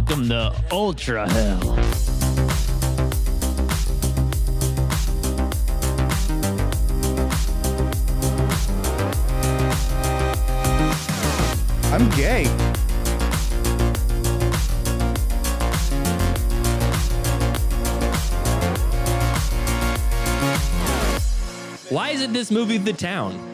Welcome to Ultra Hell. I'm gay. Why isn't this movie The Town?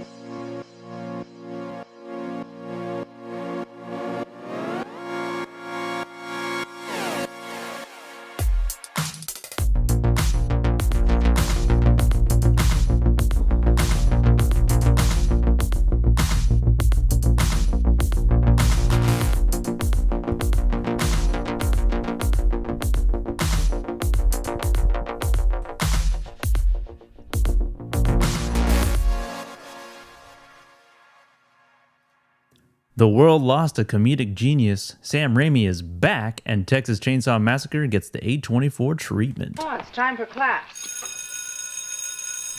The world lost a comedic genius. Sam Raimi is back, and Texas Chainsaw Massacre gets the A24 treatment. Oh, it's time for class.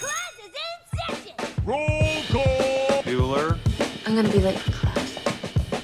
Class is in session! Roll call! Bueller? I'm gonna be late for class.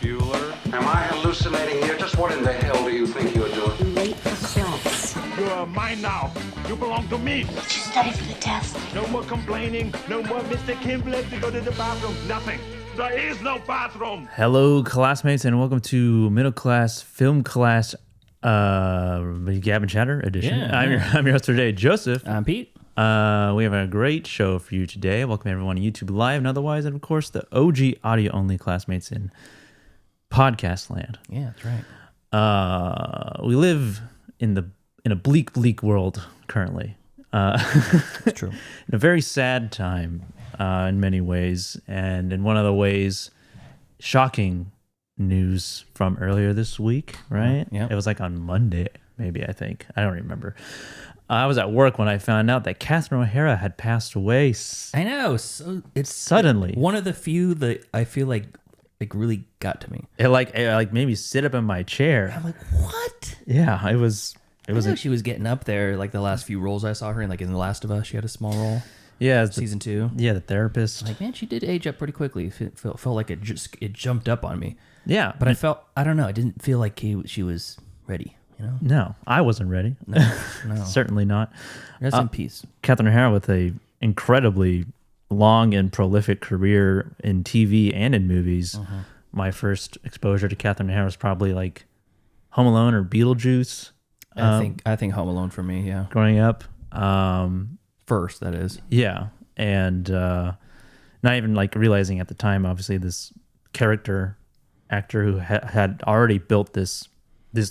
Bueller? Am I hallucinating here? Just what in the hell do you think you're doing? I'm late for class. You're mine now. You belong to me. Did you study for the test? No more complaining. No more Mr. Kimble to go to the bathroom. Nothing. There is no bathroom. Hello, classmates, and welcome to Middle Class Film Class Gab and Chatter edition. Yeah. I'm your host today, Joseph. I'm Pete. We have a great show for you today. Welcome everyone to YouTube Live and otherwise, and of course the OG audio-only classmates in podcast land. Yeah, that's right. We live in a bleak world currently. It's true. In a very sad time in many ways, and in one of the ways, shocking news from earlier this week, right? Yeah. It was like on Monday, maybe, I think. I don't remember. I was at work when I found out that Catherine O'Hara had passed away I know. So it's suddenly. one of the few that I feel like really got to me. It made me sit up in my chair. I'm like, what? Yeah, it was I know she was getting up there. Like the last few roles I saw her in, like in The Last of Us, she had a small role. yeah, it's Season 2. the therapist. Like, man, she did age up pretty quickly. It felt like it jumped up on me. Yeah, But I don't know. I didn't feel like she was ready. You know? no, I wasn't ready. No. Certainly not. Rest in peace. Catherine O'Hara with a incredibly long and prolific career in TV and in movies. Uh-huh. My first exposure to Catherine O'Hara was probably like Home Alone or Beetlejuice. I think Home Alone for me. Yeah. Growing up. First, that is. Yeah, and not even like realizing at the time, obviously, this character actor who had already built this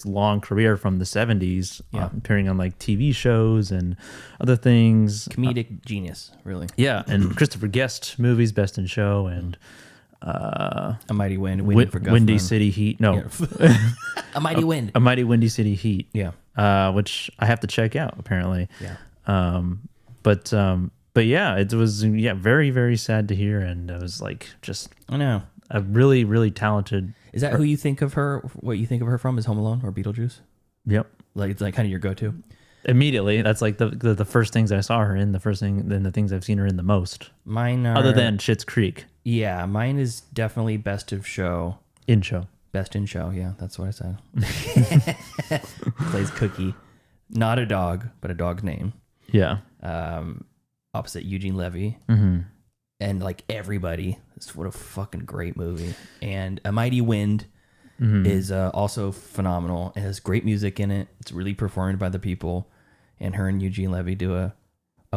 long career from the 70s, appearing on like TV shows and other things. Comedic genius, really. Yeah, and Christopher Guest movies, Best in Show, and A Mighty Wind, Waiting for Windy Guffman. City Heat. No, A Mighty Wind. A Mighty Windy City Heat. Yeah. Which I have to check out apparently. Yeah. But yeah, it was very, very sad to hear, and it was like just I know. a really, really talented. Is that who you think of her? What you think of her from is Home Alone or Beetlejuice? Yep. Like it's like kind of your go-to. Immediately, that's like the first things I saw her in, the first thing, then the things I've seen her in the most. Mine are, other than Schitt's Creek. Yeah, mine is definitely Best of Show. In show. Best in Show. Yeah, that's what I said. Plays Cookie, not a dog, but a dog's name. Yeah. Opposite Eugene Levy. Mm-hmm. And like everybody, what a fucking great movie. And A Mighty Wind is also phenomenal. It has great music in it. It's really performed by the people, and her and Eugene Levy do a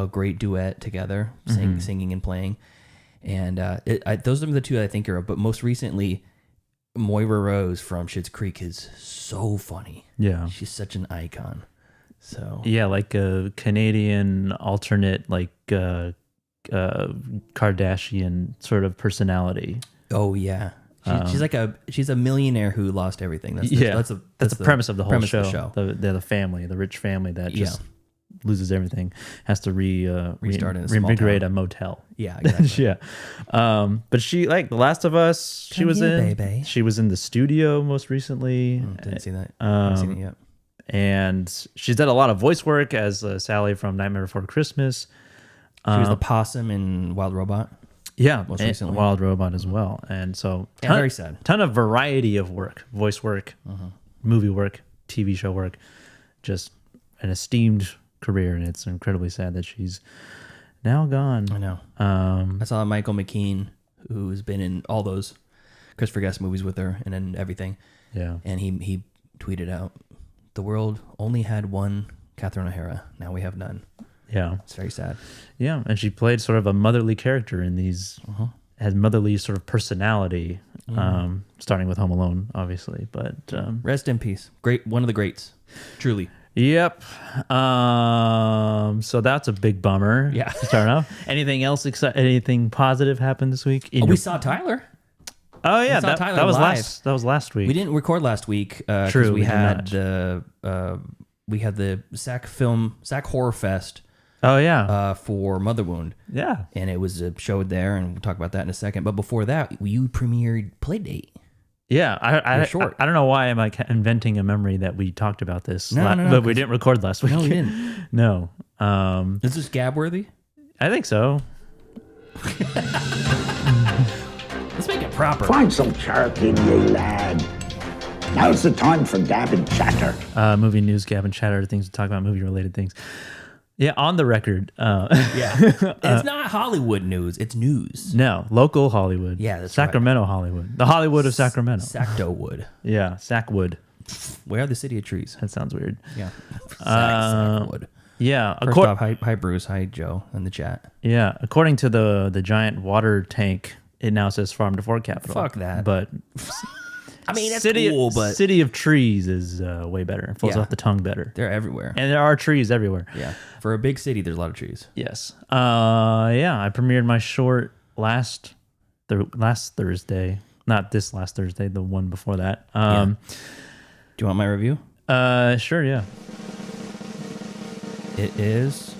great duet together, singing and playing. And those are the two I think are. But most recently, Moira Rose from Schitt's Creek is so funny. Yeah, she's such an icon. So yeah, like a Canadian alternate, like Kardashian sort of personality. Oh yeah, she's a millionaire who lost everything. That's the premise of the whole show. The The family, the rich family that just loses everything, has to restart in a small reinvigorate town. a motel. Yeah, exactly. Yeah. But she, like The Last of Us, she was in. Baby. She was in The Studio most recently. Didn't see that. Haven't seen it yet. And she's done a lot of voice work as Sally from Nightmare Before Christmas. She was the possum in Wild Robot. Yeah, most and recently. Wild Robot as well. And so very sad. Ton of variety of work, voice work, movie work, TV show work, just an esteemed career, and it's incredibly sad that she's now gone. I know. I saw Michael McKean, who's been in all those Christopher Guest movies with her and then everything. Yeah. And he tweeted out, "The world only had one Catherine O'Hara. Now we have none." Yeah. It's very sad. Yeah, and she played sort of a motherly character in these, had motherly sort of personality, starting with Home Alone, obviously. But Rest in peace. Great, one of the greats, truly. yep. So that's a big bummer. Yeah. To start off. Anything else? Anything positive happened this week? We saw Tyler. Oh yeah, saw Tyler that was live. last week. We didn't record last week. True, We we did had we had the SAC Horror Fest. Oh yeah. For Mother Wound. Yeah. And it was showed there, and we'll talk about that in a second. But before that, you premiered Playdate. Yeah, I short. don't know why I'm like inventing a memory that we talked about this, No, but we didn't record last week. No, we didn't. No. Is this gab worthy? I think so. Let's make it proper. Find some charity in ye, lad. Now's the time for gab and chatter. Movie news, gab and chatter, things to talk about, movie related things. Yeah, on the record. Yeah. It's not Hollywood news. It's news. No, local Hollywood. Yeah, that's Sacramento Hollywood. The Hollywood of Sacramento. Sactowood. Yeah, Sackwood. Where are the city of trees? That sounds weird. Yeah. Sackwood. Yeah. First off, hi Bruce, hi Joe in the chat. Yeah, according to the giant water tank, it now says Farm to Fork Capital. Fuck that. But I mean, that's city, cool, but City of Trees is way better. It flows Yeah. off the tongue better. they're everywhere. And there are trees everywhere. Yeah. For a big city, there's a lot of trees. Yes. Yeah, I premiered my short last Thursday. Not this last Thursday, the one before that. Do you want my review? Sure, yeah. It is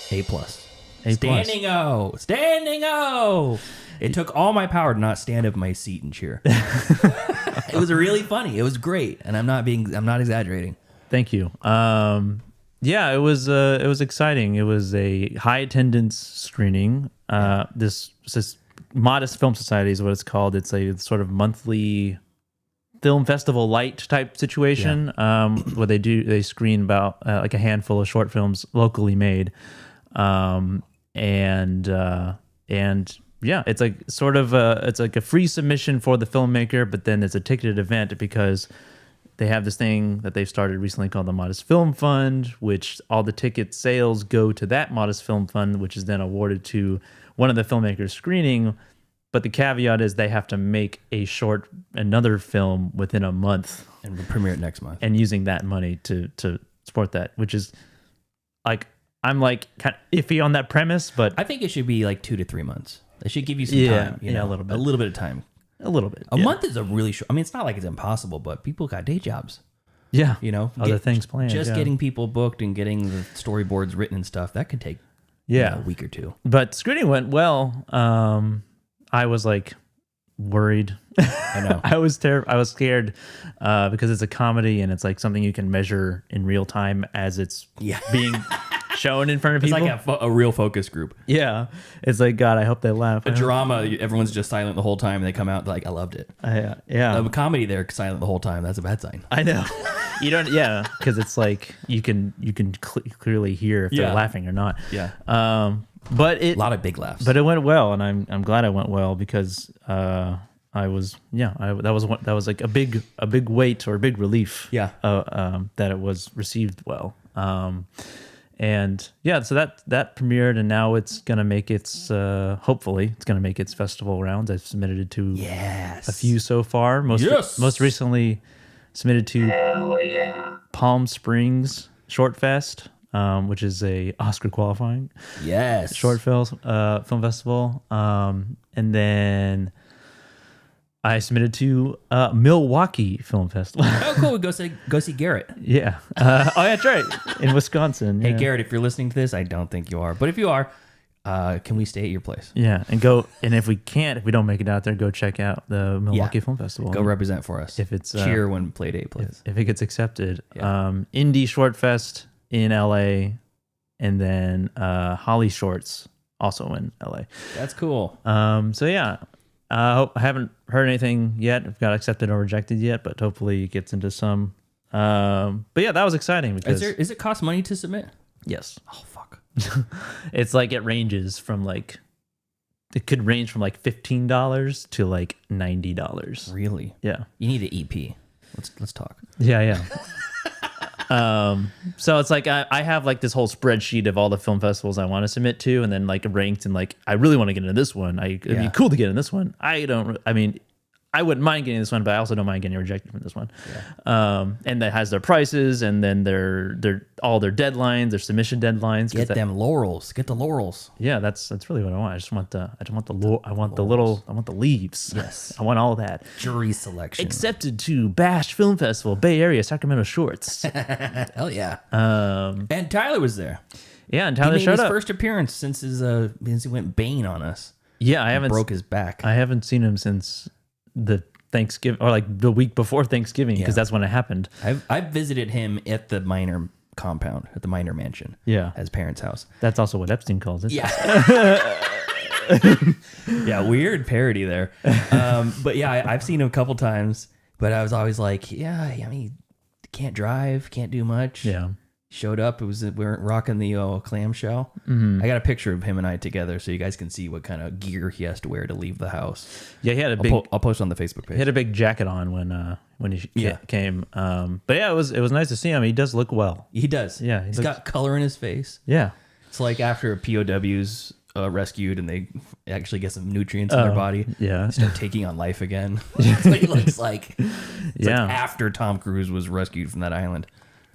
A+. A+. Standing O. Standing O. It took all my power to not stand up in my seat and cheer. It was really funny. It was great, and I'm not exaggerating. Thank you. Yeah, it was exciting. It was a high attendance screening. This Modest Film Society is what it's called. It's a sort of monthly film festival light type situation, where they screen about like a handful of short films locally made, and yeah, it's like sort of it's like a free submission for the filmmaker, but then it's a ticketed event because they have this thing that they've started recently called the Modest Film Fund, which all the ticket sales go to that Modest Film Fund, which is then awarded to one of the filmmakers screening. But the caveat is they have to make another film within a month. And we'll premiere it next month. And using that money to support that, which is like, I'm like kind of iffy on that premise, but I think it should be like 2 to 3 months. They should give you some Yeah, time. yeah, a little bit. A little bit of time. a little bit. A month is a really short. I mean, it's not like it's impossible, but people got day jobs. Yeah. You know, Other things planned. Just yeah. getting people booked and getting the storyboards written and stuff, that could take Yeah. a week or two. But screening went well. I was like worried. I know. I was scared because it's a comedy and it's like something you can measure in real time as it's Yeah. being shown in front of It's people. like a real focus group. Yeah. It's like, God, I hope they laugh. A drama, everyone's just silent the whole time, and they come out like, I loved it. Yeah. A comedy, they're silent the whole time. That's a bad sign. I know. You don't, yeah, because it's like you can clearly hear if Yeah. they're laughing or not. Yeah. But A lot of big laughs. But it went well, and I'm glad it went well because that was like a big weight or a big relief. Yeah. That it was received well. And yeah, so that premiered, and now it's gonna make its hopefully it's gonna make its festival rounds. I've submitted it to yes. a few so far. Most recently submitted to Palm Springs Short Fest, which is a Oscar qualifying Yes. short film festival, and then I submitted to Milwaukee Film Festival. Oh, cool. Go see Garrett. Yeah. Oh, yeah, that's right. In Wisconsin. Hey, yeah. Garrett, if you're listening to this, I don't think you are. But if you are, can we stay at your place? Yeah, and if we don't make it out there, go check out the Milwaukee Film Festival. Go represent for us. If it's cheer when Playdate plays. if it gets accepted. Yeah. Indie Short Fest in LA, and then Holly Shorts also in LA. That's cool. So yeah, I haven't heard anything yet. I've got accepted or rejected yet, but hopefully it gets into some But yeah, that was exciting because Is it cost money to submit? yes, Oh fuck. it's like it ranges from like it could range from like $15 to like $90. Really? Yeah, You need an EP. Let's talk. yeah. So it's like I have like this whole spreadsheet of all the film festivals I want to submit to, and then like ranked, and like I really want to get into this one. It'd be cool to get in this one. I wouldn't mind getting this one, but I also don't mind getting rejected from this one. And that has their prices, and then their all their deadlines, their submission deadlines. Get them laurels. Get the laurels. Yeah, that's really what I want. I want the leaves. Yes. I want all of that. Jury selection. Accepted to Bash Film Festival, Bay Area, Sacramento Shorts. Hell yeah. And Tyler was there. Yeah, and He Tyler made showed his up. first appearance since he went Bane on us. Yeah, I haven't Broke his back. I haven't seen him since the Thanksgiving, or like the week before Thanksgiving, because that's when it happened. I've visited him at the Minor compound, at the Minor mansion. Yeah. At his parents' house. That's also what Epstein calls it. Yeah. Yeah, weird parody there. But yeah, I've seen him a couple times, but I was always like, yeah, I mean, can't drive, can't do much. Yeah. Showed up. We were rocking the clamshell. I got a picture of him and I together, so you guys can see what kind of gear he has to wear to leave the house. Yeah, he had a big I'll post on the Facebook page. he had a big jacket on when he Yeah. came. But yeah, it was nice to see him. He does look well. He does. Yeah, he's he got color in his face. Yeah. It's like after POWs rescued and they actually get some nutrients in their body. Yeah. They start taking on life again. That's what he looks like. It's Yeah. like after Tom Cruise was rescued from that island.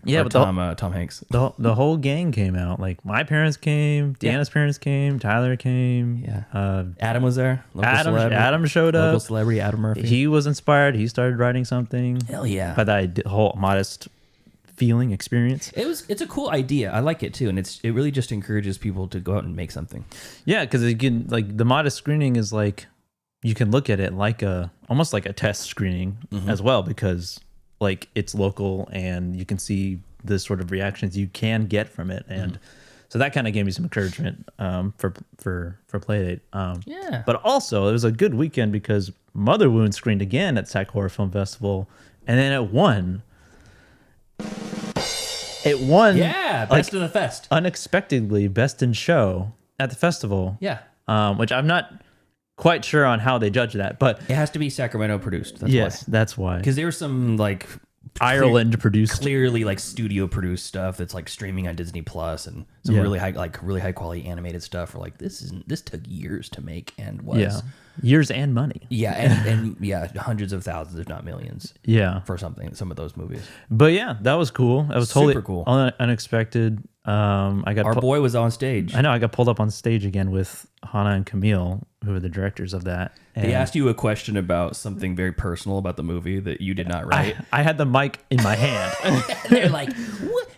Yeah, Or but Tom Hanks. the whole gang came out. Like my parents came, Deanna's parents came, Tyler came. Yeah. Adam was there. Local Adam showed Local up. celebrity Adam Murphy. He was inspired. He started writing something. Hell yeah. By that whole modest feeling experience. It's a cool idea. I like it too, and it really just encourages people to go out and make something. Yeah, because again, like the modest screening is like you can look at it like almost like a test screening as well, because like it's local and you can see the sort of reactions you can get from it, and so that kind of gave me some encouragement for Playdate. Yeah. But also it was a good weekend because Mother Wound screened again at Sac Horror Film Festival, and then it won. It won. Yeah, best of the fest. Unexpectedly, best in show at the festival. Yeah. Which I'm not quite sure on how they judge that, but It has to be Sacramento produced. That's yes, that's why. Because there was some like Ireland produced. clearly like studio produced stuff that's like streaming on Disney Plus, and some Yeah. really high quality animated stuff. Where like this took years to make and was Yeah, years and money. yeah and yeah, hundreds of thousands if not millions Yeah, for some of those movies. but yeah, that was cool. That was totally Super cool. Unexpected. I got Our boy was on stage. I know I got pulled up on stage again with Hannah and Camille, who are the directors of that. They And asked you a question about something very personal about the movie that you did not write. I had the mic in my hand. And they're like,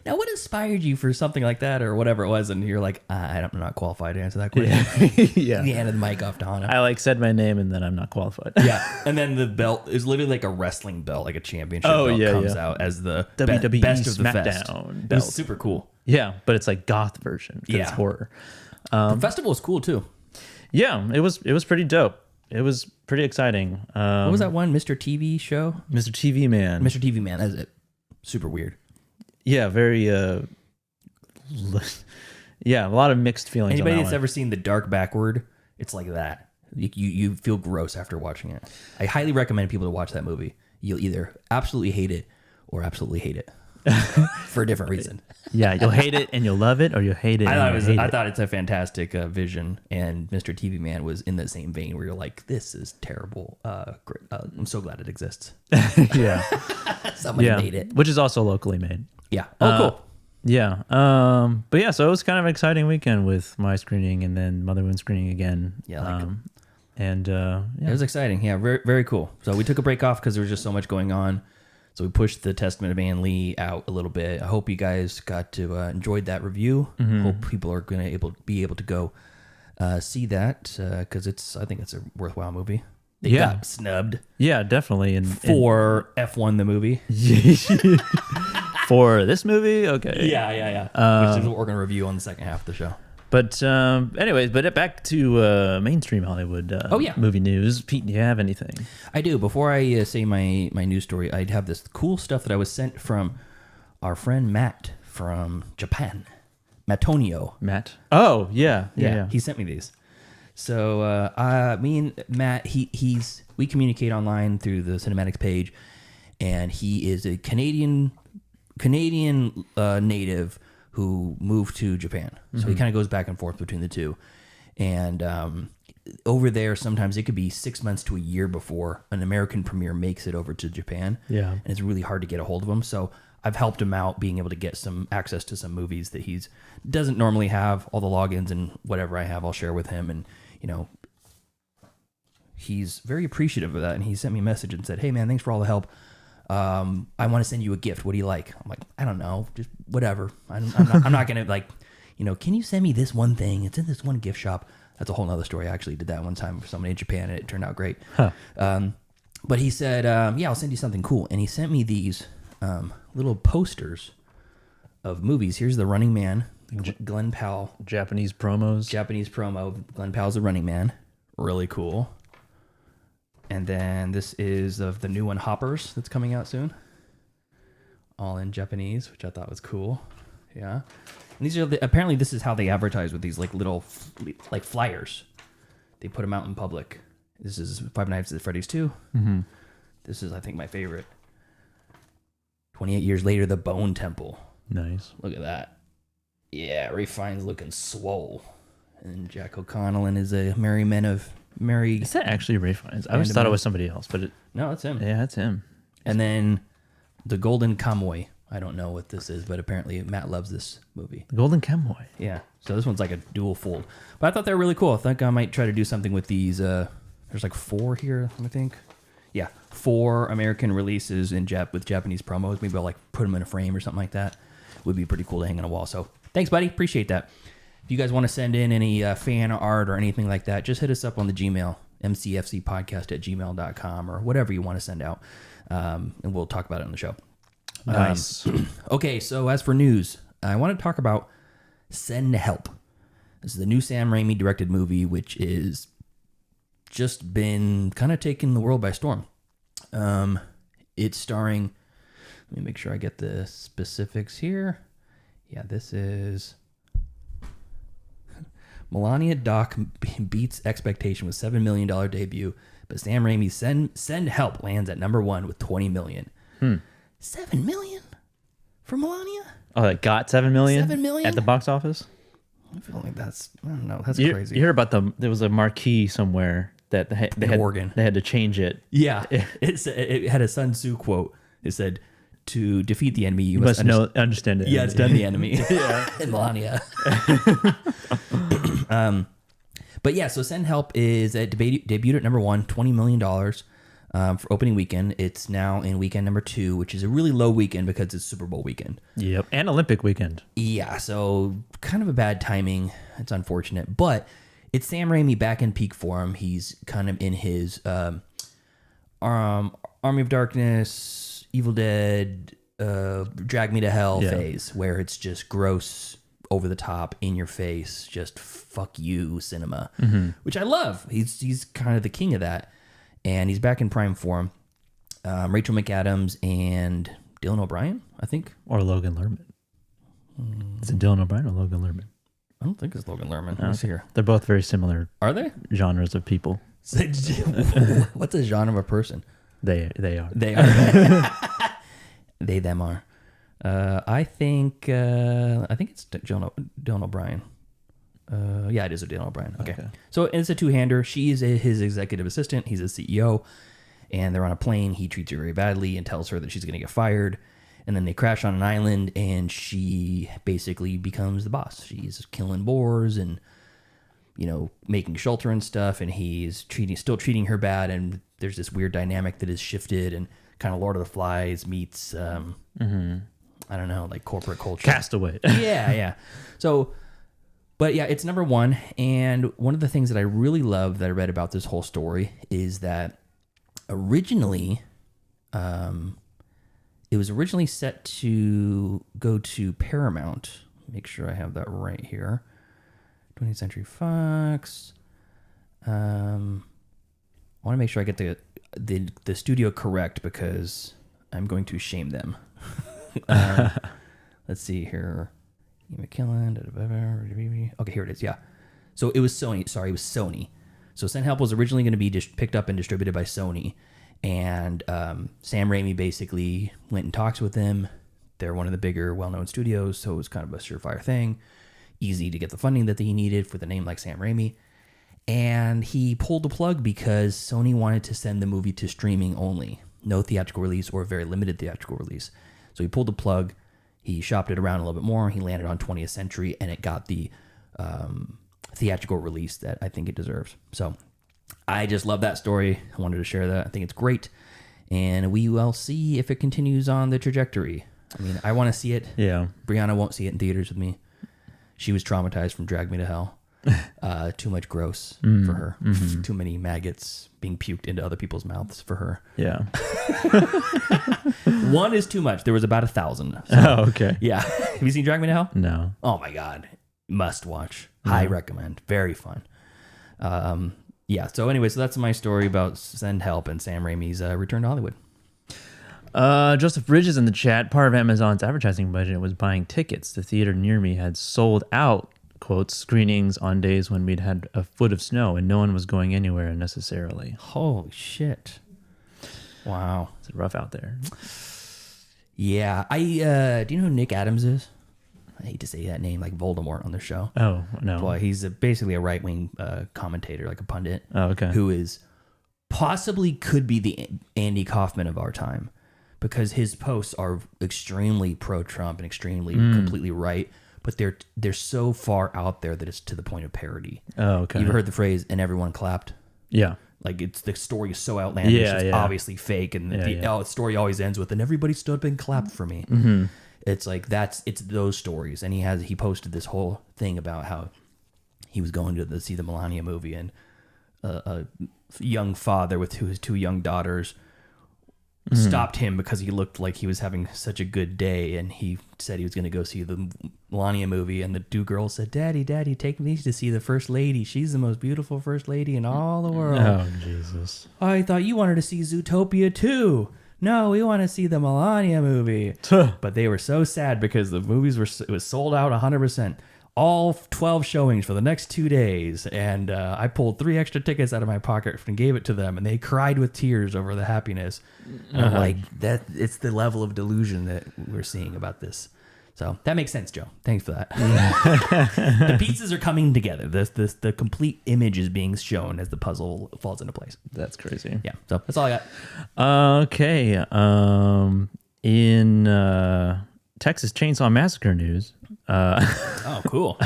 what inspired you for something like that or whatever it was? And you're like, I'm not qualified to answer that question. Yeah. You handed the mic off to Hannah. I like said my name and then I'm not qualified. Yeah, and then the belt is literally like a wrestling belt, like a championship belt comes out as the WWE best of the fest. SmackDown It belt. was super cool. Yeah, but it's like goth version. Yeah, it's horror. The festival was cool too. Yeah, it was pretty dope. It was pretty exciting. What was that one, Mr. TV show? Mr. TV Man. Mr. TV Man, that's it. Super weird. Yeah, very. Yeah, a lot of mixed feelings. Anybody on that that's one. ever seen The Dark Backward, it's like that. You feel gross after watching it. I highly recommend people to watch that movie. You'll either absolutely hate it or absolutely hate it for a different reason. Yeah, you'll hate it and you'll love it, or you'll hate it. I thought it's a fantastic vision, and Mr. TV Man was in the same vein where you're like, this is terrible. Great. I'm so glad it exists. Yeah, Somebody made it. which is also locally made. Yeah. Oh, cool. Yeah. But yeah, so it was kind of an exciting weekend with my screening and then Mother Moon screening again. Yeah, I like it. And It was exciting. Yeah, very, very cool. So we took a break off because there was just so much going on. So we pushed the Testament of Ann Lee out a little bit. I hope you guys got to enjoyed that review. Hope people are going to be able to go see that because I think it's a worthwhile movie. They got snubbed yeah, definitely. And for F1 the movie. for this movie, okay. Yeah. Which is what we're going to review on the second half of the show. But anyways, back to mainstream Hollywood movie news. Pete, do you have anything? I do. Before I say my news story, I'd have this cool stuff that I was sent from our friend Matt from Japan. Mattonio. Matt? Oh, yeah. He sent me these. So me and Matt, we communicate online through the Cinematics page, and he is a Canadian native who moved to Japan. So he kind of goes back and forth between the two. And over there, sometimes it could be 6 months to a year before an American premiere makes it over to Japan. Yeah. And it's really hard to get a hold of him. So I've helped him out being able to get some access to some movies that he's doesn't normally have. All the logins and whatever I have, I'll share with him. And, he's very appreciative of that. And he sent me a message and said, "Hey man, thanks for all the help. I want to send you a gift. What do you like?" I'm like, "I don't know, just whatever. I'm not going to can you send me this one thing? It's in this one gift shop." That's a whole nother story. I actually did that one time for somebody in Japan and it turned out great. Huh. But he said, "Yeah, I'll send you something cool." And he sent me these little posters of movies. Here's The Running Man, Glenn Powell. Japanese promo. Glenn Powell's The Running Man. Really cool. And then this is of the new one, Hoppers, that's coming out soon. All in Japanese, which I thought was cool. Yeah. And these are apparently this is how they advertise with these little flyers. They put them out in public. This is Five Nights at Freddy's 2. Mm-hmm. This is, I think, my favorite. 28 years later, The Bone Temple. Nice. Look at that. Yeah, Ray Fiennes looking swole. And Jack O'Connell and his Merry Men of Merry. Is that actually Ray Fiennes? I always thought it was somebody else, but no, it's him. Yeah, it's him. And then The Golden Kamuy. I don't know what this is, but apparently Matt loves this movie. The Golden Kamuy. Yeah. So this one's like a dual fold. But I thought they were really cool. I think I might try to do something with these. There's 4 here, I think. Yeah, 4 American releases with Japanese promos. Maybe I'll put them in a frame or something like that. Would be pretty cool to hang on a wall. So thanks, buddy. Appreciate that. If you guys want to send in any fan art or anything like that, just hit us up on the Gmail, mcfcpodcast@gmail.com, or whatever you want to send out, and we'll talk about it on the show. Nice. Okay, so as for news, I want to talk about Send Help. This is the new Sam Raimi directed movie, which is just been kind of taking the world by storm. It's starring, let me make sure I get the specifics here. Yeah, this is Melania Doc beats expectation with $7 million debut, but Sam Raimi's Send Help lands at number 1 with $20 million. $7 million for Melania? Oh, it got $7 million? $7 million? At the box office? I feel like I don't know, that's You crazy. hear about there was a marquee somewhere that they had Oregon. They had to change it. Yeah, it had a Sun Tzu quote. It said, "To defeat the enemy, you must understand it." Yeah, it's done the enemy. In Melania. But yeah, so Send Help is debuted at number 1, $20 million for opening weekend. It's now in weekend number 2, which is a really low weekend because it's Super Bowl weekend. Yep, and Olympic weekend. Yeah, so kind of a bad timing. It's unfortunate, but it's Sam Raimi back in peak form. He's kind of in his Army of Darkness, Evil Dead, Drag Me to Hell phase, where it's just gross, over the top, in your face, just fuck you cinema, which I love. He's kind of the king of that, and he's back in prime form. Rachel McAdams and Dylan O'Brien, I think, or Logan Lerman. Is it Dylan O'Brien or Logan Lerman? I don't think it's Logan Lerman. Let's hear. They're both very similar. Are they? Genres of people. What's a genre of a person? They are. They are. They them are. I think it's Dylan O'Brien. Yeah, it is a Dylan O'Brien. Okay. So it's a two-hander. She is his executive assistant. He's a CEO, and they're on a plane. He treats her very badly and tells her that she's going to get fired. And then they crash on an island, and she basically becomes the boss. She's killing boars and, making shelter and stuff. And he's still treating her bad. And there's this weird dynamic that has shifted, and kind of Lord of the Flies meets, I don't know, like corporate culture. Castaway. Yeah. So, but yeah, it's number 1. And one of the things that I really love that I read about this whole story is that originally, it was originally set to go to Paramount. Make sure I have that right here. 20th Century Fox. I want to make sure I get the studio correct because I'm going to shame them. Let's see here. McKillen. Okay, here it is. Yeah. So it was Sony. Sorry, it was Sony. So Send Help was originally going to be picked up and distributed by Sony. And Sam Raimi basically went and talks with them. They're one of the bigger, well-known studios, so it was kind of a surefire thing. Easy to get the funding that he needed for the name like Sam Raimi. And he pulled the plug because Sony wanted to send the movie to streaming only. No theatrical release or very limited theatrical release. So he pulled the plug. He shopped it around a little bit more. He landed on 20th Century, and it got the theatrical release that I think it deserves. So I just love that story. I wanted to share that. I think it's great. And we will see if it continues on the trajectory. I mean, I want to see it. Yeah. Brianna won't see it in theaters with me. She was traumatized from Drag Me to Hell. Too much gross for her. Mm-hmm. Too many maggots being puked into other people's mouths for her. Yeah. One is too much. There was about 1,000. So, oh, okay. Yeah. Have you seen Drag Me to Hell? No. Oh my God. Must watch. High recommend. Very fun. Yeah. So anyway, so that's my story about Send Help and Sam Raimi's return to Hollywood. Joseph Bridges in the chat. Part of Amazon's advertising budget was buying tickets. The theater near me had sold out, quote, screenings on days when we'd had a foot of snow and no one was going anywhere necessarily. Holy shit. Wow. It's rough out there. Yeah. Do you know who Nick Adams is? I hate to say that name, like Voldemort on the show. Oh, no. Boy, he's basically a right-wing commentator, like a pundit. Oh, okay. Who is possibly could be the Andy Kaufman of our time, because his posts are extremely pro-Trump and extremely completely right, but they're so far out there that it's to the point of parody. Oh, okay. You've heard the phrase "and everyone clapped"? Yeah. Like the story is so outlandish, it's obviously fake, and the story always ends with "and everybody stood up and clapped for me." Mm-hmm. It's like it's those stories, and he posted this whole thing about how he was going to see the Melania movie, and a young father with his two young daughters stopped him because he looked like he was having such a good day, and he said he was going to go see the Melania movie, and the two girls said, Daddy, take me to see the First Lady. She's the most beautiful First Lady in all the world. Oh, Jesus. I thought you wanted to see Zootopia too. No, we want to see the Melania movie. But they were so sad because the movies it was sold out 100%. All 12 showings for the next 2 days, and I pulled 3 extra tickets out of my pocket and gave it to them, and they cried with tears over the happiness. And I'm like, that it's the level of delusion that we're seeing about this. So that makes sense, Joe. Thanks for that. The pieces are coming together. The complete image is being shown as the puzzle falls into place. That's crazy. Yeah. So that's all I got. Okay. In Texas Chainsaw Massacre news. Oh, cool.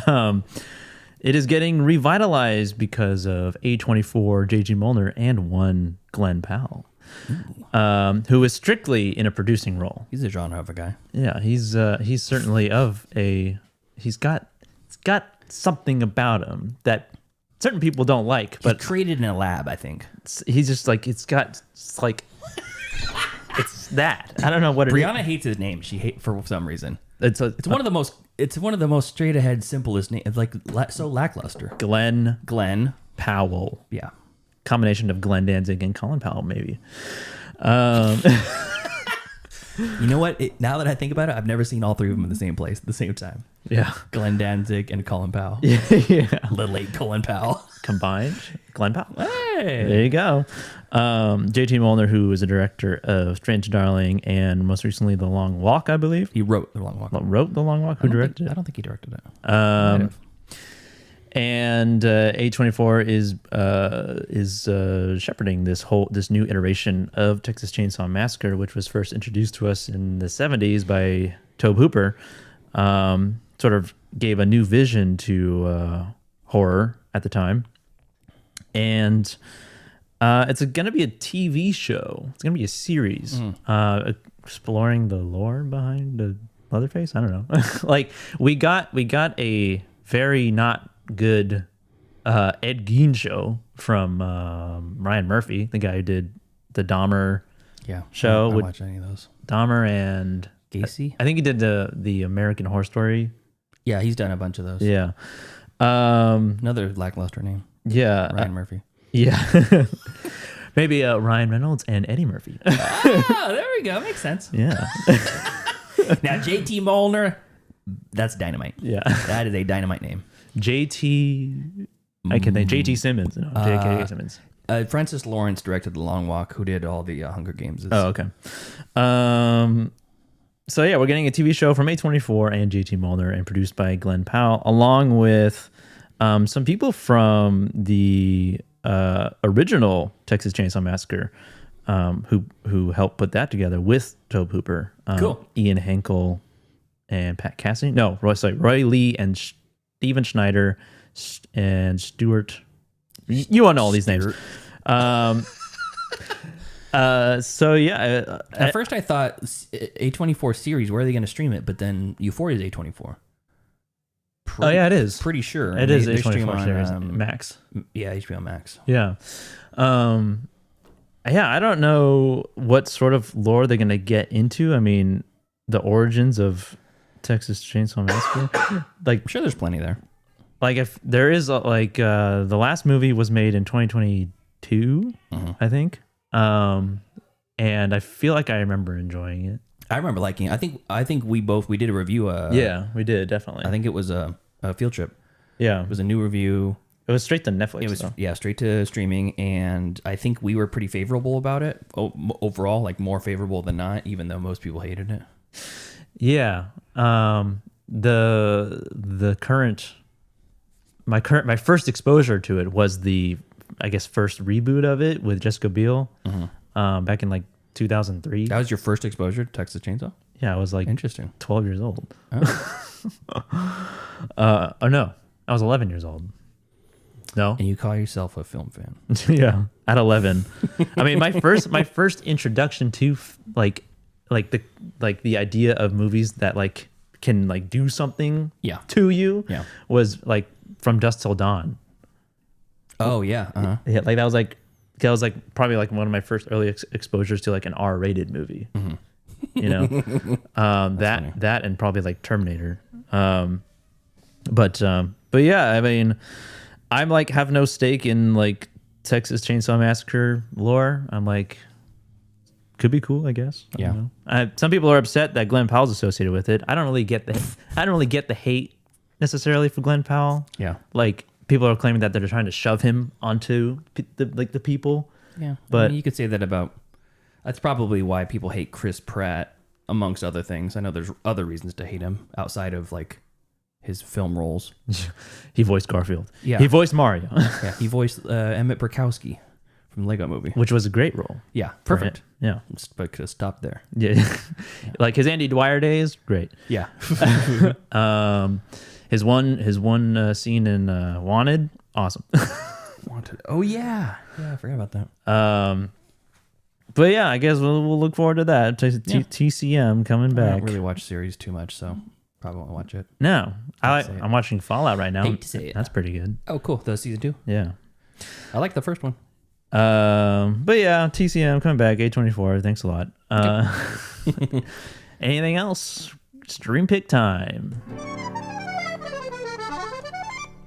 It is getting revitalized because of A24, J.G. Molnar, and one Glenn Powell, who is strictly in a producing role. He's a genre of a guy. Yeah, he's certainly he's got something about him that certain people don't like. But he's created in a lab, I think. He's just like it's that. I don't know what Brianna hates his name. She hates for some reason. It's one of the most straight ahead, simplest names. It's like so lackluster. Glenn Powell. Yeah. Combination of Glenn Danzig and Colin Powell, maybe. You know what? Now that I think about it, I've never seen all three of them in the same place at the same time. Yeah. Glenn Danzig and Colin Powell. Yeah. The late Colin Powell. Combined. Glenn Powell. Hey. There you go. J.T. Molnar, who is a director of Strange Darling and most recently The Long Walk, I believe. He wrote The Long Walk. Wrote The Long Walk? Who directed it? I don't think he directed it. And A24 is shepherding this new iteration of Texas Chainsaw Massacre, which was first introduced to us in the 70s by Tobe Hooper. Sort of gave a new vision to horror at the time. And it's going to be a TV show. It's going to be a series exploring the lore behind the Leatherface. I don't know. Like we got a very not good Ed Gein show from Ryan Murphy, the guy who did the Dahmer show. I don't watch any of those. Dahmer and Gacy? I think he did the American Horror Story. Yeah, he's done a bunch of those. Yeah. Another lackluster name, Yeah. Ryan Murphy. Yeah. Maybe Ryan Reynolds and Eddie Murphy. Oh, there we go. Makes sense. Yeah. Now, JT Molnar, that's dynamite. Yeah. That is a dynamite name. JT. I can think JT Simmons. No, J.K. Simmons. Francis Lawrence directed The Long Walk, who did all the Hunger Games. Oh, okay. So yeah, we're getting a TV show from A24 and JT Mulder and produced by Glenn Powell, along with some people from the original Texas Chainsaw Massacre, who helped put that together with Tobe Hooper, Cool. Ian Henkel, and Pat Cassidy. No, Roy Lee and Steven Schneider and Stuart. You all know all these names. So yeah, At first, I thought A24 series, where are they going to stream it? But then Euphoria is A24. Oh yeah, it is. Pretty sure. It is They stream A24 on, series. Max. Yeah, HBO Max. Yeah. Yeah, I don't know what sort of lore they're going to get into. I mean, the origins of Texas Chainsaw Massacre. I'm sure there's plenty there. Like if there is the last movie was made in 2022, I think. And I feel like I remember enjoying it. I remember liking it. I think we did a review. Yeah, we did, definitely. I think it was a field trip. Yeah. It was a new review. It was straight to Netflix. It was though. straight to streaming, and I think we were pretty favorable about it overall, like more favorable than not, even though most people hated it. Yeah. My first exposure to it was the, I guess, first reboot of it with Jessica Biel, back in like 2003. That was your first exposure to Texas Chainsaw? Yeah, I was like Interesting. 12 years old. Oh. Oh no, I was 11 years old. No. And you call yourself a film fan? Yeah, at 11. I mean, my first introduction to the idea of movies that like can like do something to you was like From Dusk Till Dawn. Oh yeah. Uh-huh. Yeah, like that was like probably like one of my first early exposures to like an R-rated movie. Mm-hmm. You know, that and probably like Terminator. But yeah, I mean, I'm like have no stake in like Texas Chainsaw Massacre lore. I'm like, could be cool, I guess. I don't know. Some people are upset that Glenn Powell's associated with it. I don't really get the hate necessarily for Glenn Powell. Yeah. Like people are claiming that they're trying to shove him onto the people. Yeah. But I mean, you could say that about. That's probably why people hate Chris Pratt, amongst other things. I know there's other reasons to hate him outside of like his film roles. He voiced Garfield. Yeah. He voiced Mario. Yeah. He voiced Emmett Burkowski from the Lego Movie. Which was a great role. Yeah. for Perfect. him. Yeah. But could have stopped there. Yeah. Like his Andy Dwyer days, great. Yeah. His one scene in Wanted, awesome. Wanted. Oh yeah. Yeah, I forgot about that. But yeah, I guess we'll look forward to that. TCM coming I back. don't really watch series too much, so probably won't watch it. No, Say it. I'm watching Fallout right now. Hate to say it. That's pretty good. Oh, cool. The season 2. Yeah. I like the first one. But yeah, TCM coming back. A24. Thanks a lot. Anything else? Stream pick time.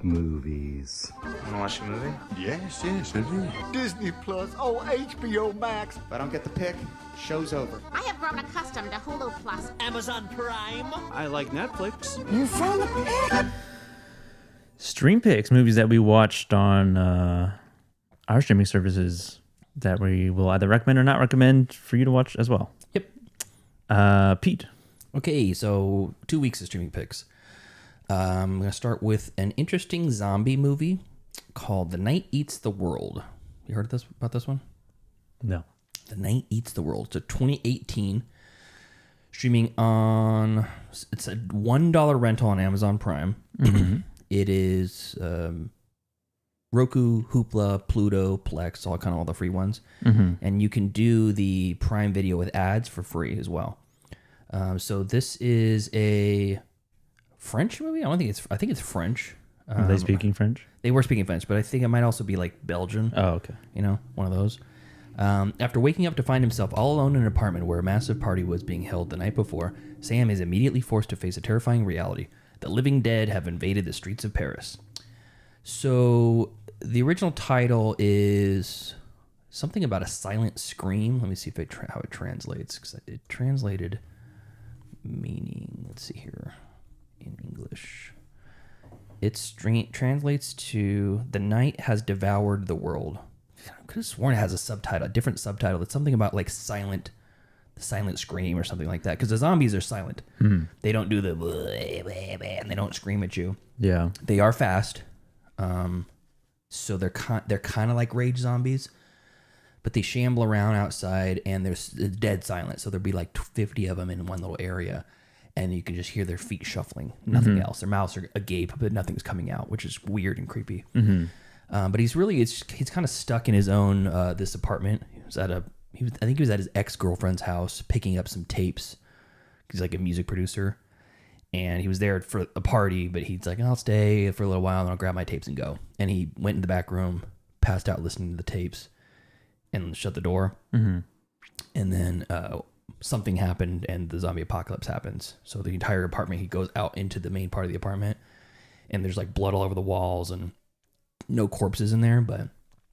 Movies. Wanna watch a movie? Yes, I do. Disney Plus, HBO Max. If I don't get the pick, show's over. I have grown accustomed to Hulu Plus. Amazon Prime. I like Netflix. You found the pick. Stream picks, movies that we watched on our streaming services that we will either recommend or not recommend for you to watch as well. Yep. Pete. Okay, so 2 weeks of streaming picks. I'm going to start with an interesting zombie movie called The Night Eats the World. You heard about this one? No. The Night Eats the World. It's a 2018 streaming on. It's a $1 rental on Amazon Prime. Mm-hmm. It is Roku, Hoopla, Pluto, Plex, all the free ones, and you can do the Prime Video with ads for free as well. So this is a French movie. I think it's French. Are they speaking French? They were speaking French, but I think it might also be like Belgian. Oh, okay. You know, one of those. After waking up to find himself all alone in an apartment where a massive party was being held the night before, Sam is immediately forced to face a terrifying reality. The living dead have invaded the streets of Paris. So the original title is something about a silent scream. Let me see if how it translates, because it translated meaning. Let's see here in English. It translates to "The night has devoured the world." I could have sworn it has a subtitle, a different subtitle. It's something about like silent scream or something like that. Because the zombies are silent. They don't do the and they don't scream at you. Yeah. They are fast. So they're kind of like rage zombies, but they shamble around outside and it's dead silent. So there'll be like 50 of them in one little area, and you can just hear their feet shuffling. Nothing else. Their mouths are agape, but nothing's coming out, which is weird and creepy. But he's kind of stuck in his own this apartment. I think he was at his ex-girlfriend's house picking up some tapes. He's like a music producer. And he was there for a party, but he's like, I'll stay for a little while and I'll grab my tapes and go. And he went in the back room, passed out listening to the tapes, and shut the door. And then something happened and the zombie apocalypse happens. So the entire apartment, he goes out into the main part of the apartment, and there's like blood all over the walls and no corpses in there. But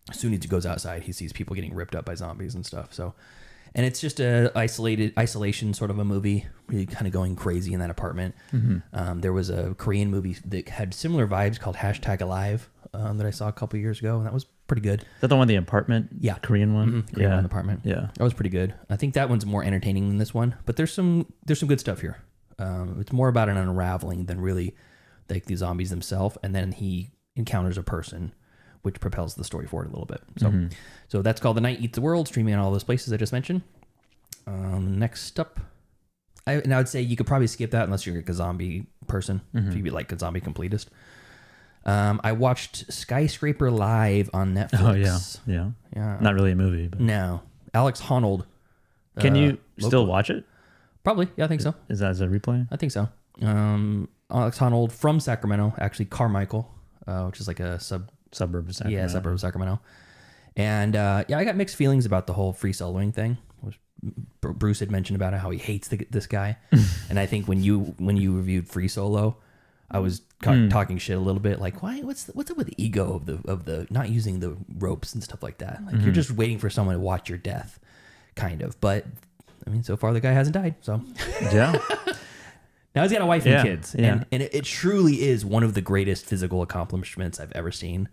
as soon as he goes outside, he sees people getting ripped up by zombies and stuff. So... And it's just a isolation sort of a movie, really kind of going crazy in that apartment. There was a Korean movie that had similar vibes called #Alive that I saw a couple years ago, and that was pretty good. Is that the one, the apartment? Yeah. Korean one? Korean one, apartment. Yeah. That was pretty good. I think that one's more entertaining than this one, but there's some good stuff here. It's more about an unraveling than really like the zombies themselves, and then he encounters a person, which propels the story forward a little bit. So that's called The Night Eats the World, streaming on all those places I just mentioned. Next up, I would say you could probably skip that unless you're like a zombie person, if you'd be like a zombie completist. I watched Skyscraper live on Netflix. Oh, yeah. Not really a movie. But. No. Alex Honnold. Can you still watch it? Probably. Yeah, I think so. Is that as a replay? I think so. Alex Honnold from Sacramento, actually Carmichael, which is like a suburb of Sacramento. Yeah, suburb of Sacramento. And I got mixed feelings about the whole free soloing thing. Bruce had mentioned about how he hates this guy, and I think when you reviewed Free Solo, I was talking shit a little bit, like, what's up with the ego of the not using the ropes and stuff like that? Like you're just waiting for someone to watch your death, kind of. But I mean, so far the guy hasn't died, so yeah. Now he's got a wife and kids, yeah. and it truly is one of the greatest physical accomplishments I've ever seen,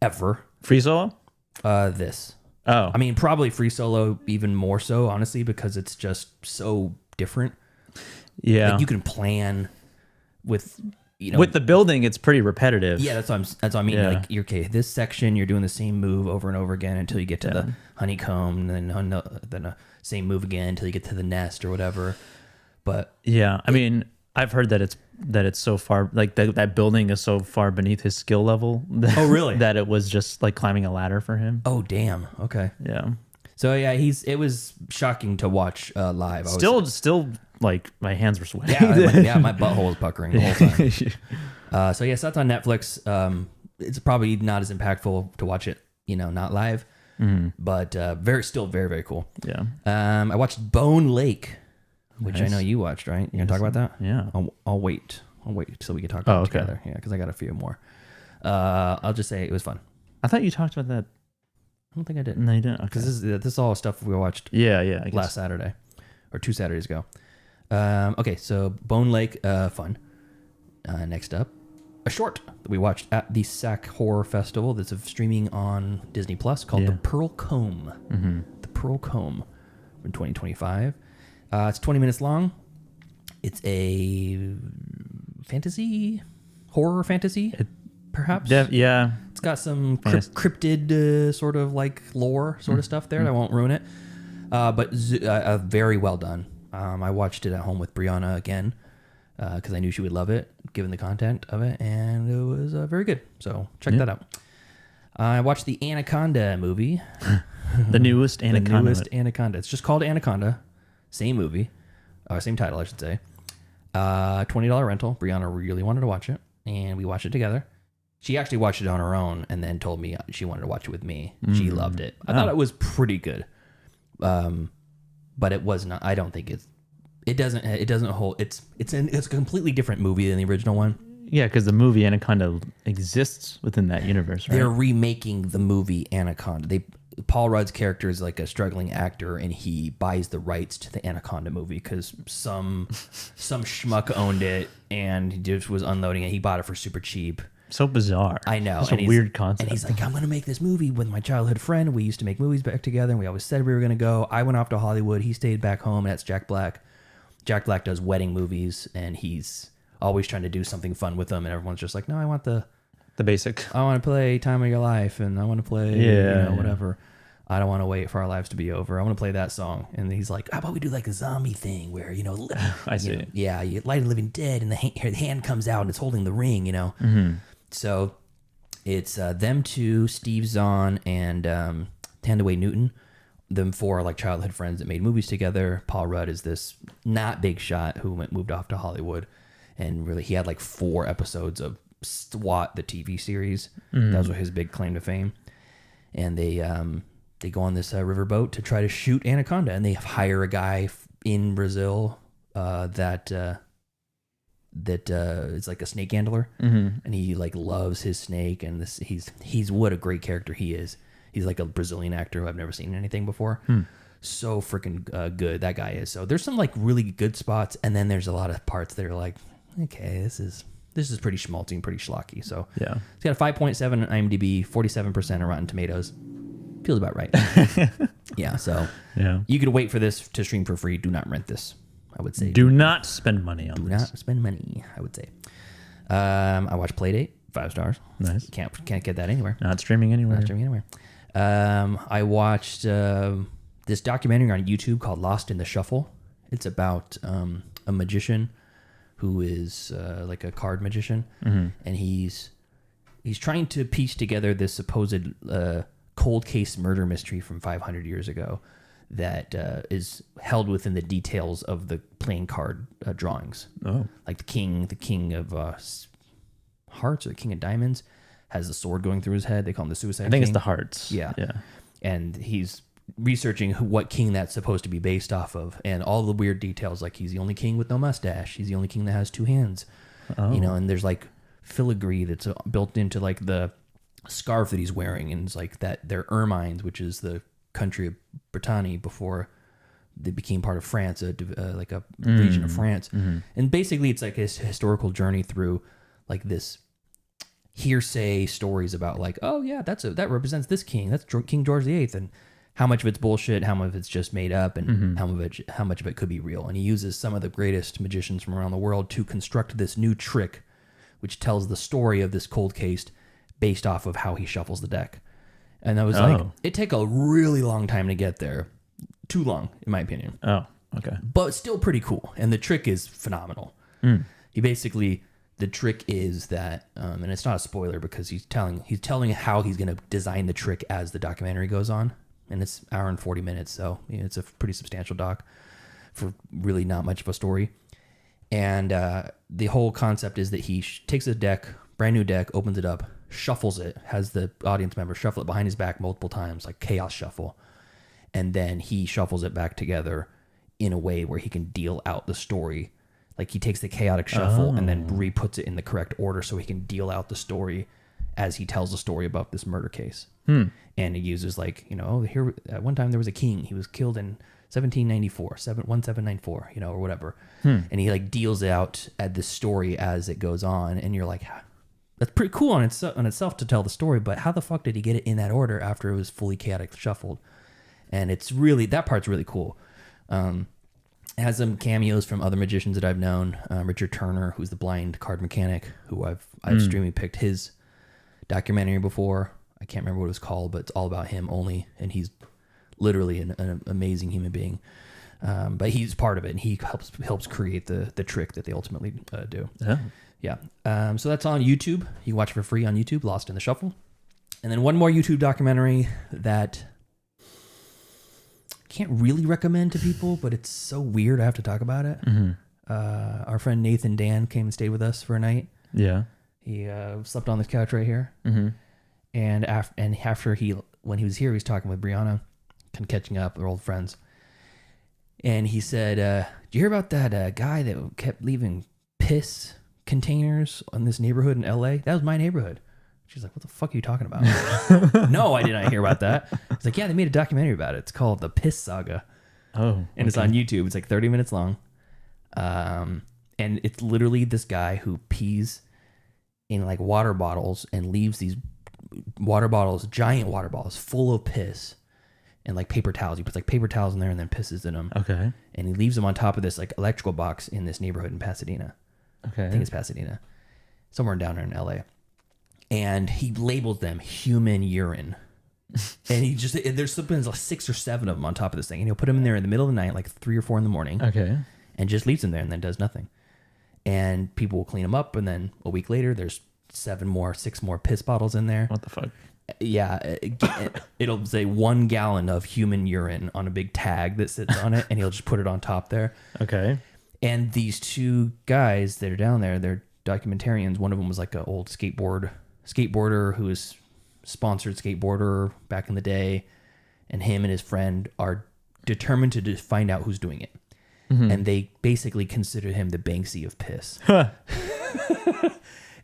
ever. Free Solo? This. Oh. I mean, probably Free Solo even more so, honestly, because it's just so different. Yeah. Like you can plan with, with the building, it's pretty repetitive. Yeah, that's what I mean. Yeah. Like, okay, this section, you're doing the same move over and over again until you get to the honeycomb, and then a same move again until you get to the nest or whatever. But yeah, I mean, I've heard that it's so far, like that building is so far beneath his skill level. Oh, really? That it was just like climbing a ladder for him. Oh, damn. Okay. Yeah. So yeah, it was shocking to watch live. Still, like my hands were sweating. Yeah, my butthole was puckering the whole time. So yes, that's on Netflix. It's probably not as impactful to watch it, not live, but still very, very cool. Yeah. I watched Bone Lake, which I know you watched, right? You gonna talk about that? Yeah. I'll wait so we can talk about it together. Yeah, because I got a few more. I'll just say it was fun. I thought you talked about that. I don't think I did. No, you didn't. Because this is all stuff we watched. Yeah, I guess. Last Saturday, or 2 Saturdays ago. Okay, so Bone Lake, fun. Next up, a short that we watched at the SAC Horror Festival that's streaming on Disney Plus called The Pearl Comb. The Pearl Comb from 2025. It's 20 minutes long. It's a horror fantasy, perhaps. Yeah. It's got some cryptid sort of like lore sort of stuff there. I won't ruin it. But very well done. I watched it at home with Brianna again because I knew she would love it, given the content of it, and it was very good. So check that out. I watched the Anaconda movie. The newest Anaconda. It's just called Anaconda. Same movie. Same title, I should say. $20 rental. Brianna really wanted to watch it, and we watched it together. She actually watched it on her own and then told me she wanted to watch it with me. She loved it. I thought it was pretty good. But it was not. I don't think it doesn't hold. It's a completely different movie than the original one. Yeah, because the movie Anaconda exists within that universe, right? They're remaking the movie Anaconda. Paul Rudd's character is like a struggling actor, and he buys the rights to the Anaconda movie because some schmuck owned it, and he just was unloading it. He bought it for super cheap. So bizarre. I know. Such a weird concept. And he's like, I'm going to make this movie with my childhood friend. We used to make movies back together, and we always said we were going to go. I went off to Hollywood. He stayed back home, and that's Jack Black. Jack Black does wedding movies, and he's always trying to do something fun with them, and everyone's just like, no, I want the basic. I want to play Time of Your Life, and I want to play whatever. I don't want to wait for our lives to be over. I want to play that song. And he's like, how about we do like a zombie thing where, I see. You light a living dead, and the hand comes out and it's holding the ring, Mm-hmm. So it's them two, Steve Zahn and Tandaway Newton. Them four are like childhood friends that made movies together. Paul Rudd is this not big shot who moved off to Hollywood, and really he had like 4 episodes of SWAT, the TV series. Mm-hmm. That was his big claim to fame. And they go on this riverboat to try to shoot Anaconda, and they hire a guy in Brazil that is like a snake handler, and he like loves his snake, and he's what a great character he is. He's like a Brazilian actor who I've never seen in anything before. So freaking good that guy is. So there's some like really good spots, and then there's a lot of parts that are like, okay, this is pretty schmaltzy and pretty schlocky. So yeah, it's got a 5.7 on IMDb, 47% on Rotten Tomatoes. Feels about right. Yeah, so you could wait for this to stream for free. Do not rent this, I would say. Do not spend money on this. Do not spend money, I would say. I watched Playdate, 5 stars. Nice. Can't get that anywhere. Not streaming anywhere. I watched this documentary on YouTube called Lost in the Shuffle. It's about a magician who is like a card magician, and he's trying to piece together this supposed cold case murder mystery from 500 years ago that is held within the details of the playing card drawings. Oh, like the king of hearts or the king of diamonds has the sword going through his head. They call him the suicide. I think king. it's the hearts. Yeah. And he's researching what king that's supposed to be based off of, and all the weird details. Like he's the only king with no mustache. He's the only king that has 2 hands. And there's like filigree that's built into like the scarf that he's wearing, and it's like that they're ermines, which is the country of Brittany before they became part of France, like a region of France. And basically it's like a historical journey through like this hearsay stories about like, oh yeah, that represents this king, that's King George VIII, and how much of it's bullshit, how much of it's just made up, and how much of it could be real. And he uses some of the greatest magicians from around the world to construct this new trick which tells the story of this cold case based off of how he shuffles the deck. And I was like, it take a really long time to get there. Too long, in my opinion. Oh, okay. But still pretty cool. And the trick is phenomenal. He basically, the trick is that, and it's not a spoiler because he's telling how he's going to design the trick as the documentary goes on. And it's an hour and 40 minutes. So it's a pretty substantial doc for really not much of a story. And the whole concept is that he takes a deck, brand new deck, opens it up, shuffles it, has the audience member shuffle it behind his back multiple times, like chaos shuffle, and then he shuffles it back together in a way where he can deal out the story. Like he takes the chaotic shuffle and then re-puts it in the correct order so he can deal out the story as he tells the story about this murder case. And he uses like, here at one time there was a king, he was killed in 1794, 1794, or whatever. And he like deals out at this story as it goes on, and you're like, that's pretty cool on itself to tell the story, but how the fuck did he get it in that order after it was fully chaotic shuffled? And it's really, that part's really cool. It has some cameos from other magicians that I've known. Richard Turner, who's the blind card mechanic, who I've streaming picked his documentary before. I can't remember what it was called, but it's all about him only, and he's literally an amazing human being. But he's part of it, and he helps create the trick that they ultimately do. Yeah. So that's on YouTube. You can watch it for free on YouTube, Lost in the Shuffle. And then one more YouTube documentary that I can't really recommend to people, but it's so weird I have to talk about it. Our friend Nathan Dan came and stayed with us for a night. Yeah. He slept on this couch right here. And after when he was here, he was talking with Brianna, catching up, they're old friends. And he said, did you hear about that guy that kept leaving piss containers in this neighborhood in LA? That was my neighborhood. She's like, what the fuck are you talking about? No, I did not hear about that. It's like, yeah, they made a documentary about it. It's called The Piss Saga. Oh. And it's on YouTube. It's like 30 minutes long. And it's literally this guy who pees in like water bottles and leaves these water bottles, giant water bottles full of piss and like paper towels. He puts like paper towels in there and then pisses in them. Okay. And he leaves them on top of this like electrical box in this neighborhood in Pasadena. Okay. I think it's Pasadena. Somewhere down there in LA. And he labels them human urine. And he just, there's something like 6 or 7 of them on top of this thing. And he'll put them in there in the middle of the night, like 3 or 4 in the morning. Okay. And just leaves them there and then does nothing. And people will clean them up. And then a week later, there's 6 more piss bottles in there. What the fuck? Yeah. It'll say 1 gallon of human urine on a big tag that sits on it. And he'll just put it on top there. Okay. And these 2 guys that are down there, they're documentarians. One of them was like an old skateboarder who was sponsored skateboarder back in the day, and him and his friend are determined to just find out who's doing it. Mm-hmm. And they basically consider him the Banksy of piss.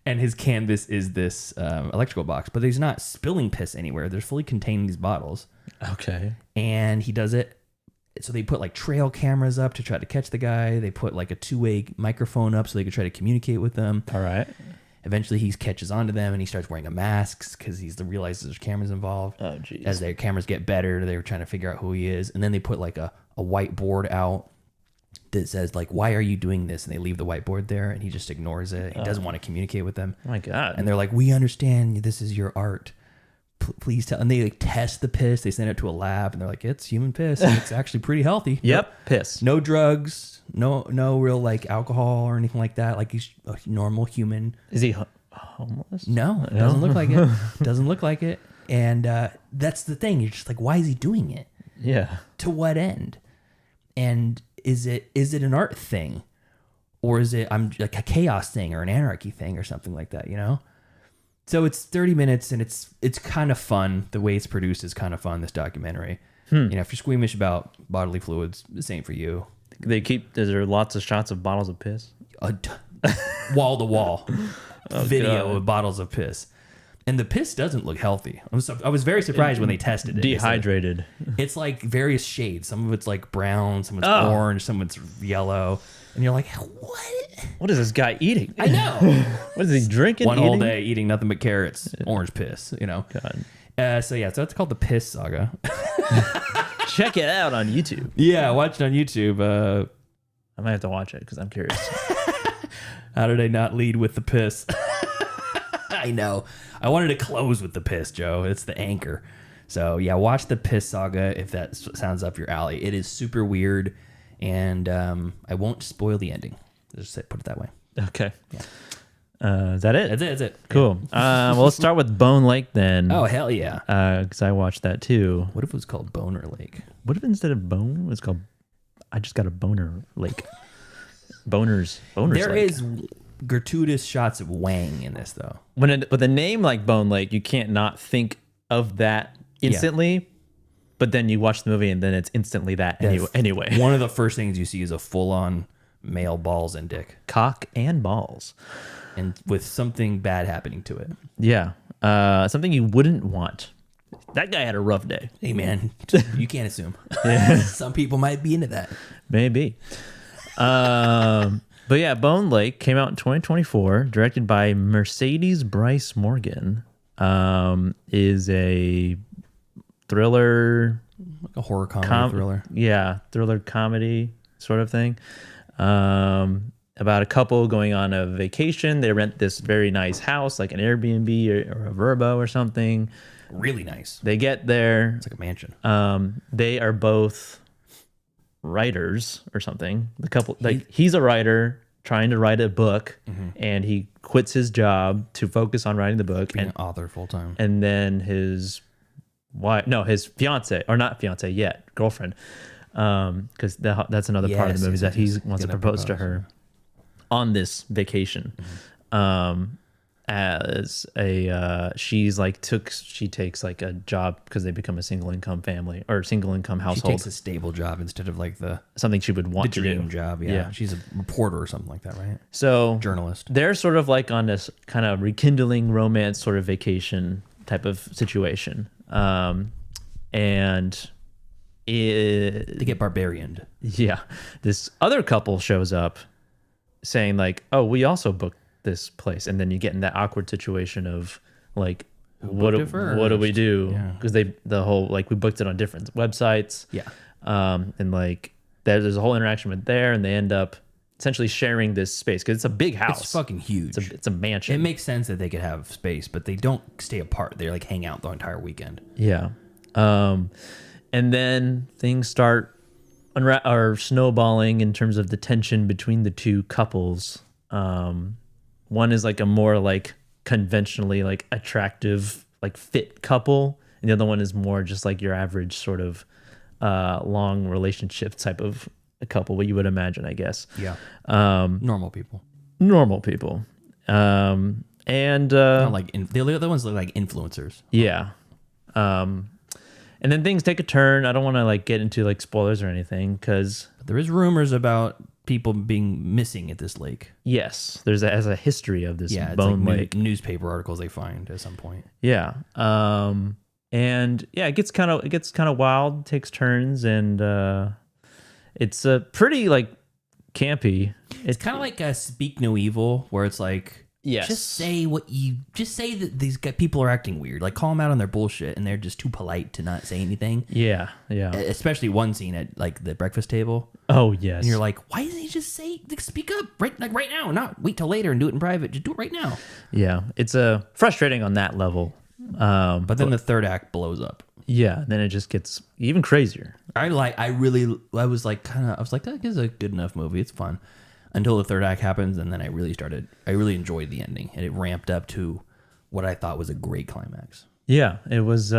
And his canvas is this electrical box, but he's not spilling piss anywhere. They're fully contained in these bottles. Okay. And he does it. So they put like trail cameras up to try to catch the guy. They put like a 2-way microphone up so they could try to communicate with them. All right. Eventually, he catches on to them and he starts wearing a mask because he realizes there's cameras involved. Oh, geez. As their cameras get better, they were trying to figure out who he is. And then they put like a whiteboard out that says like, why are you doing this? And they leave the whiteboard there and he just ignores it. He doesn't want to communicate with them. Oh, my God. And they're like, we understand this is your art. Please tell. And they like test the piss. They send it to a lab and they're like, it's human piss. And it's actually pretty healthy. Yep. Piss. No drugs. No real like alcohol or anything like that. Like he's a normal human. Is he homeless? No, it doesn't look like it. Doesn't look like it. And that's the thing. You're just like, why is he doing it? Yeah. To what end? And is it an art thing, or is it like a chaos thing or an anarchy thing or something like that? You know. So it's 30 minutes and it's kind of fun. The way it's produced is kind of fun. This documentary. You know, if you're squeamish about bodily fluids, this ain't for you. Is there lots of shots of bottles of piss? Wall to wall video God. of bottles of piss. And the piss doesn't look healthy. I was very surprised when they tested it. Dehydrated. It's like various shades. Some of it's like brown, some of it's orange, some of it's yellow. And you're like, what? What is this guy eating? I know. What is he drinking? One whole day eating nothing but carrots, orange piss, you know. God. So it's called The Piss Saga. Check it out on YouTube. Yeah, watch it on YouTube. I might have to watch it because I'm curious. How did I not lead with the piss? I know. I wanted to close with the piss, Joe. It's the anchor. So yeah, watch The Piss Saga if that sounds up your alley. It is super weird, and I won't spoil the ending. Just put it that way. Okay. Yeah. Is that it? That's it. Cool. Well, let's start with Bone Lake then. Oh, hell yeah. Because I watched that too. What if it was called Boner Lake? What if instead of bone, it was called I Just Got a Boner Lake? Boners There Lake. is gratuitous shots of Wang in this, though. With a name like Bone Lake, you can't not think of that instantly. Yeah. But then you watch the movie and then it's instantly that anyway. One of the first things you see is a full-on male balls and dick. Cock and balls. And with something bad happening to it. Yeah. Something you wouldn't want. That guy had a rough day. Hey, man, you can't assume. Yeah. Some people might be into that. Maybe. But yeah, Bone Lake came out in 2024, directed by Mercedes Bryce Morgan. Is a thriller, like a horror comedy thriller. Yeah, thriller comedy sort of thing. About a couple going on a vacation. They rent this very nice house, like an Airbnb or a Vrbo or something. Really nice. They get there. It's like a mansion. They are both writers or something. The couple, he's a writer trying to write a book, and he quits his job to focus on writing the book. Being an author full time. And then his fiance, or not fiance yet, girlfriend, because that's another part of the movie that he wants to propose to her on this vacation. as a she takes like a job because they become a single income family or single income She household. takes a stable job instead of like the Something she would want to dream do. job. Yeah. She's a reporter or something like that, right? So Journalist. They're sort of like on this kind of rekindling romance sort of vacation type of situation. And They get barbarianed. yeah, this other couple shows up saying like, "Oh, we also booked this place," and then you get in that awkward situation of like, what do we do? Yeah. Because the whole like we booked it on different websites. Yeah. And like there's a whole interaction with there, and they end up essentially sharing this space because it's a big house. It's fucking huge. It's a mansion. It makes sense that they could have space, but they don't stay apart. They like hang out the entire weekend. Yeah. And then things start are snowballing in terms of the tension between the two couples. One is like a more like conventionally like attractive, like fit couple. And the other one is more just like your average sort of long relationship type of a couple, what you would imagine, I guess. Yeah. Normal people. And Not like the other ones look like influencers. yeah. And then things take a turn. I don't want to like get into like spoilers or anything because There is rumors about people being missing at this lake. yes, there's a history of this Yeah, it's bone like lake. newspaper articles they find at some point. Yeah. And yeah, it gets kind of wild, takes turns, and it's pretty like campy. It's kind of like a Speak No Evil, where it's like, Yes. just say that these people are acting weird. Like, call them out on their bullshit, and they're just too polite to not say anything. Yeah. Especially one scene at like the breakfast table. Oh yes. And you're like, why doesn't he just say, like, speak up right now, not wait till later and do it in private. Just do it right now. Yeah, it's frustrating on that level. But then the third act blows up. Yeah, then it just gets even crazier. I was like, that is a good enough movie. It's fun. Until the third act happens, and then I really enjoyed the ending, and it ramped up to what I thought was a great climax. Yeah, it was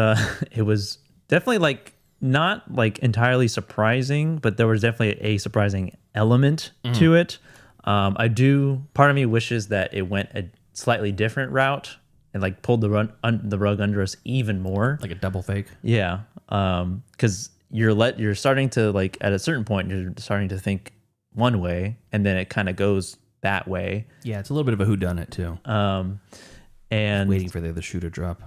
definitely like not like entirely surprising, but there was definitely a surprising element to it. Part of me wishes that it went a slightly different route and like pulled the rug under us even more. Like a double fake. Yeah. Cause you're starting to like, at a certain point, you're starting to think one way and then it kind of goes that way. Yeah. It's a little bit of a whodunit too. And waiting for the shoe to drop.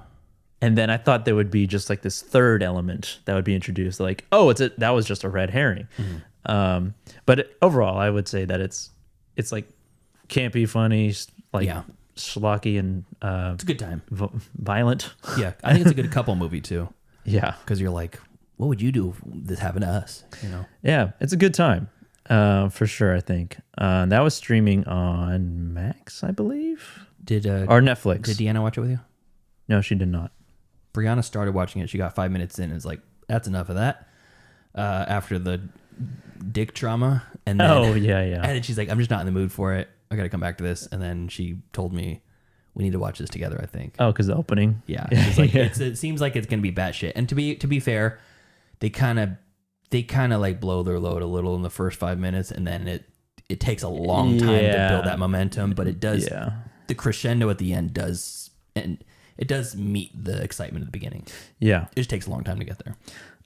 And then I thought there would be just like this third element that would be introduced, like, oh, that was just a red herring. But overall, I would say that it's like campy, funny, like schlocky, and it's a good time, violent. Yeah, I think it's a good couple movie too. Yeah, because you're like, what would you do if this happened to us? You know? Yeah, it's a good time for sure. I think that was streaming on Max, I believe, or Netflix. Did Deanna watch it with you? No, she did not. Brianna started watching it. She got 5 minutes in and was like, that's enough of that. After the dick trauma. And then, yeah. And then she's like, I'm just not in the mood for it. I got to come back to this. And then she told me, we need to watch this together, I think. Oh, because the opening? Yeah. She's like, it seems like it's going to be batshit. And to be fair, they kind of like blow their load a little in the first 5 minutes. And then it takes a long time to build that momentum. But it does. Yeah. The crescendo at the end does. And it does meet the excitement at the beginning. Yeah. It just takes a long time to get there.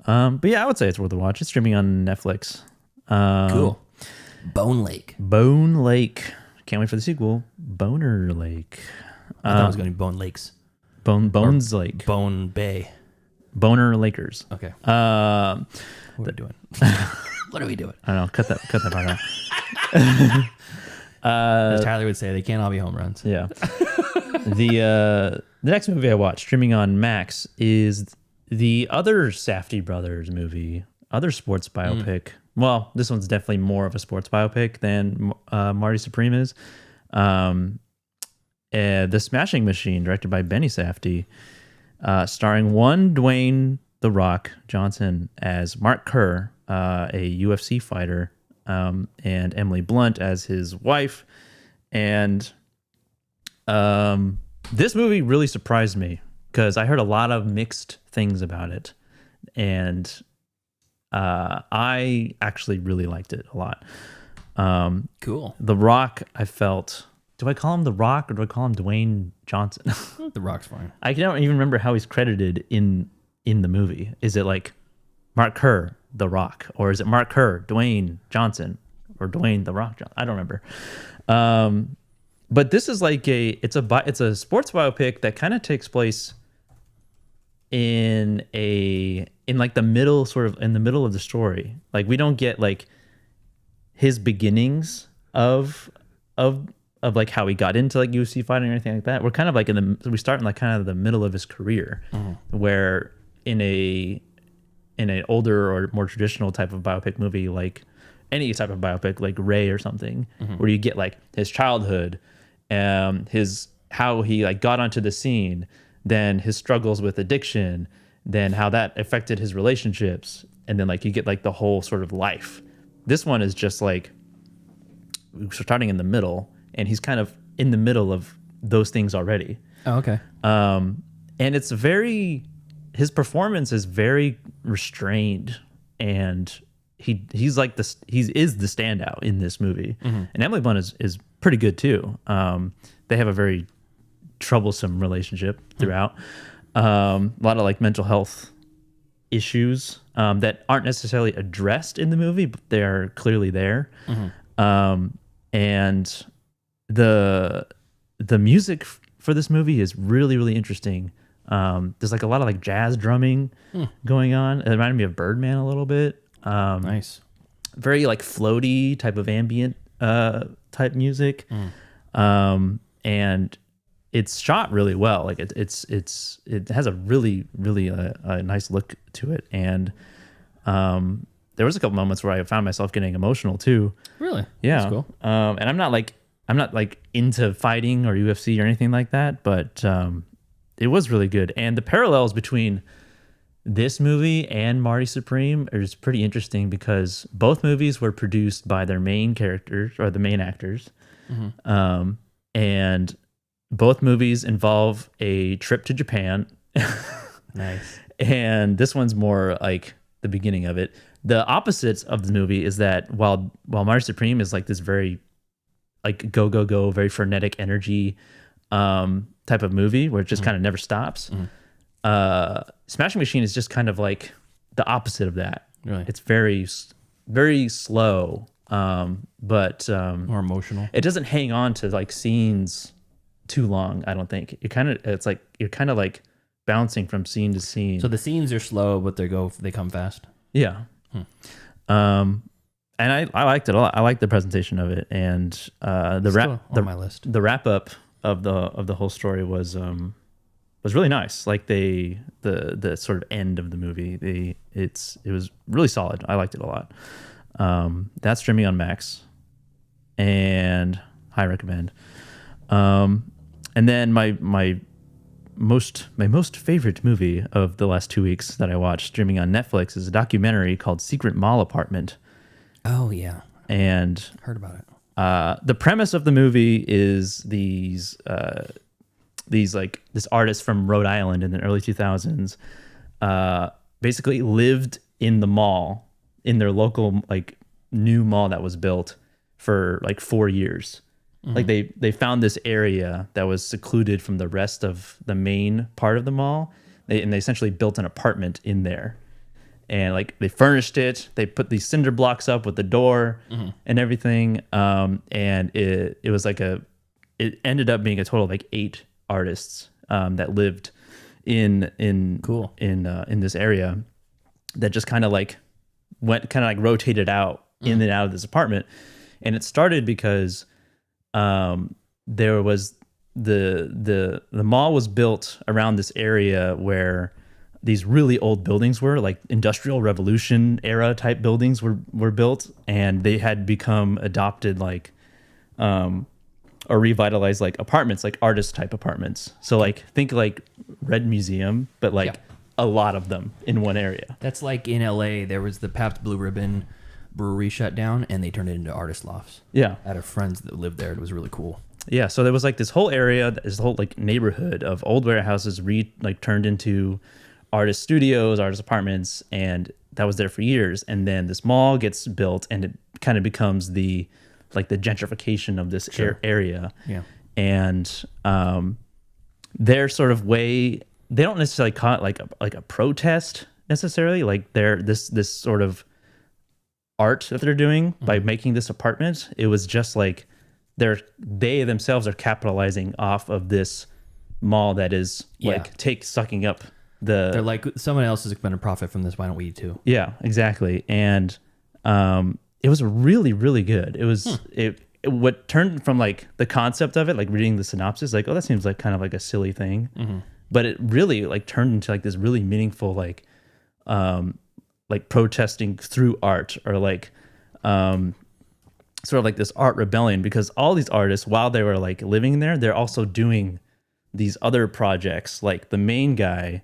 But yeah, I would say it's worth a watch. It's streaming on Netflix. Cool. Bone Lake. Can't wait for the sequel. Boner Lake. I thought it was going to be Bone Lakes. Bones Lake. Bone Bay. Boner Lakers. Okay. What are we doing? What are we doing? I don't know. Cut that part out. As Tyler would say, they can't all be home runs. Yeah. The next movie I watched streaming on Max is the other Safdie brothers movie, other sports biopic. Well, this one's definitely more of a sports biopic than Marty Supreme is. The Smashing Machine, directed by Benny Safdie, starring Dwayne "The Rock" Johnson as Mark Kerr, a UFC fighter, and Emily Blunt as his wife. And this movie really surprised me because I heard a lot of mixed things about it, and I actually really liked it a lot. Cool. The Rock, I felt, do I call him The Rock or do I call him Dwayne Johnson? The Rock's fine. I don't even remember how he's credited in the movie. Is it like Mark Kerr, The Rock, or is it Mark Kerr, Dwayne Johnson, or Dwayne The Rock Johnson? I don't remember. But this is like it's a sports biopic that kind of takes place in like the middle, sort of in the middle of the story. Like we don't get like his beginnings of like how he got into like UFC fighting or anything like that. We're kind of like we start in like kind of the middle of his career, where in an older or more traditional type of biopic movie, like any type of biopic, like Ray or something, where you get like his childhood, how he like got onto the scene, then his struggles with addiction, then how that affected his relationships, and then like you get like the whole sort of life. This one is just like starting in the middle, and he's kind of in the middle of those things already. Oh, okay. And it's his performance is very restrained, and he's like this. He is the standout in this movie, and Emily Blunt is pretty good too. They have a very troublesome relationship throughout. A lot of like mental health issues that aren't necessarily addressed in the movie, but they are clearly there. And the music for this movie is really, really interesting. There's like a lot of like jazz drumming going on. It reminded me of Birdman a little bit. Nice. Very like floaty type of ambient type music. And it's shot really well. Like it has a really, really a nice look to it. And there was a couple moments where I found myself getting emotional too. Really? Yeah. That's cool. And I'm not like into fighting or UFC or anything like that, but it was really good. And the parallels between this movie and Marty Supreme is pretty interesting because both movies were produced by their main characters or the main actors. And both movies involve a trip to Japan. Nice. And this one's more like the beginning of it. The opposites of the movie is that while Marty Supreme is like this very like go, very frenetic energy type of movie where it just kind of never stops. Smashing Machine is just kind of like the opposite of that. Really? It's very, very slow, but more emotional. It doesn't hang on to like scenes too long, I don't think. It's like you're kind of like bouncing from scene to scene. So the scenes are slow, but they come fast. Yeah. And I liked it a lot. I liked the presentation of it, and on my list. The wrap up of the whole story was really nice. Like the sort of end of the movie, it was really solid. I liked it a lot. That's streaming on Max, and high recommend. And then my most favorite movie of the last 2 weeks that I watched streaming on Netflix is a documentary called Secret Mall Apartment. Oh yeah, and heard about it. The premise of the movie is these like this artist from Rhode Island in the early 2000s basically lived in the mall, in their local like new mall that was built for like 4 years. Like they found this area that was secluded from the rest of the main part of the mall. They essentially built an apartment in there, and like they furnished it. They put these cinder blocks up with the door and everything. And it was like it ended up being a total of like 8 artists that lived in this area that just kind of like rotated out in and out of this apartment. And it started because there was the mall was built around this area where these really old buildings were, like Industrial Revolution era type buildings were built, and they had become adopted like or revitalized like apartments, like artist type apartments. So like think like Red Museum, but like a lot of them in one area. That's like in LA, there was the Pabst Blue Ribbon brewery shut down, and they turned it into artist lofts. Yeah. I had friends that lived there. It was really cool. Yeah, so there was like this whole area, this whole like neighborhood of old warehouses turned into artist studios, artist apartments, and that was there for years. And then this mall gets built, and it kind of becomes the like the gentrification of this area. Yeah. And their sort of way, they don't necessarily call it like a protest necessarily. Like they're this sort of art that they're doing by making this apartment. It was just like they themselves are capitalizing off of this mall that is like sucking up the. They're like, someone else is going to profit from this. Why don't we too? Yeah, exactly. And it was really, really good. It was what turned from like the concept of it, like reading the synopsis, like, oh, that seems like kind of like a silly thing, but it really like turned into like this really meaningful like protesting through art, or like sort of like this art rebellion, because all these artists, while they were like living there, they're also doing these other projects. Like the main guy,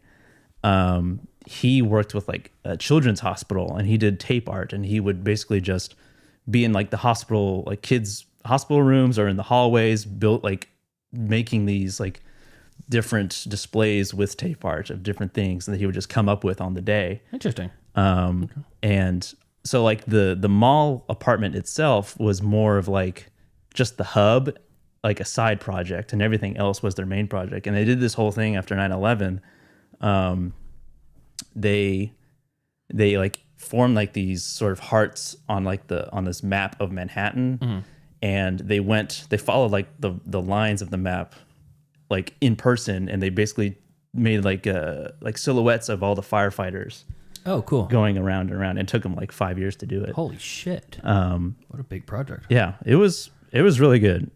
he worked with like a children's hospital, and he did tape art, and he would basically just be in like the hospital, like kids' hospital rooms or in the hallways, built like making these like different displays with tape art of different things that he would just come up with on the day. Interesting. And so like the mall apartment itself was more of like just the hub, like a side project, and everything else was their main project. And they did this whole thing after 9/11. They like formed like these sort of hearts on like on this map of Manhattan, and they followed like the lines of the map like in person, and they basically made like silhouettes of all the firefighters. Oh, cool. Going around and around. It took them like 5 years to do it. Holy shit. What a big project. Yeah, it was really good.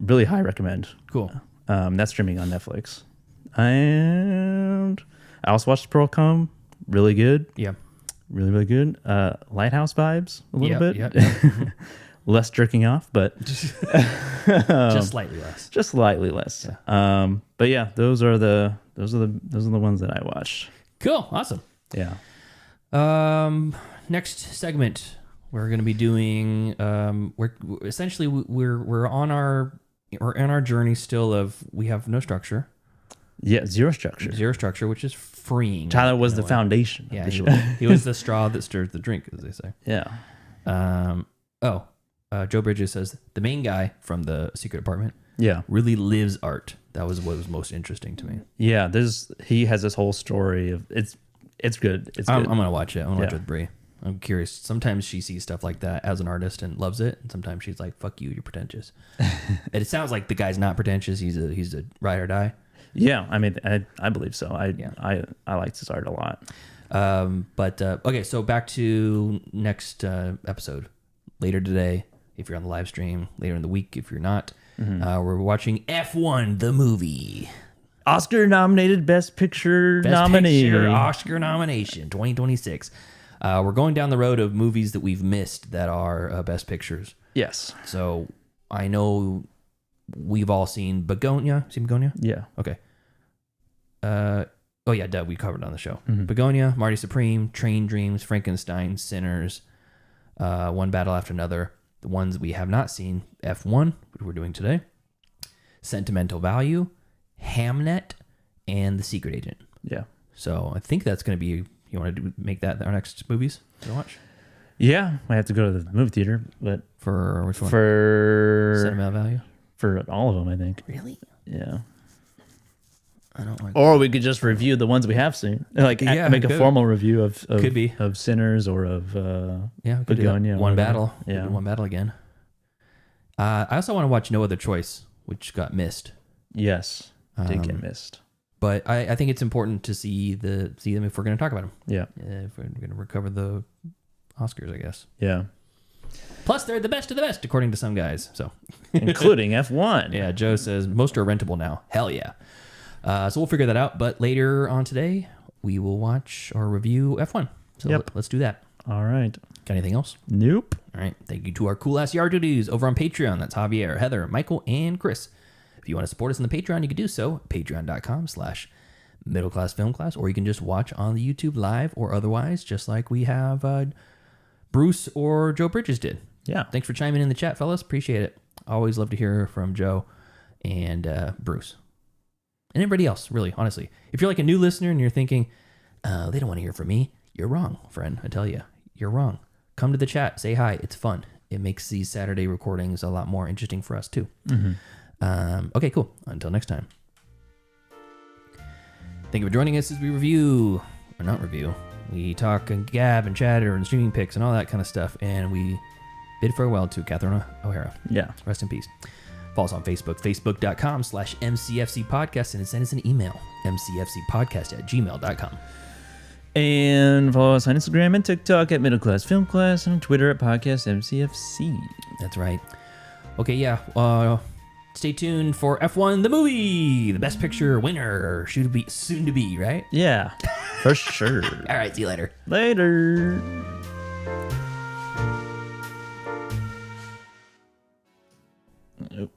Really high recommend. Cool. That's streaming on Netflix. And I also watched Pearl Come. Really good. Yeah. Really, really good. Lighthouse vibes a little bit. Yeah. Less jerking off, but just slightly less. Just slightly less. Yeah. But yeah, those are the ones that I watched. Cool. Awesome. Yeah. Next segment, we're going to be doing. We're on our journey still of, we have no structure. Yeah, zero structure, which is freeing. Tyler was the foundation. Yeah, he was the straw that stirs the drink, as they say. Yeah. Joe Bridges says the main guy from the secret apartment. Yeah. Really lives art. That was what was most interesting to me. Yeah. He has this whole story of it's good. I'm gonna watch it. I'm gonna watch it with Brie. I'm curious. Sometimes she sees stuff like that as an artist and loves it, and sometimes she's like, "Fuck you, you're pretentious." And it sounds like the guy's not pretentious. He's a ride or die. Yeah, I mean, I believe so. I liked his art a lot. Okay, so back to next episode later today. If you're on the live stream, later in the week if you're not, we're watching F1 the movie. Oscar nominated Best Picture nominee. Oscar nomination 2026. We're going down the road of movies that we've missed that are Best Pictures. Yes. So I know we've all seen Begonia. Seen Begonia? Yeah. Okay. Oh yeah, we covered it on the show. Begonia, Marty Supreme, Train Dreams, Frankenstein, Sinners, One Battle After Another. The ones we have not seen: F1, which we're doing today, Sentimental Value, Hamnet, and The Secret Agent. Yeah. So I think that's going to be. You want to make that our next movies to watch? Yeah, I have to go to the movie theater, but for which one? For Sentimental Value. For all of them, I think. Really? Yeah. I don't like. Or we could just review the ones we have seen, like make a formal review of Sinners or of Begonia. One Battle. Yeah, One Battle again. I also want to watch No Other Choice, which got missed. Yes, did get missed. But I think it's important to see them if we're going to talk about them. Yeah. If we're going to recover the Oscars, I guess. Yeah. Plus, they're the best of the best, according to some guys. So, including F1. Yeah, Joe says most are rentable now. Hell yeah. So we'll figure that out. But later on today, we will watch or review F1. So let's do that. All right. Got anything else? Nope. All right. Thank you to our cool ass yard duties over on Patreon. That's Javier, Heather, Michael, and Chris. If you want to support us on the Patreon, you can do so at patreon.com/middleclassfilmclass, or you can just watch on the YouTube live or otherwise, just like we have Bruce or Joe Bridges did. Yeah. Thanks for chiming in the chat, fellas. Appreciate it. Always love to hear from Joe and Bruce. And everybody else, really, honestly. If you're like a new listener and you're thinking, they don't want to hear from me, you're wrong, friend. I tell you, you're wrong. Come to the chat. Say hi. It's fun. it makes these Saturday recordings a lot more interesting for us too. Okay, cool. Until next time. Thank you for joining us as we review, or not review, we talk and gab and chatter and streaming pics and all that kind of stuff. And we bid farewell to Catherine O'Hara. Yeah. Rest in peace. Follow us on Facebook, facebook.com/MCFC podcast, and send us an email, mcfcpodcast@gmail.com. And follow us on Instagram and TikTok at Middle Class Film Class, and on Twitter at Podcast MCFC. That's right. Okay, yeah. Stay tuned for F1 the movie, the Best Picture winner, soon to be, right? Yeah, for sure. All right, see you later. Later. Nope.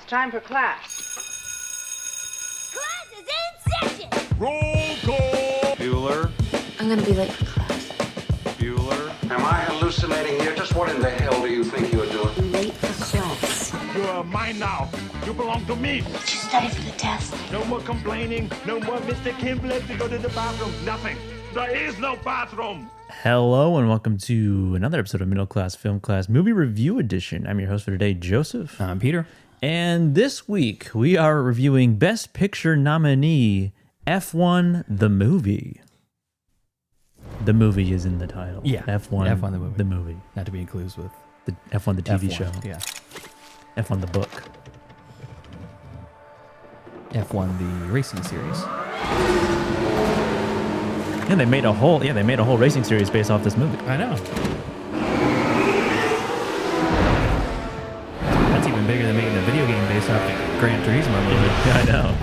Time for class. Class is in session! Roll call! Bueller. I'm gonna be late for class. Bueller. Am I hallucinating here? Just what in the hell do you think you're doing? Late for class. You are mine now. You belong to me. Did you study for the test? No more complaining. No more Mr. Kim left to go to the bathroom. Nothing. There is no bathroom. Hello and welcome to another episode of Middle Class Film Class Movie Review Edition. I'm your host for today, Joseph. I'm Peter. And this week we are reviewing Best Picture nominee F1 the Movie. The movie is in the title. Yeah, F1 F1 the movie. The movie. Not to be confused with The F1 the TV F1, show. Yeah. F1 the book. F1 the racing series. Yeah, they made a whole racing series based off this movie. I know. That's even bigger than making a video game based off the Gran Turismo movie. I know.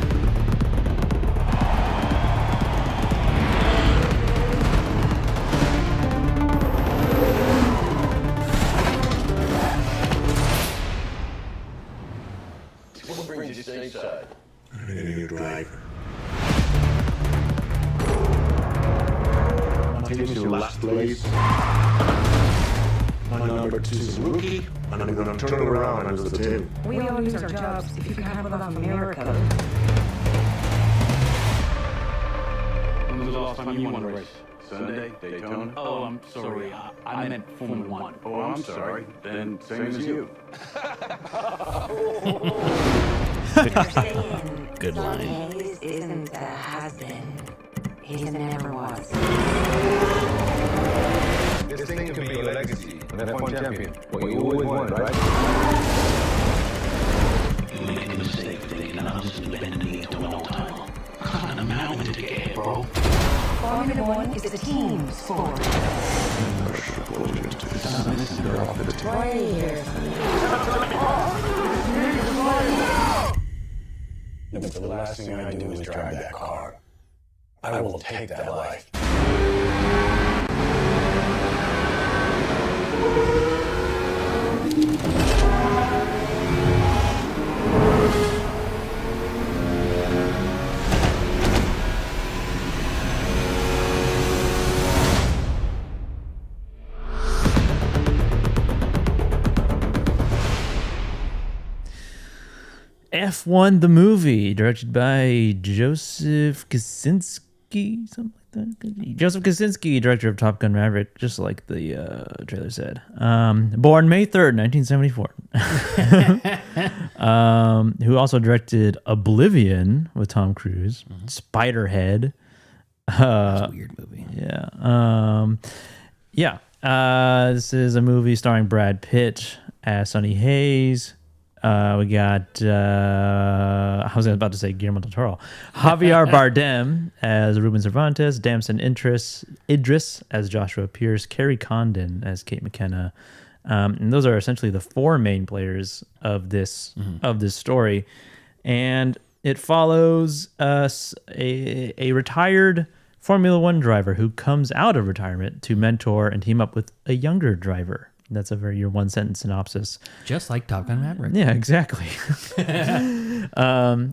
What brings you stateside? I need a new driver. Take me to last place. My number 2 is rookie, and I'm gonna turn it around as the 10. We all lose our jobs if you can't pull off a miracle. When was the last time you won a race? Sunday? Daytona? Oh, I'm sorry. I meant Formula 1. Oh, I'm sorry. Then same as you. Good line. Hayes isn't a has-been. He never was. This thing could be a legacy. An F1 champion. What you always wanted, right? You make a mistake thinking us and bending me to an old-timer. I'm a mountain to get, bro. Formula 1 is the team sport. Why are you here? If the last thing I do is drive that car, I will take that life. F1 the movie, directed by Joseph Kosinski, something like that. Joseph Kosinski, director of Top Gun Maverick, just like the trailer said. Born May 3rd, 1974. Who also directed Oblivion with Tom Cruise, Spiderhead. That's a weird movie. Yeah. This is a movie starring Brad Pitt as Sonny Hayes. We got, I was about to say Guillermo del Toro. Javier Bardem as Ruben Cervantes, Damson Idris as Joshua Pierce, Carrie Condon as Kate McKenna. And those are essentially the four main players of this story. And it follows a retired Formula One driver who comes out of retirement to mentor and team up with a younger driver. That's your one sentence synopsis. Just like Top Gun Maverick. Yeah, exactly.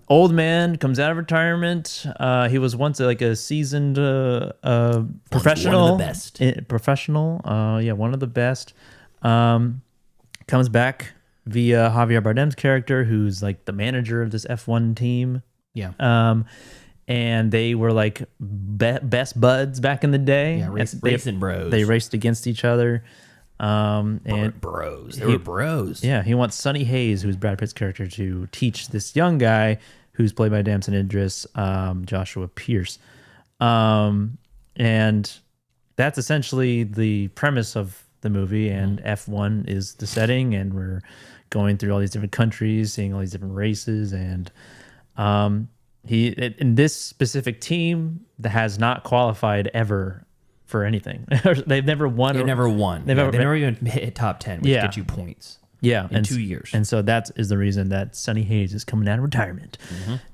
Old man comes out of retirement. He was once a seasoned professional. One of the best. Professional. One of the best. Comes back via Javier Bardem's character, who's like the manager of this F1 team. Yeah. And they were like best buds back in the day. Yeah, racing bros. They raced against each other. And bros. They were bros. Yeah, he wants Sonny Hayes, who's Brad Pitt's character, to teach this young guy who's played by Damson Idris, Joshua Pierce. And that's essentially the premise of the movie, and F1 is the setting, and we're going through all these different countries, seeing all these different races, and he in this specific team that has not qualified ever for anything. They've never won. They've never won. They've never even hit top 10, which gets you points. Yeah, in 2 years. And so that is the reason that Sonny Hayes is coming out of retirement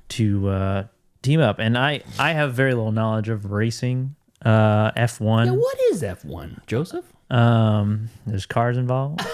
to team up. And I have very little knowledge of racing, F1. Yeah, what is F1, Joseph? There's cars involved.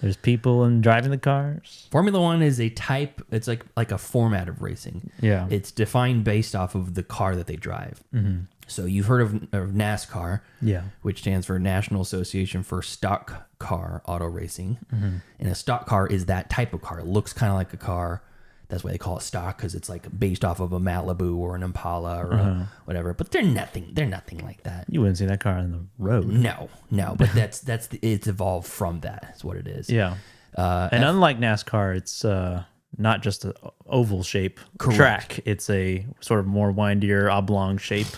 There's people and driving the cars. Formula One is a type. It's like a format of racing. Yeah. It's defined based off of the car that they drive. Mm-hmm. So you've heard of NASCAR, Yeah. which stands for National Association for Stock Car Auto Racing. Mm-hmm. And a stock car is that type of car. It looks kind of like a car. That's why they call it stock, because it's like based off of a Malibu or an Impala or whatever. But they're nothing. They're nothing like that. You wouldn't see that car on the road. No. But it's evolved from that. That's what it is. Yeah. And unlike NASCAR, it's not just an oval shape track. It's a sort of more windier oblong shape.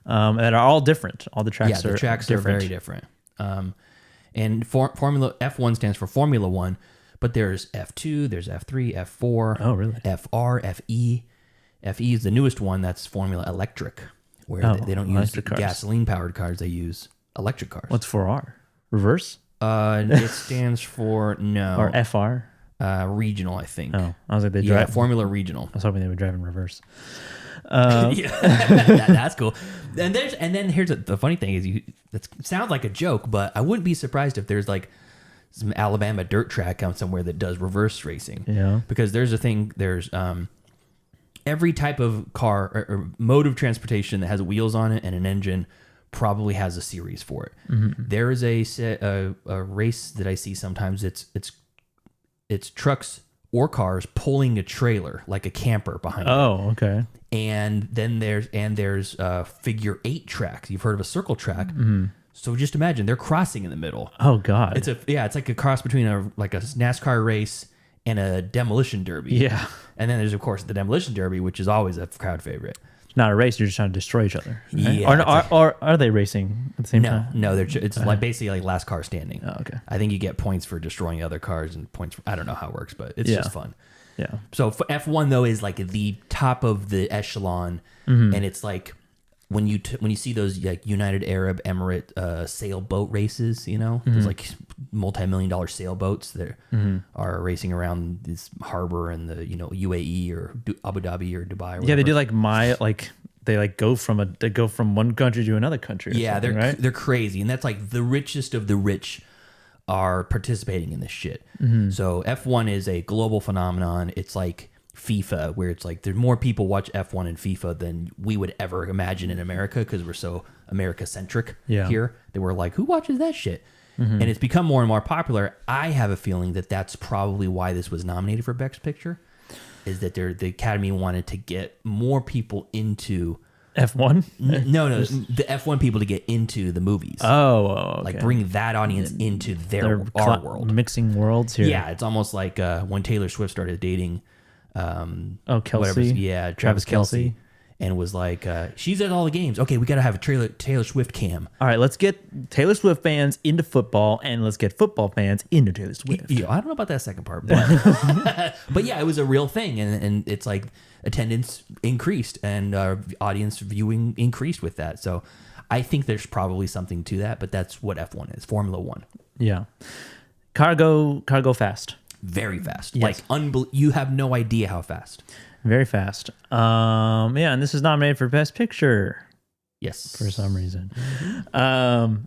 That are all different. All the tracks the tracks different. are very different. And Formula F1 stands for Formula One, but there's F2, there's F3, F4. Oh, really? FR, FE. FE is the newest one. That's Formula Electric, where they don't use gasoline powered cars. They use electric cars. What's 4R? Reverse? It stands for or FR? Regional, I think. Oh, I was like they drive Formula Regional. I was hoping they would drive in reverse. That's cool. And then here's the funny thing is that sounds like a joke, but I wouldn't be surprised if there's like some Alabama dirt track out somewhere that does reverse racing. Yeah, because there's every type of car or mode of transportation that has wheels on it and an engine probably has a series for it. Mm-hmm. There is a race that I see sometimes. It's trucks or cars pulling a trailer like a camper behind it. Oh, okay. And then there's figure 8 tracks. You've heard of a circle track. Mm-hmm. So just imagine they're crossing in the middle. Oh God. It's like a cross between a NASCAR race and a demolition derby. Yeah. And then there's of course the demolition derby, which is always a crowd favorite. It's not a race. You're just trying to destroy each other. Right? Yeah. Or are they racing at the same time? No. It's like basically like last car standing. Oh, okay. I think you get points for destroying other cars and points. I don't know how it works, but it's just fun. Yeah. So F1 though is like the top of the echelon, and it's like when you see those like United Arab Emirate sailboat races, there's like multi-million-dollar sailboats that are racing around this harbor in the UAE or Abu Dhabi or Dubai. Or whatever. Yeah, they do they go from one country to another country. Yeah, they're crazy, and that's like the richest of the rich are participating in this shit. So F1 is a global phenomenon. It's like FIFA, where it's like there's more people watch F1 and FIFA than we would ever imagine in America because we're so America-centric here that we're like, who watches that shit? And it's become more and more popular. I have a feeling that that's probably why this was nominated for Best Picture, is that the Academy wanted to get more people into F1? No, the F1 people to get into the movies. Oh, okay. Like bring that audience into our world. Mixing worlds here. Yeah, it's almost like when Taylor Swift started dating Kelsey? Travis Kelce. And was like, she's at all the games. Okay, we got to have a Taylor Swift cam. All right, let's get Taylor Swift fans into football, and let's get football fans into Taylor Swift. Yeah, I don't know about that second part, but, but yeah, it was a real thing, and it's like attendance increased and audience viewing increased with that. So I think there's probably something to that, but that's what F1 is, Formula One. Yeah, cargo fast, very fast. Yes. Like you have no idea how fast. Very fast. And this is nominated for Best Picture. Yes. For some reason. And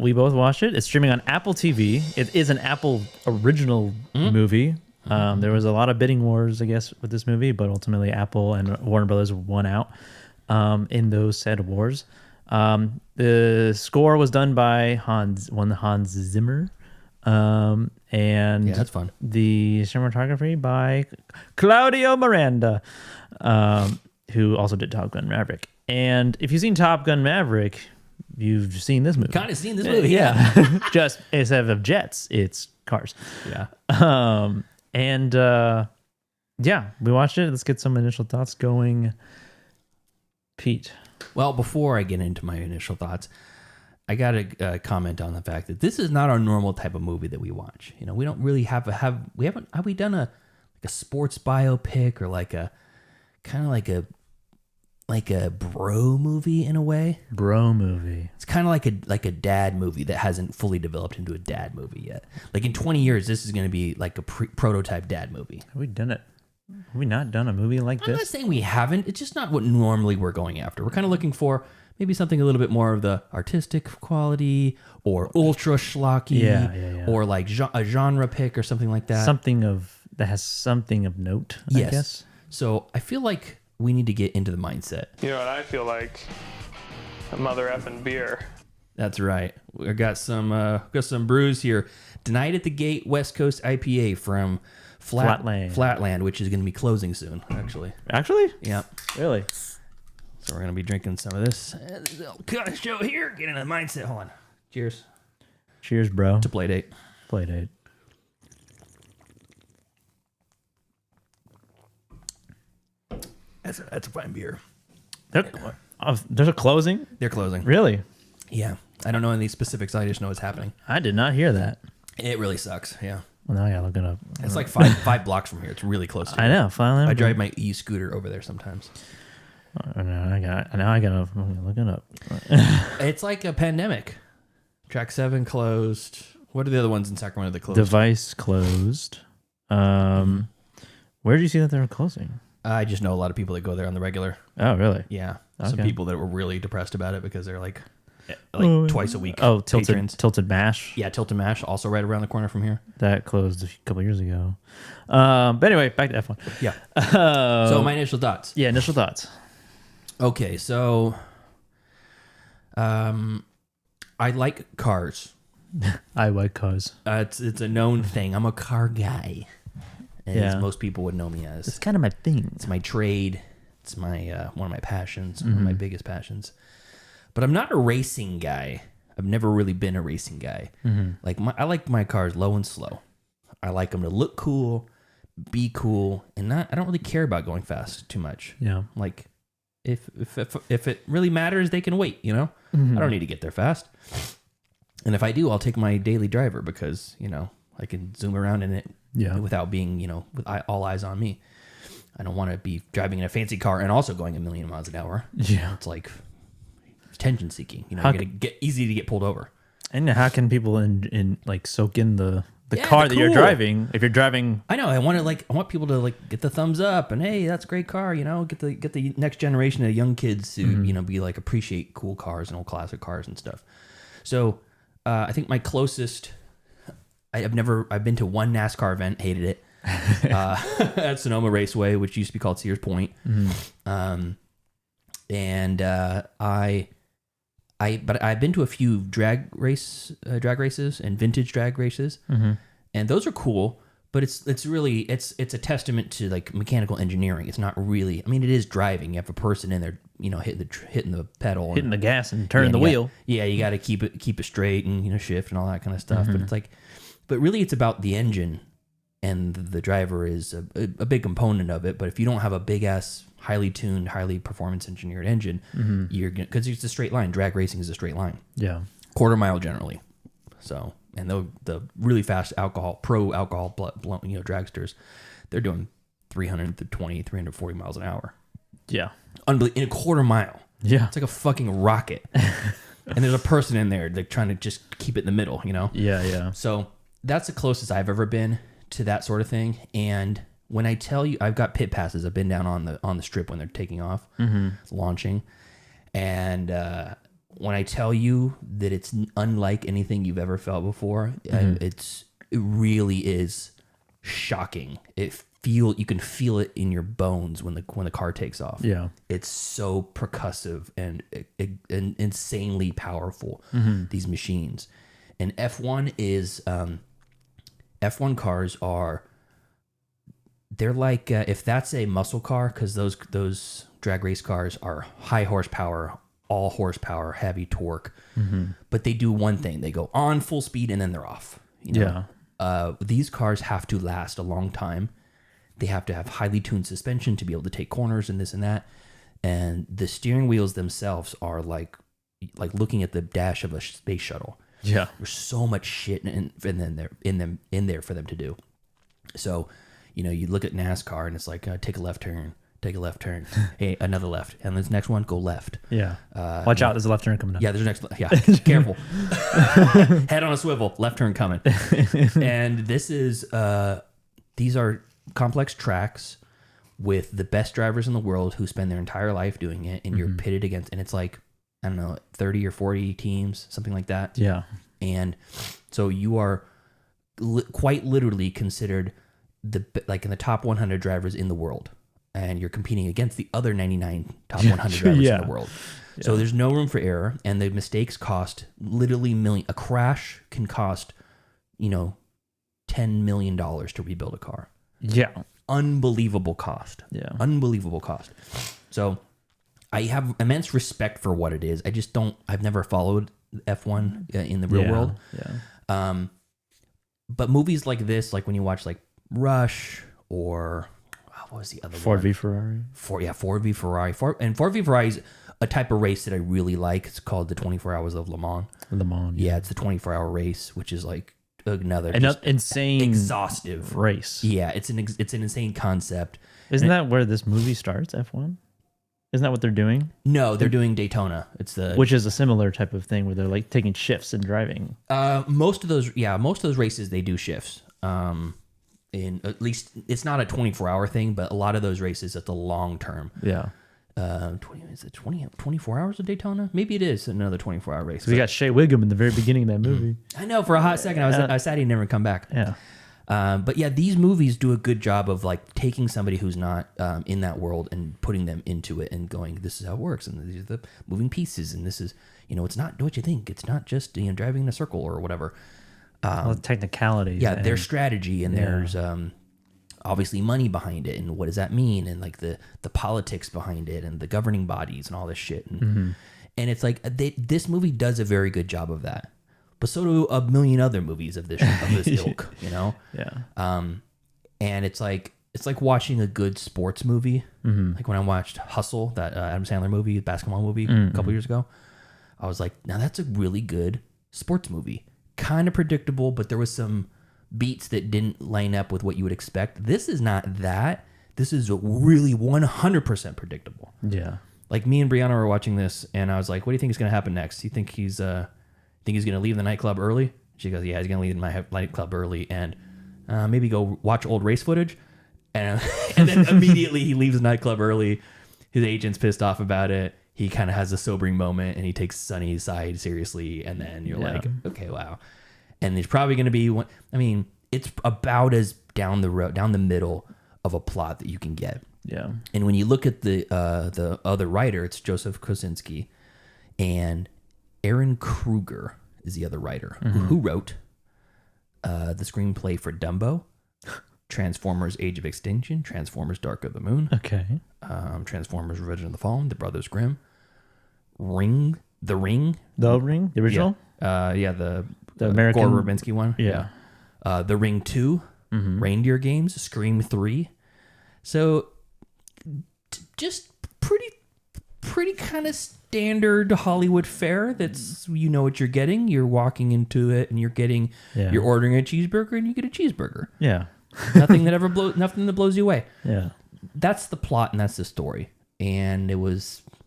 we both watched it. It's streaming on Apple TV. It is an Apple original movie. There was a lot of bidding wars, I guess, with this movie, but ultimately Apple and Warner Brothers won out in those said wars. The score was done by Hans Zimmer. And yeah, that's fun. The cinematography by Claudio Miranda, who also did Top Gun Maverick. And if you've seen Top Gun Maverick, you've seen this movie. Kind of seen this movie, yeah. Just instead of jets, it's cars. Yeah. Yeah, we watched it. Let's get some initial thoughts going. Pete. Well, before I get into my initial thoughts, I got to comment on the fact that this is not our normal type of movie that we watch. We don't really have we done a sports biopic or like a kind of like a bro movie in a way. Bro movie. It's kind of like a dad movie that hasn't fully developed into a dad movie yet. Like in 20 years, this is going to be like a prototype dad movie. Have we done it? Have we not done a movie like this? I'm not saying we haven't. It's just not what normally we're going after. We're kind of looking for maybe something a little bit more of the artistic quality or ultra schlocky, or like a genre pick or something like that. Something that has something of note, I guess. So I feel like we need to get into the mindset. You know what I feel like? A mother effing beer. That's right. We got some brews here. Tonight at the Gate West Coast IPA from Flatland, which is going to be closing soon, actually. Actually? Yeah. Really? So we're going to be drinking some of this. Cut a show here. Get into the mindset. Hold on. Cheers. Cheers, bro. To Playdate. Playdate. That's a fine beer. There's a closing? They're closing. Really? Yeah. I don't know any specifics. I just know what's happening. I did not hear that. It really sucks. Yeah. Well, now I gotta look it up. It's like five blocks from here. It's really close to I know. Finally, I drive my e-scooter over there sometimes. I gotta look it up. It's like a pandemic. Track 7 closed. What are the other ones in Sacramento that closed? Device closed. Where did you see that they were closing? I just know a lot of people that go there on the regular. Oh, really? Yeah. Okay. Some people that were really depressed about it because they're like twice a week. Oh, Tilted Mash. Yeah, Tilted Mash, also right around the corner from here. That closed a couple years ago. But anyway, back to F1. Yeah. So my initial thoughts. Yeah, initial thoughts. Okay, so I like cars. I like cars. It's a known thing. I'm a car guy, as most people would know me as. It's kind of my thing. It's my trade. It's my one of my passions, one of my biggest passions. But I'm not a racing guy. I've never really been a racing guy. I like my cars low and slow. I like them to look cool, be cool, and I don't really care about going fast too much. Yeah. Like if it really matters, they can wait. You know, I don't need to get there fast. And if I do, I'll take my daily driver because I can zoom around in it without being with all eyes on me. I don't want to be driving in a fancy car and also going 1,000,000 miles an hour. Yeah, it's like attention seeking. You're gonna get easy to get pulled over. And how can people soak in the car that you're driving? If you're driving, I know. I want people to get the thumbs up and hey, that's a great car. Get the next generation of young kids to be appreciate cool cars and old classic cars and stuff. So I think my closest. I've been to one NASCAR event, hated it. At Sonoma Raceway, which used to be called Sears Point. But I've been to a few drag races and vintage drag races, and those are cool. But it's a testament to mechanical engineering. It's not really. I mean, it is driving. You have a person in there, hitting the pedal, hitting the gas, and turning the wheel. Yeah, you got to keep it straight and shift and all that kind of stuff. But but really, it's about the engine. And the driver is a big component of it. But if you don't have a big ass, highly tuned, highly performance engineered engine, you're gonna, because it's a straight line. Drag racing is a straight line. Yeah, quarter mile generally. So, and the really fast pro alcohol dragsters, they're doing 320, 340 miles an hour. Yeah, in a quarter mile. Yeah, it's like a fucking rocket. And there's a person in there trying to just keep it in the middle. Yeah. So that's the closest I've ever been to that sort of thing. And when I tell you, I've got pit passes. I've been down on the strip when they're taking off, launching. And when I tell you that it's unlike anything you've ever felt before, it really is shocking. You can feel it in your bones when the car takes off. Yeah, it's so percussive and insanely powerful. These machines, and F1 is. F1 cars they're like if that's a muscle car, because those drag race cars are high horsepower, all horsepower, heavy torque, but they do one thing: they go on full speed and then they're off. These cars have to last a long time. They have to have highly tuned suspension to be able to take corners and this and that, and the steering wheels themselves are like looking at the dash of a space shuttle. Yeah, there's so much shit in there for them to do. So, you look at NASCAR and it's like take a left turn, hey, another left, and this next one go left. Yeah, watch out, there's a left turn coming up. Yeah, there's a next. Yeah, careful. Head on a swivel, left turn coming. And this is these are complex tracks with the best drivers in the world who spend their entire life doing it, and you're pitted against, and it's like I don't know, 30 or 40 teams, something like that. Yeah. And so you are quite literally considered in the top 100 drivers in the world, and you're competing against the other 99 top 100 drivers in the world. Yeah. So there's no room for error, and the mistakes cost literally a crash can cost, $10 million to rebuild a car. Yeah. Unbelievable cost. Yeah. Unbelievable cost. So I have immense respect for what it is. I've never followed F1 in the real world. Yeah. But movies like this, like when you watch like Rush or what was the other Ford one? v Ferrari. Ford v Ferrari. Ford v Ferrari is a type of race that I really like. It's called the 24 Hours of Le Mans. Le Mans. Yeah, it's the 24-hour race, which is like another insane exhaustive race. Yeah, it's an insane concept. Isn't that where this movie starts? F1. Isn't that what they're doing? No, they're doing Daytona. Which is a similar type of thing where they're like taking shifts and driving. Most of those races they do shifts. In at least it's not a 24-hour thing, but a lot of those races it's a long term. Yeah. 24 hours of Daytona? Maybe it is another 24-hour race. So we got Shea Wiggum in the very beginning of that movie. I know, for a hot second I was sad he never come back. Yeah. But yeah, these movies do a good job of like taking somebody who's not in that world and putting them into it and going, this is how it works, and these are the moving pieces, and this is, it's not what you think. It's not just driving in a circle or whatever. Technicalities. Yeah, there's strategy, and there's obviously money behind it, and what does that mean, and like the politics behind it, and the governing bodies, and all this shit, and it's like this movie does a very good job of that. But so do a million other movies of this ilk, Yeah. And it's like watching a good sports movie. Like when I watched Hustle, that Adam Sandler movie, basketball movie, a couple years ago, I was like, now that's a really good sports movie. Kind of predictable, but there was some beats that didn't line up with what you would expect. This is not that. This is really 100% predictable. Yeah. Like me and Brianna were watching this, and I was like, what do you think is going to happen next? You think he's going to leave the nightclub early? She goes, yeah, he's going to leave my nightclub early and maybe go watch old race footage. And then immediately he leaves the nightclub early. His agent's pissed off about it. He kind of has a sobering moment, and he takes Sonny's side seriously. And then you're like, okay, wow. And there's probably going to be one. I mean, it's about as down the middle of a plot that you can get. Yeah. And when you look at the other writer, it's Joseph Kosinski, and Aaron Kruger is the other writer who wrote the screenplay for Dumbo, Transformers: Age of Extinction, Transformers: Dark of the Moon, Transformers: Revenge of the Fallen, The Brothers Grimm, The Ring, the original, the American Gore Verbinski one, yeah. The Ring 2, Reindeer Games, Scream 3. So just pretty kind of standard Hollywood fare. That's, what you're getting. You're walking into it and you're ordering a cheeseburger and you get a cheeseburger. Yeah. nothing that blows you away. Yeah. That's the plot and that's the story. And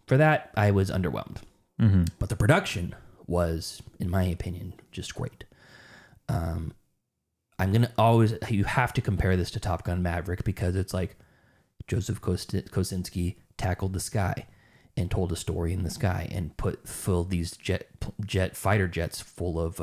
for that I was underwhelmed. But the production was, in my opinion, just great. You have to compare this to Top Gun Maverick, because it's like Joseph Kosinski tackled the sky and told a story in the sky and filled these fighter jets full of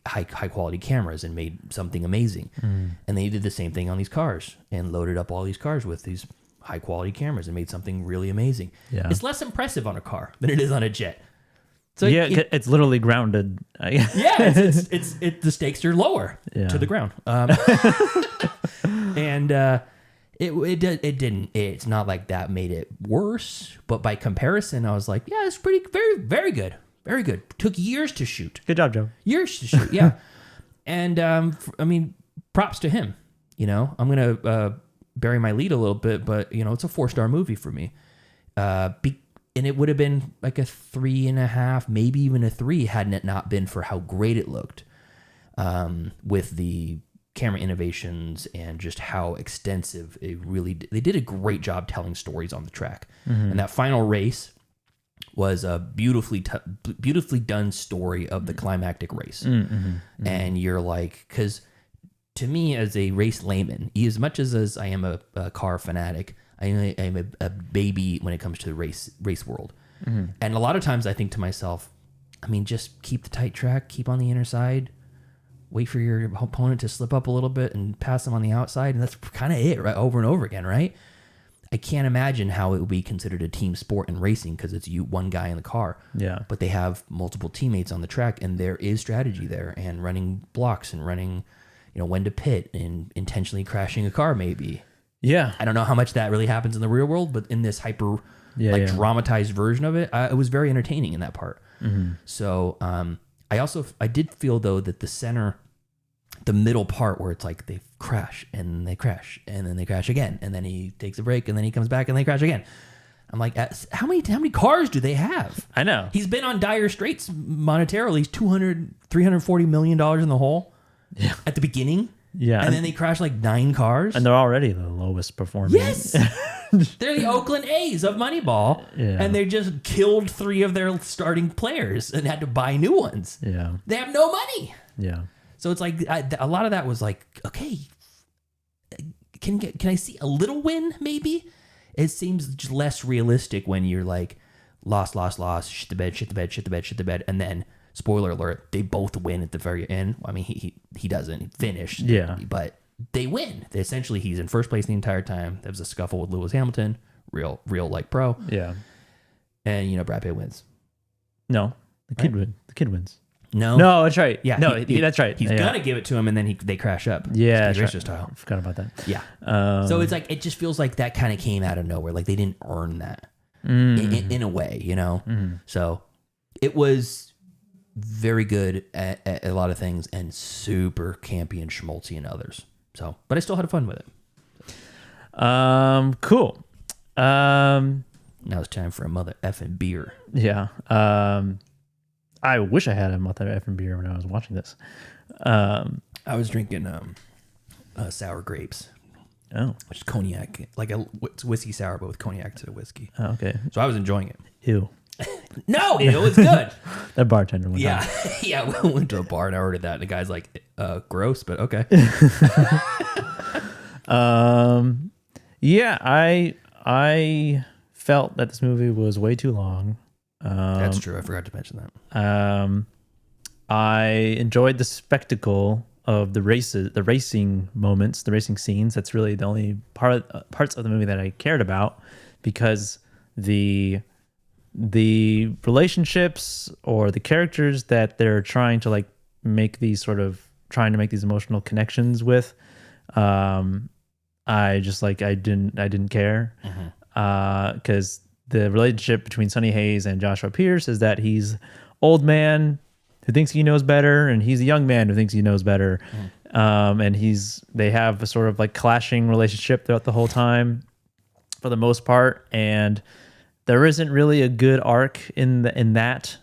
high quality cameras and made something amazing. And they did the same thing on these cars and loaded up all these cars with these high quality cameras and made something really amazing. Yeah. It's less impressive on a car than it is on a jet. So it's literally grounded. The stakes are lower to the ground. And it's not like that made it worse, but by comparison, I was like, yeah, it's very, very good. Very good. Took years to shoot. Good job, Joe. Years to shoot, yeah. And, props to him. I'm going to bury my lead a little bit, but, it's a 4-star movie for me. And it would have been like a 3.5, maybe even a 3, hadn't it not been for how great it looked with the camera innovations and just how extensive they did a great job telling stories on the track. And that final race was a beautifully done story of the climactic race. And you're like, because to me as a race layman, as much as I am a car fanatic, I am a baby when it comes to the race world. And a lot of times I think to myself, I mean, just keep the tight track, keep on the inner side, wait for your opponent to slip up a little bit and pass them on the outside, and that's kind of it, right? Over and over again, right? I can't imagine how it would be considered a team sport in racing because it's you, one guy in the car. Yeah. But they have multiple teammates on the track, and there is strategy there, and running blocks and running, when to pit and intentionally crashing a car, maybe. Yeah. I don't know how much that really happens in the real world, but in this hyper dramatized version of it, it was very entertaining in that part. So I did feel though that the middle part where it's like they crash and they crash and then they crash again and then he takes a break and then he comes back and they crash again. I'm like, how many cars do they have? I know. He's been on dire straits monetarily. He's $340 million in the hole at the beginning. Yeah. And then they crash like 9 cars. And they're already the lowest performing. Yes. They're the Oakland A's of Moneyball. Yeah. And they just killed 3 of their starting players and had to buy new ones. Yeah. They have no money. Yeah. So it's like a lot of that was like, okay, can I see a little win maybe? It seems just less realistic when you're like lost, shit the bed, and then spoiler alert, they both win at the very end. I mean, he doesn't finish, but they win. Essentially, he's in first place the entire time. There was a scuffle with Lewis Hamilton, real like pro. Yeah, and Brad Pitt wins. No, the kid wins. No, that's right. Yeah, that's right. He's gonna give it to him, and then they crash up. Yeah, race style. I forgot about that. Yeah. So it's like it just feels like that kind of came out of nowhere. Like they didn't earn that in a way, So it was very good at a lot of things and super campy and schmaltzy in others. So, but I still had fun with it. Cool. Now it's time for a mother effing beer. Yeah. I wish I had a mother effing beer when I was watching this. I was drinking sour grapes. Oh. Which is cognac. Like it's whiskey sour, but with cognac to the whiskey. Oh, okay. So I was enjoying it. Ew. No, it's good. That bartender went Yeah. Yeah, we went to a bar and I ordered that. And the guy's like, gross, but okay. Yeah, I felt that this movie was way too long. That's true. I forgot to mention that. I enjoyed the spectacle of the racing moments, the racing scenes. That's really the only parts of the movie that I cared about, because the relationships or the characters that they're trying to make these emotional connections with, I didn't care, because the relationship between Sonny Hayes and Joshua Pierce is that he's old man who thinks he knows better, and he's a young man who thinks he knows better. And they have a sort of clashing relationship throughout the whole time for the most part. And there isn't really a good arc in that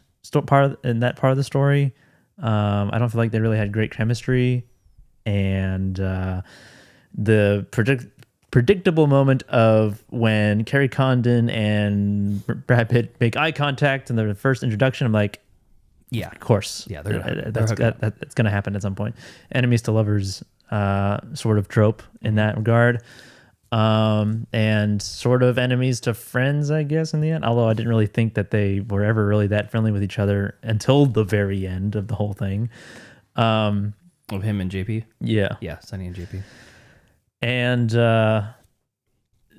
part of the story. I don't feel like they really had great chemistry, and the predictable moment of when Kerry Condon and Brad Pitt make eye contact in the first introduction, I'm like, yeah, of course. Yeah, that's going to happen at some point. Enemies to lovers sort of trope in that regard. And sort of enemies to friends, I guess, in the end. Although I didn't really think that they were ever really that friendly with each other until the very end of the whole thing. Of him and JP? Yeah. Yeah, Sonny and JP. And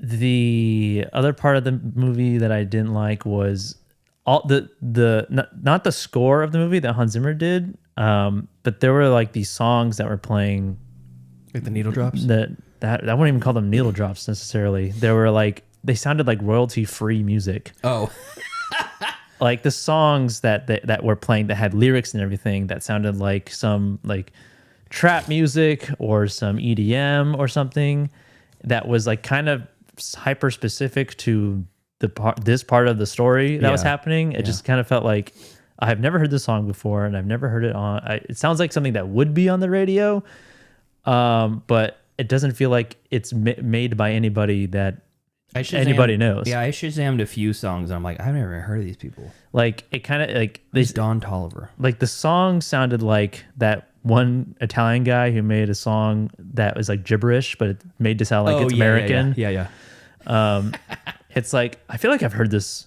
the other part of the movie that I didn't like was all not the score of the movie that Hans Zimmer did, but there were these songs that were playing, like the needle drops. That I wouldn't even call them needle drops necessarily. They were they sounded like royalty free music. Oh. Like the songs that were playing that had lyrics and everything that sounded like some trap music or some EDM or something that was kind of hyper specific to this part of the story that was happening. It just kind of felt like I've never heard this song before, and I've never heard it on. It sounds like something that would be on the radio, but it doesn't feel like it's made by anybody that anybody knows. Yeah, I Shazammed a few songs, and I'm like, I've never heard of these people. It kind of It's Don Tolliver. The song sounded like that one Italian guy who made a song that was gibberish, but it made to sound like it's American. Yeah. It's I feel like I've heard this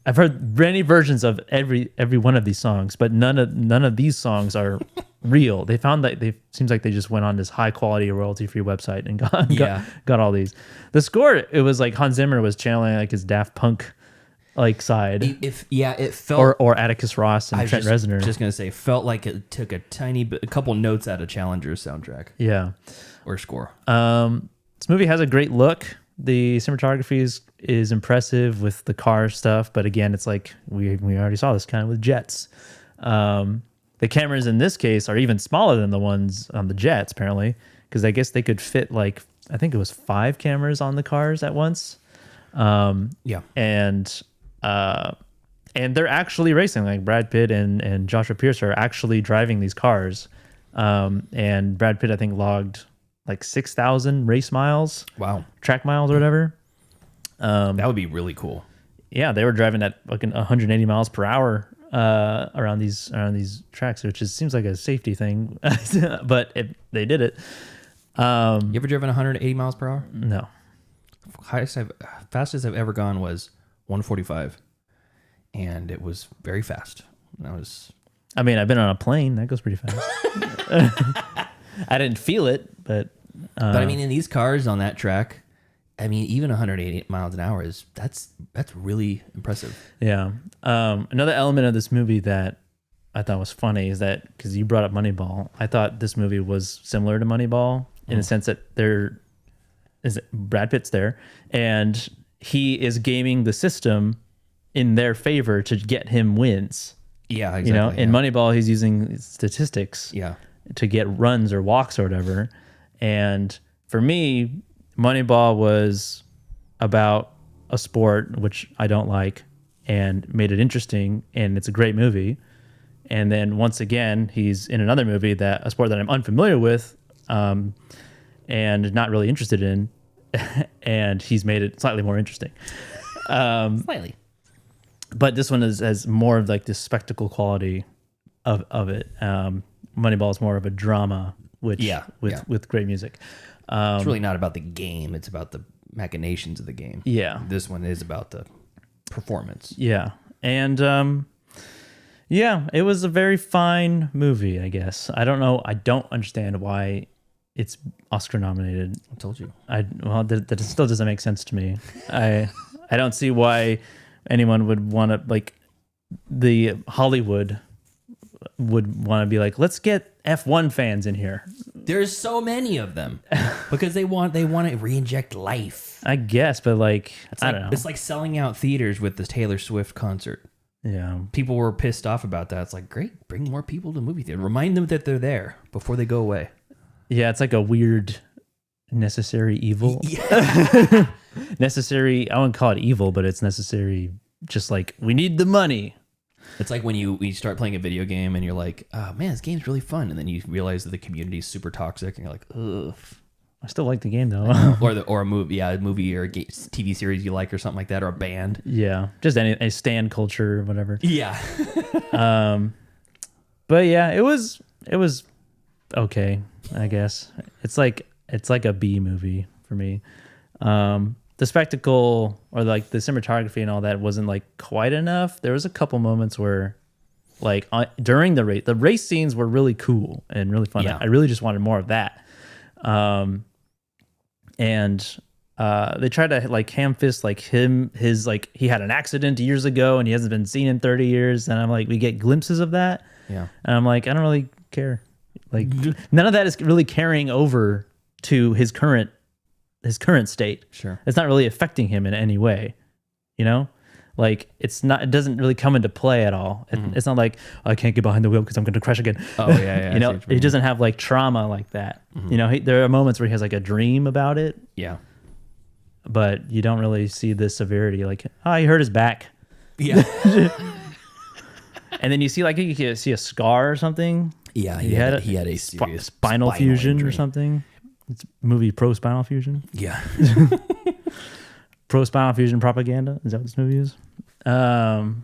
I've heard many versions of every one of these songs, but none of these songs are real. They found that seems like they just went on this high quality royalty free website and got all these. The score, it was like Hans Zimmer was channeling like his Daft Punk like side. It felt or Atticus Ross and Trent Reznor. Just gonna say, felt like it took a couple notes out of Challenger's soundtrack. Yeah, or score. This movie has a great look. The cinematography is impressive with the car stuff, but again, it's like we already saw this kind of with jets. The cameras in this case are even smaller than the ones on the jets, apparently, because I guess they could fit like, I think it was 5 cameras on the cars at once. And they're actually racing. Like Brad Pitt and Joshua Pierce are actually driving these cars. And Brad Pitt, I think, logged like 6,000 race miles. Wow. Track miles or whatever. That would be really cool. Yeah, they were driving at fucking 180 miles per hour around these tracks, which seems like a safety thing, but they did it. You ever driven 180 miles per hour? No. Fastest I've ever gone was 145, and it was very fast. I mean, I've been on a plane that goes pretty fast. I didn't feel it, but I mean, in these cars on that track, I mean, even 180 miles an hour that's really impressive. Yeah. Another element of this movie that I thought was funny is that, because you brought up Moneyball, I thought this movie was similar to Moneyball in the sense that Brad Pitt's there and he is gaming the system in their favor to get him wins. Yeah, exactly. In Moneyball, he's using statistics. Yeah. To get runs or walks or whatever. And for me, Moneyball was about a sport, which I don't like, and made it interesting, and it's a great movie. And then once again, he's in another movie, a sport that I'm unfamiliar with and not really interested in, and he's made it slightly more interesting. Slightly. But this one has more of like the spectacle quality of it. Moneyball is more of a drama, with great music. It's really not about the game; it's about the machinations of the game. Yeah, this one is about the performance. Yeah, and it was a very fine movie. I guess I don't know. I don't understand why it's Oscar nominated. I told you. That still doesn't make sense to me. I don't see why anyone would want to, like, the Hollywood would want to be like, let's get F1 fans in here. There's so many of them because they want to re-inject life. I guess, but like, I don't know. It's like selling out theaters with the Taylor Swift concert. Yeah. People were pissed off about that. It's like, great, bring more people to the movie theater. Remind them that they're there before they go away. Yeah, it's like a weird necessary evil. Yeah. Necessary, I wouldn't call it evil, but it's necessary. Just like, we need the money. It's like when you start playing a video game and you're like, oh man, this game's really fun. And then you realize that the community is super toxic and you're like, ugh. I still like the game though. or a movie, a movie or a TV series you like or something like that, or a band. Yeah. Just a stan culture or whatever. Yeah. But yeah, it was okay, I guess. It's like a B movie for me. The spectacle or like the cinematography and all that wasn't like quite enough. There was a couple moments where, like, during the race scenes were really cool and really fun. Yeah. I really just wanted more of that. They tried to like ham-fist like his like he had an accident years ago and he hasn't been seen in 30 years. And I'm like, we get glimpses of that. Yeah. And I'm like, I don't really care. Like, none of that is really carrying over to his current state. Sure. It's not really affecting him in any way, you know? Like, it doesn't really come into play at all. It's not like, oh, I can't get behind the wheel because I'm going to crash again. Oh, yeah. You know, he doesn't have like trauma like that. Mm-hmm. You know, there are moments where he has like a dream about it. Yeah. But you don't really see the severity. Like, oh, he hurt his back. Yeah. And then you see you see a scar or something. Yeah, he had a serious spinal fusion injury. or something. It's movie Pro Spinal Fusion. Yeah. Pro Spinal Fusion propaganda. Is that what this movie is? But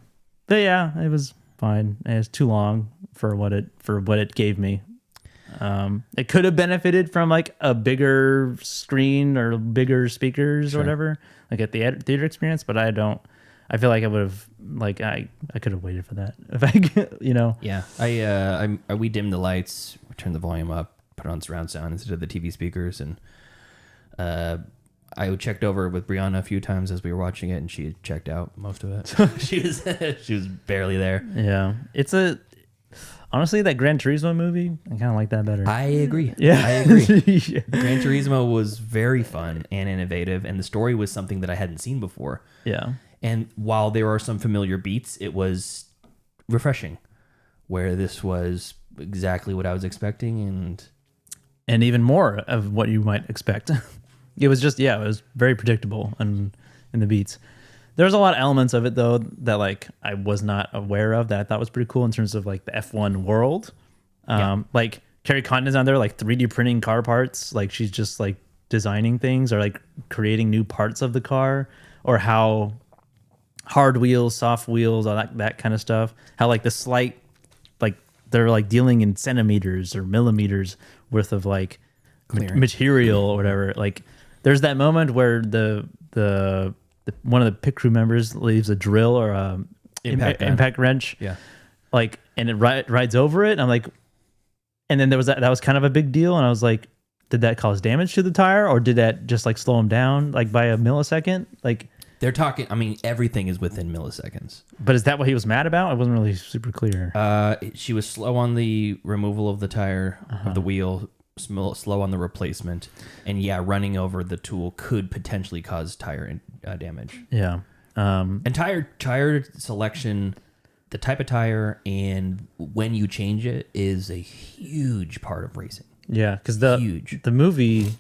yeah, it was fine. It was too long for what it gave me. It could have benefited from like a bigger screen or bigger speakers or whatever, like at the theater experience. But I don't I feel like I would have I could have waited for that if I Yeah, we dimmed the lights, turned the volume up, put on surround sound instead of the TV speakers, and I checked over with Brianna a few times as we were watching it, and she had checked out most of it. she was barely there. Yeah, honestly, that Gran Turismo movie, I kind of like that better. I agree. Yeah, I agree. Gran Turismo was very fun and innovative, and the story was something that I hadn't seen before. Yeah. And while there are some familiar beats, it was refreshing, where this was exactly what I was expecting, and even more of what you might expect. It was just, it was very predictable and in the beats. There's a lot of elements of it though that like I was not aware of that I thought was pretty cool in terms of like the F1 world. Like Carrie Condon's on there, like 3D printing car parts. Like she's just like designing things or like creating new parts of the car, or how hard wheels, soft wheels, all that kind of stuff. How like the slight, like they're like dealing in centimeters or millimeters worth of like material or whatever. Like there's that moment where the one of the pit crew members leaves a drill or a impact wrench. Yeah. Like, and it rides over it. And I'm like, and then there was that was kind of a big deal. And I was like, did that cause damage to the tire, or did that just like slow him down like by a millisecond? Like they're talking, I mean, everything is within milliseconds. But is that what he was mad about? It wasn't really super clear. She was slow on the removal of the tire, of the wheel, slow on the replacement, and running over the tool could potentially cause tire damage. Yeah. And tire selection, the type of tire and when you change it is a huge part of racing. Yeah, because the movie,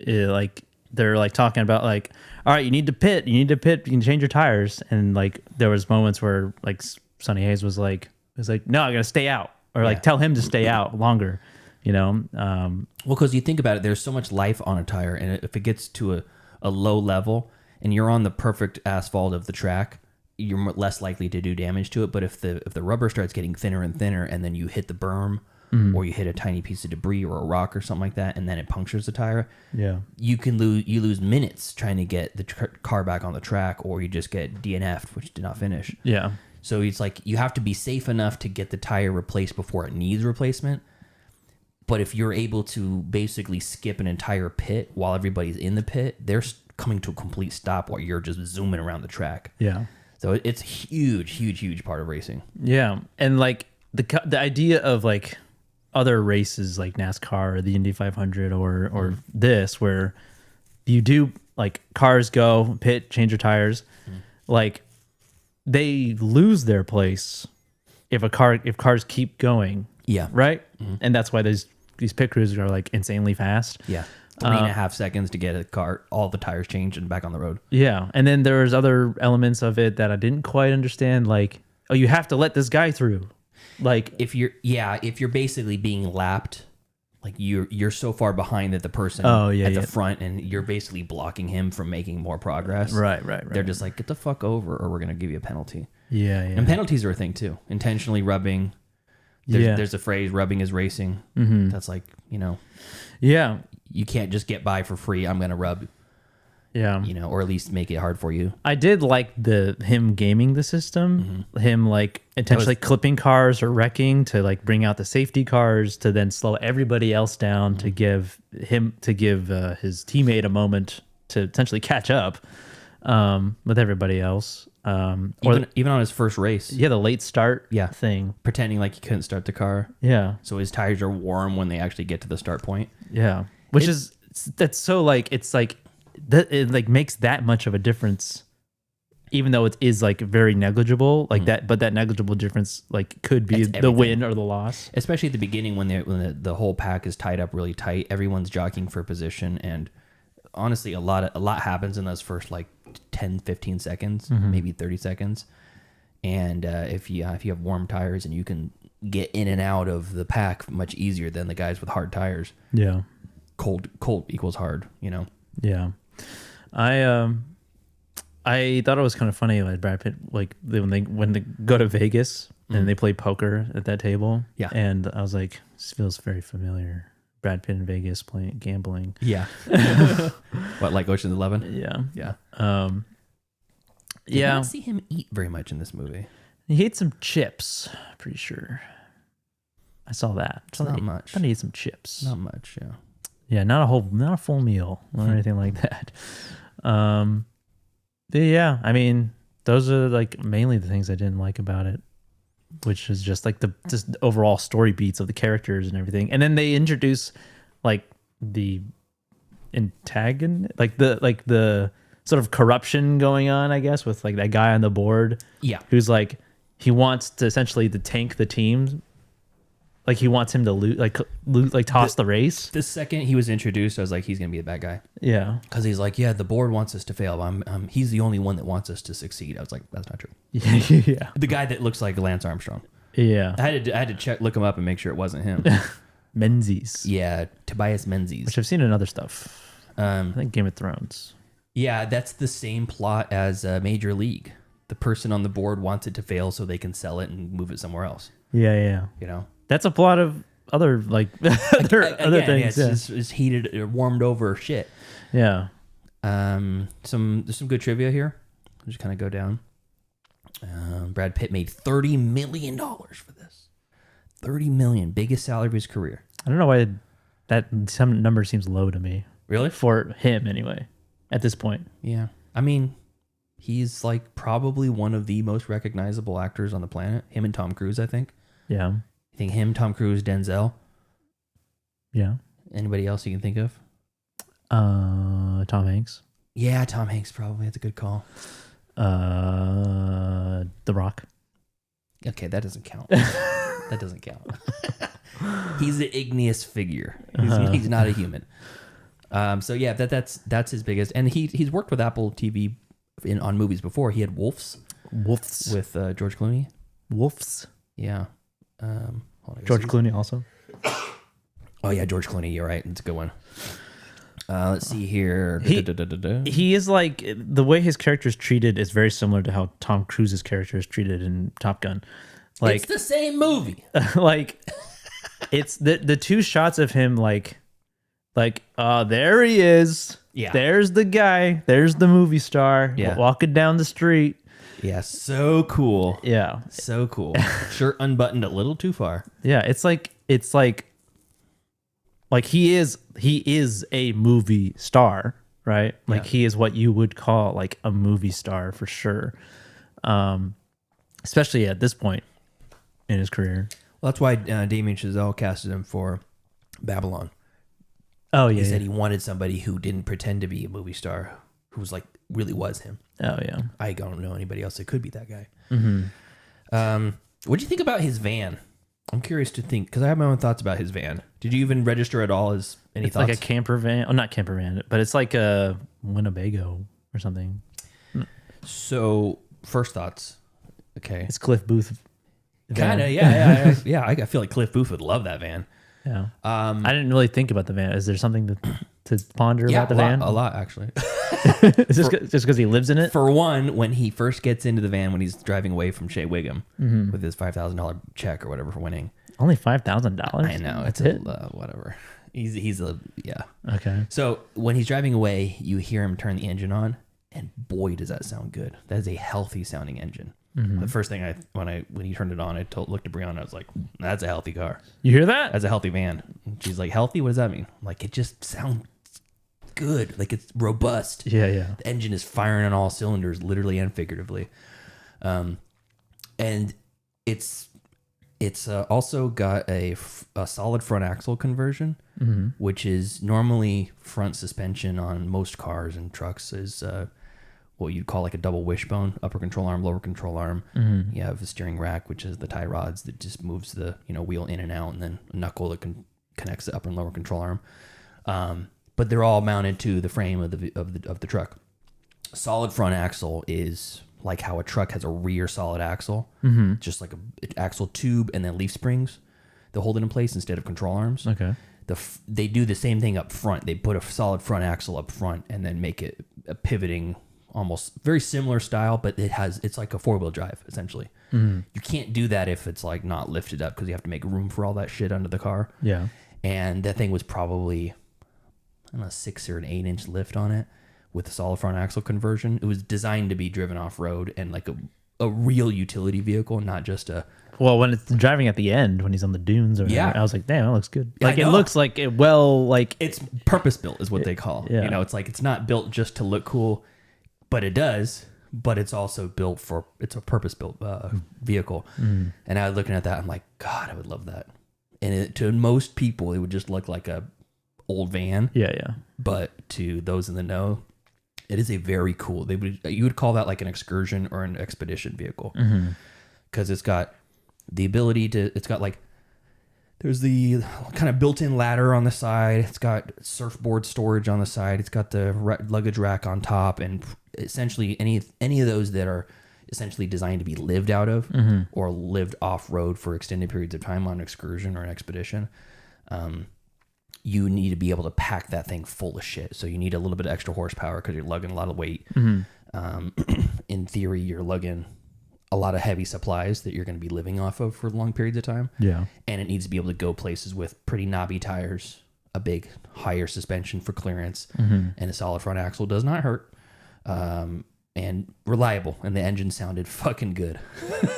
like they're like talking about like, all right, you need to pit, you can change your tires, and like there was moments where like Sonny Hayes was like, no, I gotta stay out, or like tell him to stay out longer, you know. Well, because you think about it, there's so much life on a tire, and if it gets to a low level and you're on the perfect asphalt of the track, you're less likely to do damage to it. But if the rubber starts getting thinner and thinner, and then you hit the berm, or you hit a tiny piece of debris or a rock or something like that, and then it punctures the tire, you can lose minutes trying to get the car back on the track, or you just get DNF'd, which did not finish. Yeah. So it's like you have to be safe enough to get the tire replaced before it needs replacement. But if you're able to basically skip an entire pit while everybody's in the pit, they're coming to a complete stop while you're just zooming around the track. Yeah. So it's a huge part of racing. Yeah. And like the idea of like other races like NASCAR or the Indy 500 or this, where you do like cars go pit, change your tires, like they lose their place if cars keep going. Yeah. Right. And that's why these pit crews are like insanely fast. Yeah. 3.5 seconds to get a car, all the tires changed and back on the road. Yeah. And then there's other elements of it that I didn't quite understand. Like, oh, you have to let this guy through. Like if you're basically being lapped, like you're so far behind that the person at the front, and you're basically blocking him from making more progress. Right. They're just like, get the fuck over, or we're gonna give you a penalty. Yeah. And penalties are a thing too. Intentionally rubbing. There's a phrase, rubbing is racing. That's like, yeah, you can't just get by for free. I'm gonna rub. Yeah. Or at least make it hard for you. I did like him gaming the system, him like intentionally clipping cars or wrecking to like bring out the safety cars to then slow everybody else down to give his teammate a moment to essentially catch up with everybody else. Even on his first race. Yeah, the late start thing. Pretending like he couldn't start the car. Yeah. So his tires are warm when they actually get to the start point. Yeah. That's so like, it's like, that it like makes that much of a difference, even though it is like very negligible, like that. But that negligible difference like could be the win or the loss. Especially at the beginning when the whole pack is tied up really tight, everyone's jockeying for position, and honestly, a lot happens in those first like 10-15 seconds, maybe 30 seconds. And if you have warm tires and you can get in and out of the pack much easier than the guys with hard tires. Yeah, cold equals hard. Yeah. I thought it was kind of funny, like Brad Pitt, like when they go to Vegas and they play poker at that table. Yeah. And I was like, this feels very familiar. Brad Pitt in Vegas gambling. Yeah. What, like Ocean's 11? Yeah. Yeah. Did not see him eat very much in this movie. He ate some chips, pretty sure. I saw that. It's not much. I ate some chips. Not much, yeah. Yeah, not a full meal or anything like that. But yeah, I mean, those are like mainly the things I didn't like about it, which is just like the overall story beats of the characters and everything. And then they introduce like the antagonist, like the sort of corruption going on, I guess, with like that guy on the board. Yeah. Who's like, he wants to essentially to tank the team. Like he wants him to like toss the race. The second he was introduced, I was like, he's gonna be a bad guy. Yeah, because he's like, yeah, the board wants us to fail. But he's the only one that wants us to succeed. I was like, that's not true. Yeah, the guy that looks like Lance Armstrong. Yeah, I had to look him up and make sure it wasn't him. Menzies. Yeah, Tobias Menzies, which I've seen in other stuff. I think Game of Thrones. Yeah, that's the same plot as Major League. The person on the board wants it to fail so they can sell it and move it somewhere else. Yeah. You know. That's a plot of other like other things. Yeah, it's heated or warmed over shit. Yeah. There's some good trivia here. I'll just kind of go down. Brad Pitt made $30 million for this. $30 million, biggest salary of his career. I don't know why that some number seems low to me. Really? For him anyway, at this point. Yeah. I mean, he's like probably one of the most recognizable actors on the planet. Him and Tom Cruise, I think. Yeah. I think him, Tom Cruise, Denzel. Yeah. Anybody else you can think of? Tom Hanks. Yeah, Tom Hanks probably. That's a good call. The Rock. Okay, that doesn't count. That doesn't count. He's an igneous figure. He's not a human. So yeah, that's his biggest. And he's worked with Apple TV on movies before. He had Wolves with George Clooney. Wolves. Yeah. George Clooney also. Oh yeah, George Clooney. You're right. It's a good one. Let's see here. He is like, the way his character is treated is very similar to how Tom Cruise's character is treated in Top Gun. Like, it's the same movie. Like, it's the two shots of him like there he is. Yeah. There's the guy. There's the movie star. Yeah. Walking down the street. Yeah, so cool. Yeah. So cool. Shirt unbuttoned a little too far. Yeah, it's like he is a movie star, right? Like he is what you would call like a movie star for sure. Especially at this point in his career. Well, that's why Damien Chazelle casted him for Babylon. Oh yeah. He said he wanted somebody who didn't pretend to be a movie star, who was like really was him. Oh yeah. I don't know anybody else that could be that guy. Mm-hmm. What do you think about his van? I'm curious to think, because I have my own thoughts about his van. Did you even register at all as any thoughts? It's like a camper van. Oh, not camper van, but it's like a Winnebago or something. So, first thoughts. Okay. It's Cliff Booth. Kind of, yeah. I feel like Cliff Booth would love that van. Yeah. I didn't really think about the van. Is there something to ponder about the van? A lot, actually. Is this just because he lives in it? For one, when he first gets into the van, when he's driving away from Shea Wiggum with his $5,000 check or whatever for winning. Only $5,000? I know. That's it's whatever. He's a, yeah. Okay. So when he's driving away, you hear him turn the engine on, and boy, does that sound good. That is a healthy sounding engine. Mm-hmm. The first thing when he turned it on, I looked at Brianna. I was like, "That's a healthy car. You hear that? That's a healthy van." And she's like, "Healthy? What does that mean?" I'm like, it just sounds good. Like it's robust. Yeah. The engine is firing on all cylinders, literally and figuratively. And it's also got a solid front axle conversion, which is normally front suspension on most cars and trucks is what you'd call like a double wishbone, upper control arm, lower control arm. You have a steering rack, which is the tie rods that just moves the wheel in and out, and then a knuckle that connects the upper and lower control arm. But they're all mounted to the frame of the truck. Solid front axle is like how a truck has a rear solid axle, just like an axle tube and then leaf springs that hold it in place instead of control arms. Okay. They do the same thing up front. They put a solid front axle up front and then make it a pivoting, almost very similar style, but it's like a 4-wheel drive essentially. You can't do that if it's like not lifted up because you have to make room for all that shit under the car. And that thing was probably, I don't know, 6 or an 8 inch lift on it, with a solid front axle conversion. It was designed to be driven off road and like a real utility vehicle, not just a. Well, when it's driving at the end, when he's on the dunes, or Yeah. I was like, damn, that looks good. Yeah, Like it looks like it it's purpose built is what they call. Yeah. You know, it's like it's not built just to look cool, but it does. But it's also built for it's a purpose built vehicle. Mhm. And I was looking at that, I'm like, God, I would love that. And to most people, it would just look like a old van. Yeah, yeah. But to those in the know, it is a very cool. You would call that like an excursion or an expedition vehicle, because it's got the ability to. It's got like there's the kind of built-in ladder on the side. It's got surfboard storage on the side. It's got the luggage rack on top, and essentially any of those that are essentially designed to be lived out of or lived off road for extended periods of time on an excursion or an expedition. You need to be able to pack that thing full of shit. So you need a little bit of extra horsepower because you're lugging a lot of weight. In theory, you're lugging a lot of heavy supplies that you're going to be living off of for long periods of time. Yeah. And it needs to be able to go places with pretty knobby tires, a big higher suspension for clearance, and a solid front axle does not hurt. And reliable, and the engine sounded fucking good.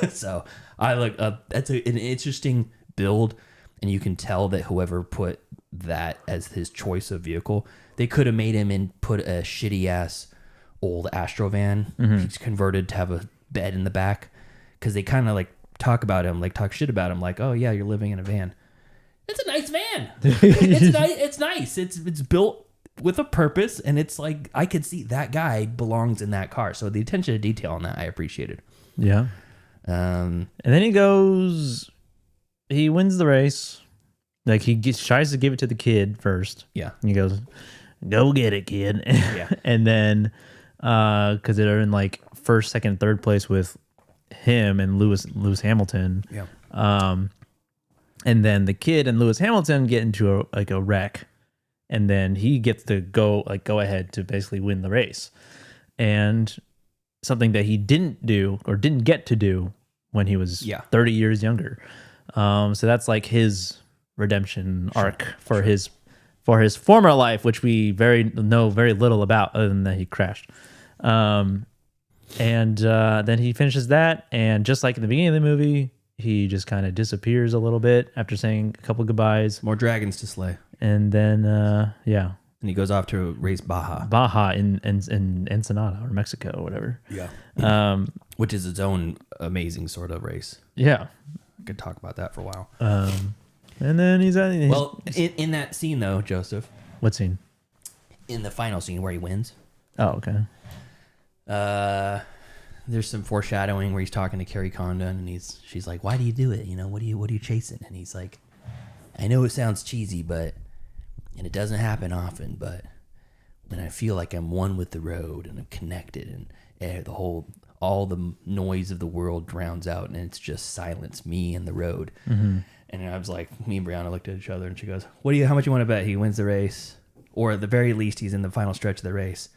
So I like that's an interesting build, and you can tell that whoever put that as his choice of vehicle, they could have made him and put a shitty ass old Astro van. He's converted to have a bed in the back, because they kind of like talk shit about him, like, oh yeah, you're living in a van. It's a nice van. It's nice. It's built with a purpose, and it's like I could see that guy belongs in that car. So the attention to detail on that I appreciated. Yeah. And then he wins the race. Like he tries to give it to the kid first. Yeah. And he goes, "Go get it, kid." Yeah. And then because they're in like first, second, third place with him and Lewis Hamilton. Yeah. And then the kid and Lewis Hamilton get into a wreck. And then he gets to go ahead to basically win the race. And something that he didn't do or didn't get to do when he was 30 years younger. So that's like his redemption arc for his former life, which we know very little about, other than that he crashed. And then he finishes that, and just like in the beginning of the movie, he just kind of disappears a little bit after saying a couple goodbyes. More dragons to slay. And then, and he goes off to race Baja in Ensenada or Mexico or whatever. Yeah. Which is its own amazing sort of race. Yeah. I could talk about that for a while. And then he's in that scene though, Joseph. What scene? In the final scene where he wins. Oh, okay. There's some foreshadowing where he's talking to Carrie Condon, and she's like, "Why do you do it? You know, what are you chasing?" And he's like, "I know it sounds cheesy, and it doesn't happen often, but when I feel like I'm one with the road and I'm connected, and all the noise of the world drowns out, and it's just silence, me and the road." And I was like, me and Brianna looked at each other, and she goes, how much you want to bet he wins the race? Or at the very least, he's in the final stretch of the race.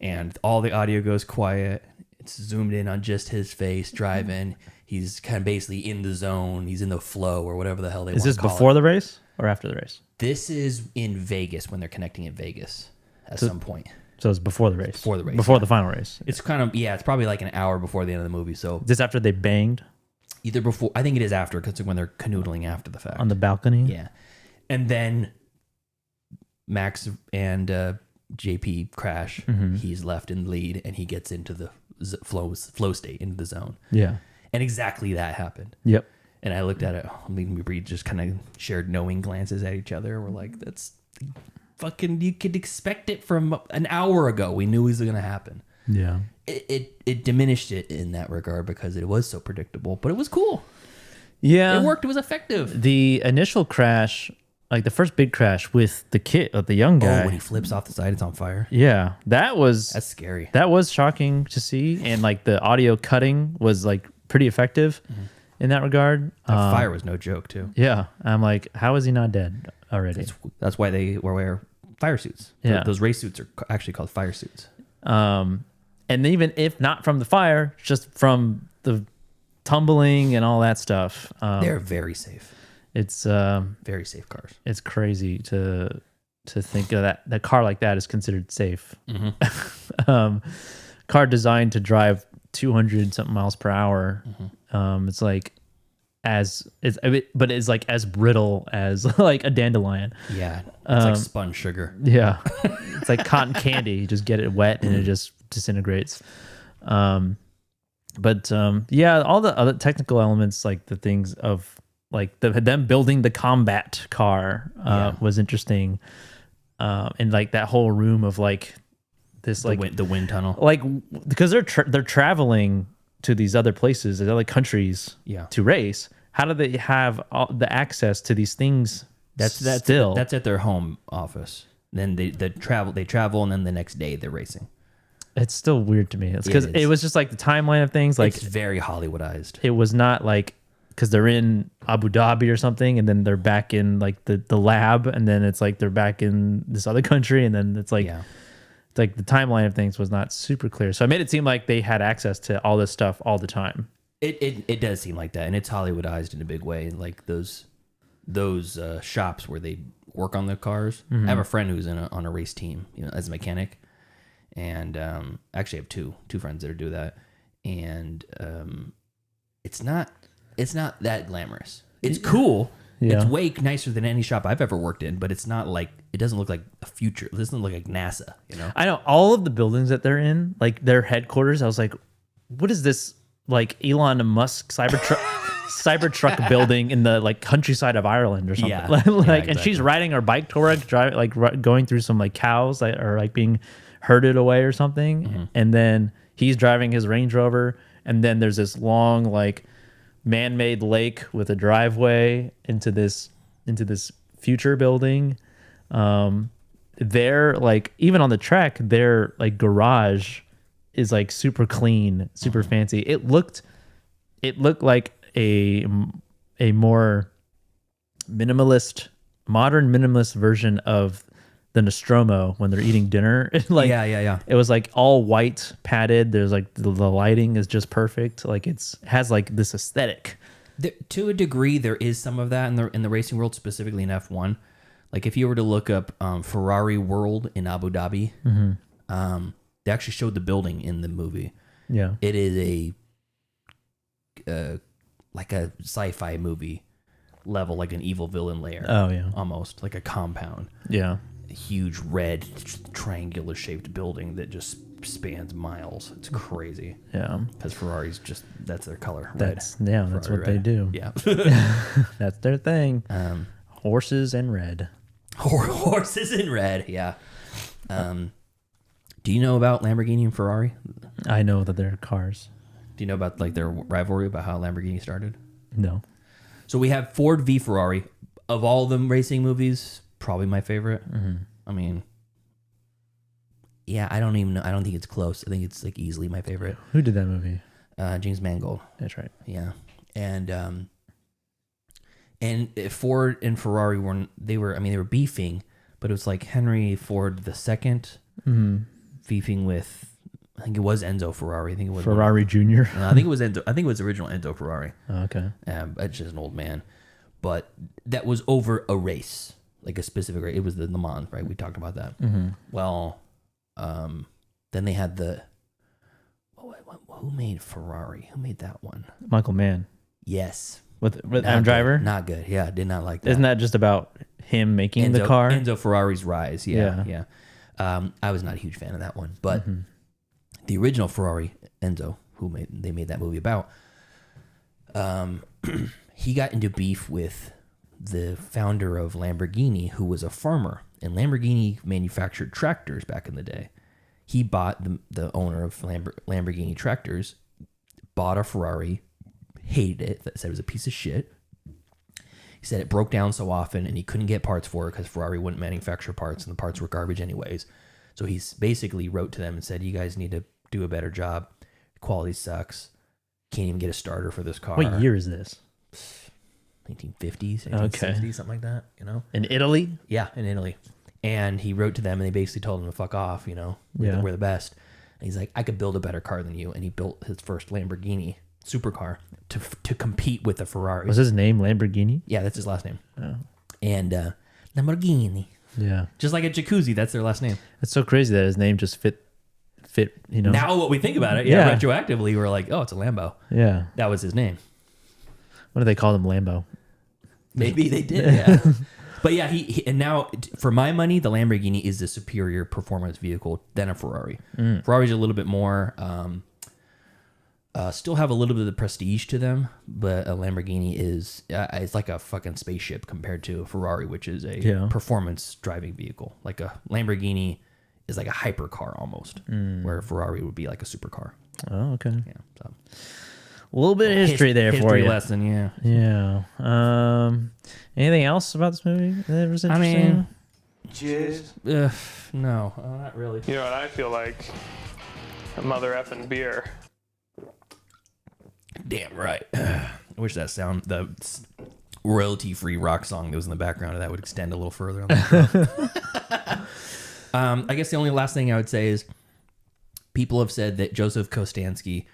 And all the audio goes quiet. It's zoomed in on just his face driving. He's kind of basically in the zone. He's in the flow, or whatever the hell they want to call it. Is this before the race or after the race? This is in Vegas, when they're connecting in Vegas at some point. So it's before the race. Before the race. Before the final race. It's kind of, it's probably like an hour before the end of the movie. So is this after they banged? Either before, I think it is after, because when they're canoodling after the fact. On the balcony? Yeah. And then Max and JP crash. He's left in the lead, and he gets into the flow state, into the zone. Yeah. And exactly that happened. Yep. And I looked at it. We just kind of shared knowing glances at each other. We're like, that's fucking, you could expect it from an hour ago. We knew it was going to happen. Yeah. It diminished it in that regard because it was so predictable, but it was cool. Yeah. It worked. It was effective. The initial crash, like the first big crash with the kid, the young guy. Oh, when he flips off the side, it's on fire. Yeah. That's scary. That was shocking to see. And like the audio cutting was like pretty effective in that regard. That fire was no joke too. Yeah. I'm like, how is he not dead already? That's why they wear fire suits. Yeah. Those race suits are actually called fire suits. And even if not from the fire, just from the tumbling and all that stuff. They're very safe. It's very safe cars. It's crazy to to think of that a car like that is considered safe. Car designed to drive 200 something miles per hour. It's like but it's like as brittle as like a dandelion. Yeah, it's like spun sugar. Yeah, it's like cotton candy. You just get it wet and it just disintegrates. But yeah, all the other technical elements, like the things of like them building the combat car was interesting. And like that whole room of like this the wind tunnel, like because they're traveling to these other places, these other countries, to race. How do they have all the access to these things? That's at their home office. Then they travel, and then the next day they're racing. It's still weird to me. It's because it was just like the timeline of things. Like it's very Hollywoodized. It was not like because they're in Abu Dhabi or something, and then they're back in like the lab, and then it's like they're back in this other country, and then it's like. Yeah. Like the timeline of things was not super clear, so I made it seem like they had access to all this stuff all the time. It does seem like that, and it's Hollywoodized in a big way. Like those shops where they work on the cars. I have a friend who's on a race team, as a mechanic, and actually I have two friends that do that, and it's not that glamorous. It's cool. Yeah. It's way nicer than any shop I've ever worked in, but it's not like it doesn't look like a future. It doesn't look like NASA, I know all of the buildings that they're in, like their headquarters. I was like, what is this like Elon Musk Cybertruck building in the like countryside of Ireland or something? Yeah. Exactly. And she's riding her bike to work, going through some like cows that are like being herded away or something, and then he's driving his Range Rover, and then there's this long like man-made lake with a driveway into this future building. They're like, even on the track, their like garage is like super clean, super fancy. It looked like a more modern minimalist version of the Nostromo when they're eating dinner. Like, yeah. It was like all white padded. There's like the lighting is just perfect. Like it has like this aesthetic. To a degree, there is some of that in the racing world, specifically in F1. Like if you were to look up Ferrari World in Abu Dhabi, they actually showed the building in the movie. Yeah, it is like a sci-fi movie level, like an evil villain lair. Oh yeah, almost like a compound. Yeah. Huge red triangular shaped building that just spans miles. It's crazy. Yeah, because Ferrari's that's their color. That's Ferrari what they do. Yeah. That's their thing. Horses and red. Horses and red. Yeah. Do you know about Lamborghini and Ferrari? I know that they're cars. Do you know about like their rivalry, about how Lamborghini started? No. So we have Ford v Ferrari. Of all the racing movies, probably my favorite. I mean, yeah, I don't even know. I don't think it's close. I think it's like easily my favorite. Who did that movie? James Mangold. That's right. Yeah, and Ford and Ferrari were beefing, but it was like Henry Ford II beefing with, I think it was Enzo Ferrari. I think it was Ferrari Jr. I think it was Enzo. I think it was original Enzo Ferrari. Oh, okay. It's just an old man, but that was over a race. Like a specific race. It was the Le Mans, right? We talked about that. Well, then they had who made Ferrari? Who made that one? Michael Mann. Yes. With Adam Driver? Not good. Yeah, did not like that. Isn't that just about him making the car? Enzo Ferrari's rise. Yeah. I was not a huge fan of that one, but the original Ferrari, Enzo, they made that movie about, he got into beef with the founder of Lamborghini, who was a farmer, and Lamborghini manufactured tractors back in the day. He bought the owner of Lamborghini tractors, bought a Ferrari, hated it, said it was a piece of shit. He said it broke down so often and he couldn't get parts for it because Ferrari wouldn't manufacture parts and the parts were garbage anyways. So he basically wrote to them and said, you guys need to do a better job. Quality sucks. Can't even get a starter for this car. What year is this? 1950s, 1960s, okay. Something like that, In Italy? Yeah, in Italy. And he wrote to them and they basically told him to fuck off, we're the best. And he's like, I could build a better car than you. And he built his first Lamborghini supercar to compete with the Ferrari. Was his name Lamborghini? Yeah, that's his last name. Oh. And Lamborghini. Yeah. Just like a jacuzzi, that's their last name. It's so crazy that his name just fit. You know. Now, what we think about it, retroactively, we're like, oh, it's a Lambo. Yeah. That was his name. What do they call them? Lambo. Maybe they did. Yeah. But yeah, he and now for my money, the Lamborghini is the superior performance vehicle than a Ferrari. Ferraris are a little bit more. Still have a little bit of the prestige to them, but a Lamborghini is it's like a fucking spaceship compared to a Ferrari, which is a performance driving vehicle. Like a Lamborghini is like a hypercar almost, where a Ferrari would be like a supercar. Oh, okay. Yeah. So a little bit of history there for history you. lesson, yeah. Yeah. Anything else about this movie that was interesting? No, not really. You know what I feel like? A mother effing beer. Damn right. I wish that the royalty-free rock song that was in the background of that would extend a little further. On the I guess the only last thing I would say is people have said that Joseph Kostansky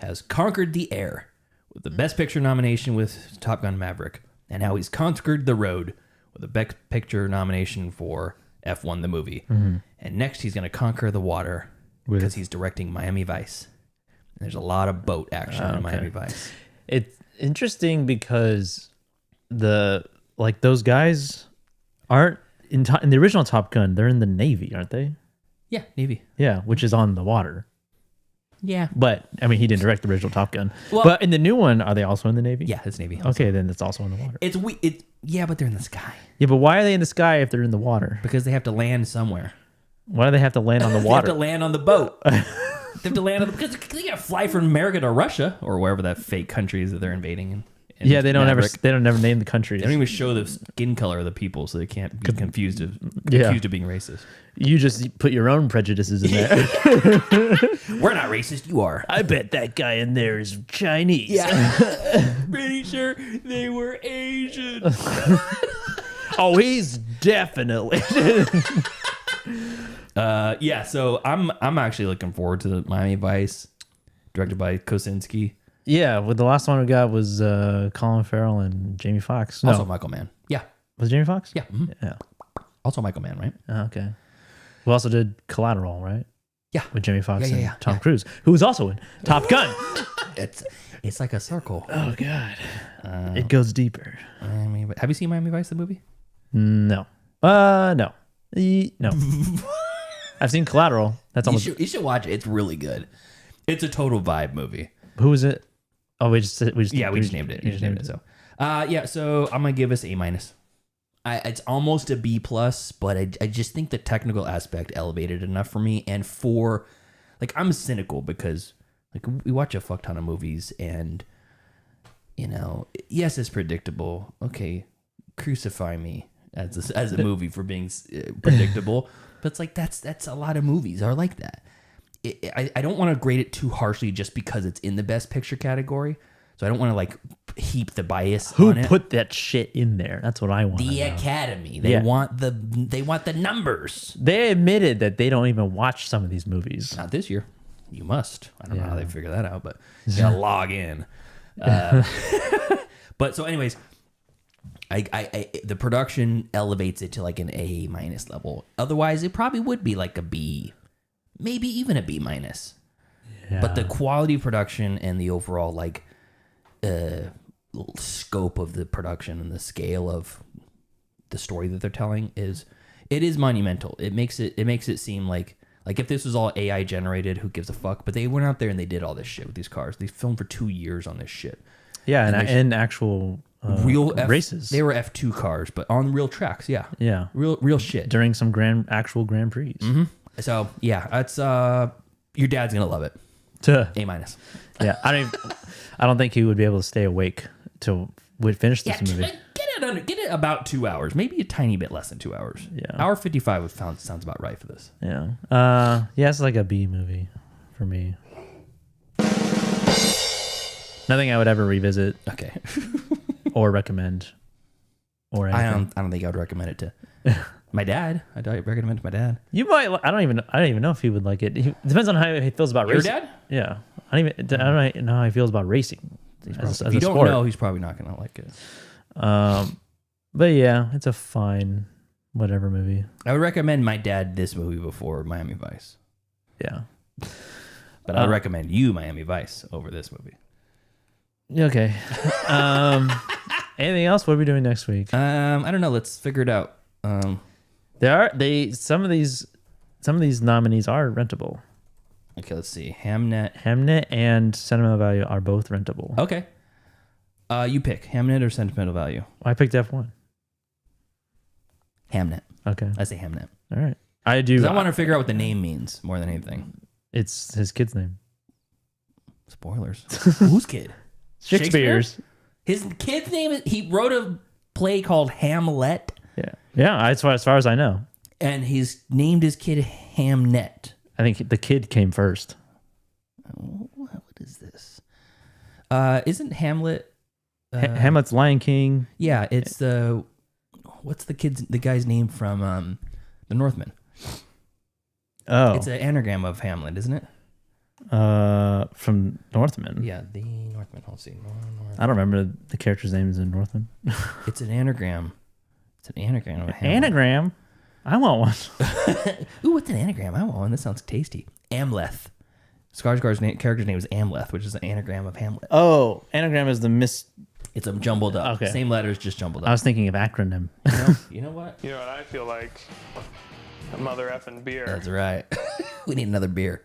has conquered the air with the Best Picture nomination with Top Gun Maverick, and how he's conquered the road with the Best Picture nomination for F1 the movie. And next he's going to conquer the water because he's directing Miami Vice. And there's a lot of boat action in Miami Vice. It's interesting because those guys aren't in the original Top Gun. They're in the Navy, aren't they? Yeah, Navy. Yeah, which is on the water. Yeah. But, I mean, he didn't direct the original Top Gun. Well, but in the new one, are they also in the Navy? Yeah, it's Navy. Okay, then it's also in the water. Yeah, but they're in the sky. Yeah, but why are they in the sky if they're in the water? Because they have to land somewhere. Why do they have to land on the water? They have to land on the boat. They have to land on because they got to fly from America to Russia or wherever that fake country is that they're invading in. Yeah, they don't ever name the countries. They don't even show the skin color of the people, so they can't be accused of being racist. You just put your own prejudices in there. We're not racist. You are. I bet that guy in there is Chinese. Yeah. Pretty sure they were Asian. Oh, he's definitely. Yeah. So I'm actually looking forward to the Miami Vice, directed by Kosinski. Yeah, well, the last one we got was Colin Farrell and Jamie Foxx. No. Also Michael Mann. Yeah. Was it Jamie Foxx? Yeah. Mm-hmm. Yeah. Also Michael Mann, right? Okay. Who also did Collateral, right? Yeah. With Jamie Foxx and Tom Cruise, who was also in Top Gun. It's like a circle. Oh, God. It goes deeper. Have you seen Miami Vice, the movie? No. No. No. I've seen Collateral. That's almost. You should watch it. It's really good. It's a total vibe movie. Who is it? Oh, we just named it. We just named it. So, so I'm gonna give us A-. It's almost a B+, but I just think the technical aspect elevated enough for me, and I'm cynical because we watch a fuck ton of movies, and yes, it's predictable. Okay, crucify me as a movie for being predictable, but it's that's a lot of movies are like that. I don't want to grade it too harshly just because it's in the Best Picture category. So I don't want to heap the bias on it. Who put that shit in there? That's what I want. The Academy. They want the numbers. They admitted that they don't even watch some of these movies. Not this year. You must. I don't know how they figure that out, but you gotta log in. But so anyways, I the production elevates it to like an A- level. Otherwise, it probably would be like a B. Maybe even a B-. Yeah. But the quality of production and the overall scope of the production and the scale of the story that they're telling is monumental. It makes it seem like if this was all AI generated, who gives a fuck? But they went out there and they did all this shit with these cars. They filmed for 2 years on this shit. Yeah, and actual real races. They were F2 cars, but on real tracks. Yeah, yeah, real shit during some actual Grand Prix. Mm-hmm. So yeah, that's your dad's gonna love it. A-. Yeah, I don't think he would be able to stay awake to finish this movie. Get it about 2 hours, maybe a tiny bit less than 2 hours. Yeah, hour 55 sounds about right for this. Yeah, it's like a B movie for me. Nothing I would ever revisit. Okay. Or recommend. Or anything. I don't think I would recommend it to my dad. I'd recommend it to my dad. You might. I don't even know if he would like it. It depends on how he feels about racing. Your dad? Yeah. I don't know how he feels about racing. If you don't know, he's probably not gonna like it. But yeah, it's a fine whatever movie. I would recommend my dad this movie before Miami Vice. Yeah. But I would recommend you Miami Vice over this movie. Okay. Anything else? What are we doing next week? I don't know. Let's figure it out. Some of these nominees are rentable. Okay, let's see. Hamnet and Sentimental Value are both rentable. Okay. You pick Hamnet or Sentimental Value. I picked F1. Hamnet. Okay. I say Hamnet. All right. I do. 'Cause I want to figure out what the name means more than anything. It's his kid's name. Spoilers. Whose kid? Shakespeare's. His kid's name is. He wrote a play called Hamlet. Yeah. As far as I know. And he's named his kid Hamnet. I think the kid came first. What is this? Isn't Hamlet? Hamlet's Lion King. Yeah, it's the. What's the guy's name from the Northman? Oh, it's an anagram of Hamlet, isn't it? From Northman. Yeah, the Northman. Let's see. Northman. I don't remember the character's names in Northman. It's an anagram. It's an anagram of Hamlet. Anagram? I want one. Ooh, what's an anagram? I want one. That sounds tasty. Amleth. Skarsgård's character's name is Amleth, which is an anagram of Hamlet. Oh, anagram is the It's a jumbled up. Okay. Same letters, just jumbled up. I was thinking of acronym. You know what? You know what I feel like? A mother effing beer. That's right. We need another beer.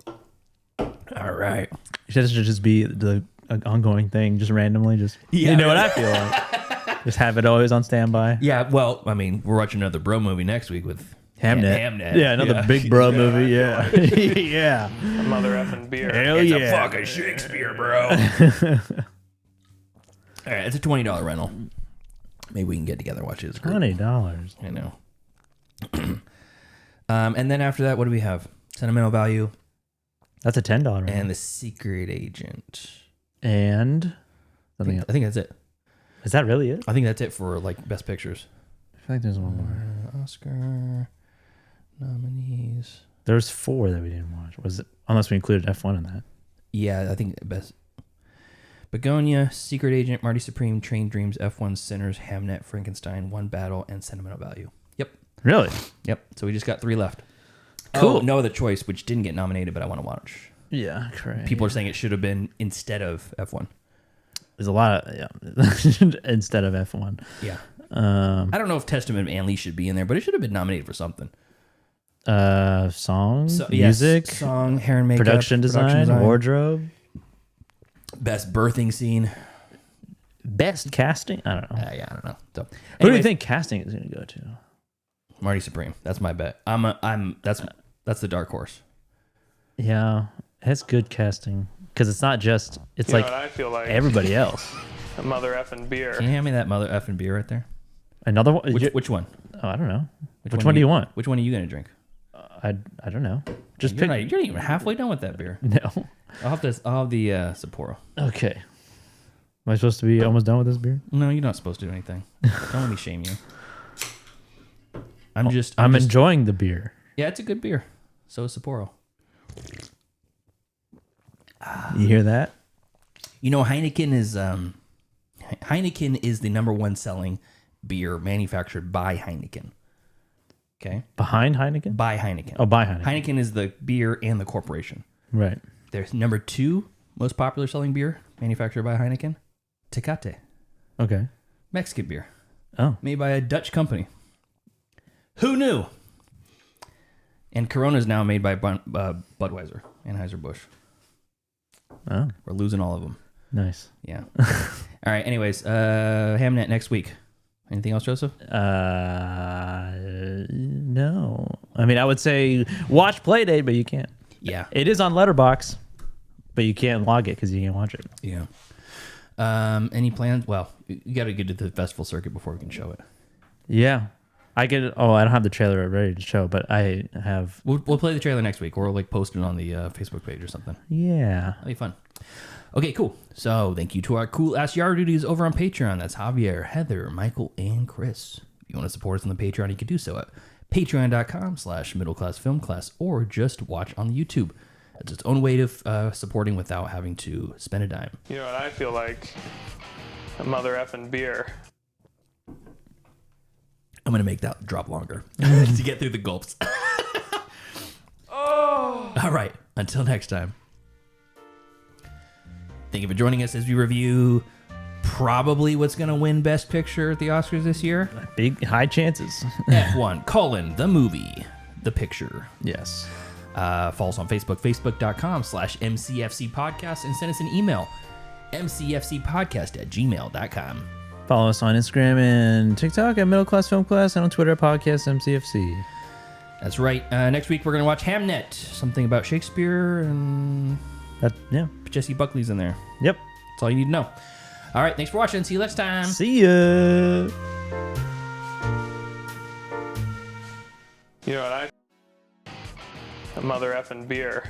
All right. It should just be the ongoing thing, just randomly. You know what I feel like. Just have it always on standby. Yeah, well, I mean, we're watching another bro movie next week with Hamnet. Yeah, another big bro movie. Yeah. Yeah. A mother effing beer. Hell it's yeah. a fucking Shakespeare, bro. All right, it's a $20 rental. Maybe we can get together and watch it. It's great. $20. I know. And then after that, what do we have? Sentimental Value. That's a $10 rental. And The Secret Agent. And something else. I think that's it. Is that really it? I think that's it for like Best Pictures. I feel like there's one more. Oscar nominees. There's 4 that we didn't watch. Was it? Unless we included F1 in that. Yeah, I think Best. Begonia, Secret Agent, Marty Supreme, Train Dreams, F1, Sinners, Hamnet, Frankenstein, One Battle, and Sentimental Value. Yep. Really? Yep. So we just got 3 left. Cool. Oh, No Other Choice, which didn't get nominated, but I want to watch. Yeah, correct. People are saying it should have been instead of F1. There's a lot of instead of F1. Yeah. I don't know if Testament of Anne Lee should be in there, but it should have been nominated for something. Song, music, song, hair and makeup, production design, wardrobe, best birthing scene, best casting. I don't know. Yeah, I don't know. So, who do you think casting is going to go to? Marty Supreme. That's my bet. That's the dark horse. Yeah, it's good casting because it's not just. It's You know like what I feel like? everybody else. A mother effing beer. Can you hand me that mother effing beer right there? Another one? Which one? Oh, I don't know. Which one do you want? Which one are you going to drink? I don't know. Just you're pick. Not even halfway done with that beer. No. I'll have the Sapporo. Okay. Am I supposed to be almost done with this beer? No, you're not supposed to do anything. Don't let me shame you. I'm just enjoying the beer. Yeah, it's a good beer. So is Sapporo. You hear that? You know, Heineken is the number 1 selling beer manufactured by Heineken. Okay. Behind Heineken? By Heineken. Oh, by Heineken. Heineken is the beer and the corporation. Right. There's number 2 most popular selling beer manufactured by Heineken, Tecate. Okay. Mexican beer. Oh. Made by a Dutch company. Who knew? And Corona is now made by Budweiser, Anheuser-Busch. Oh. We're losing all of them. Nice. Yeah. All right. Anyways, Hamnet next week. Anything else, Joseph? No. I mean, I would say watch Playdate, but you can't. Yeah. It is on Letterboxd, but you can't log it because you can't watch it. Yeah. Any plans? Well, you got to get to the festival circuit before we can show it. Yeah. I don't have the trailer ready to show, but I have. We'll play the trailer next week, or like post it on the Facebook page or something. Yeah. That'll be fun. Okay, cool. So thank you to our cool ass yard duties over on Patreon. That's Javier, Heather, Michael, and Chris. If you want to support us on the Patreon, you can do so at patreon.com/middleclassfilmclass, or just watch on the YouTube. It's its own way of supporting without having to spend a dime. You know what I feel like? A mother effing beer. I'm going to make that drop longer to get through the gulps. All right. Until next time. Thank you for joining us as we review probably what's going to win Best Picture at the Oscars this year. Big, high chances. F1, the movie, the picture. Yes. Follow us on Facebook, facebook.com/MCFC podcast, and send us an email, mcfcpodcast@gmail.com. Follow us on Instagram and TikTok at Middle Class Film Class, and on Twitter at Podcast MCFC. That's right. Next week we're going to watch Hamnet, something about Shakespeare, and Jesse Buckley's in there. Yep. That's all you need to know. All right, thanks for watching. See you next time. See ya. You know what a mother effing beer.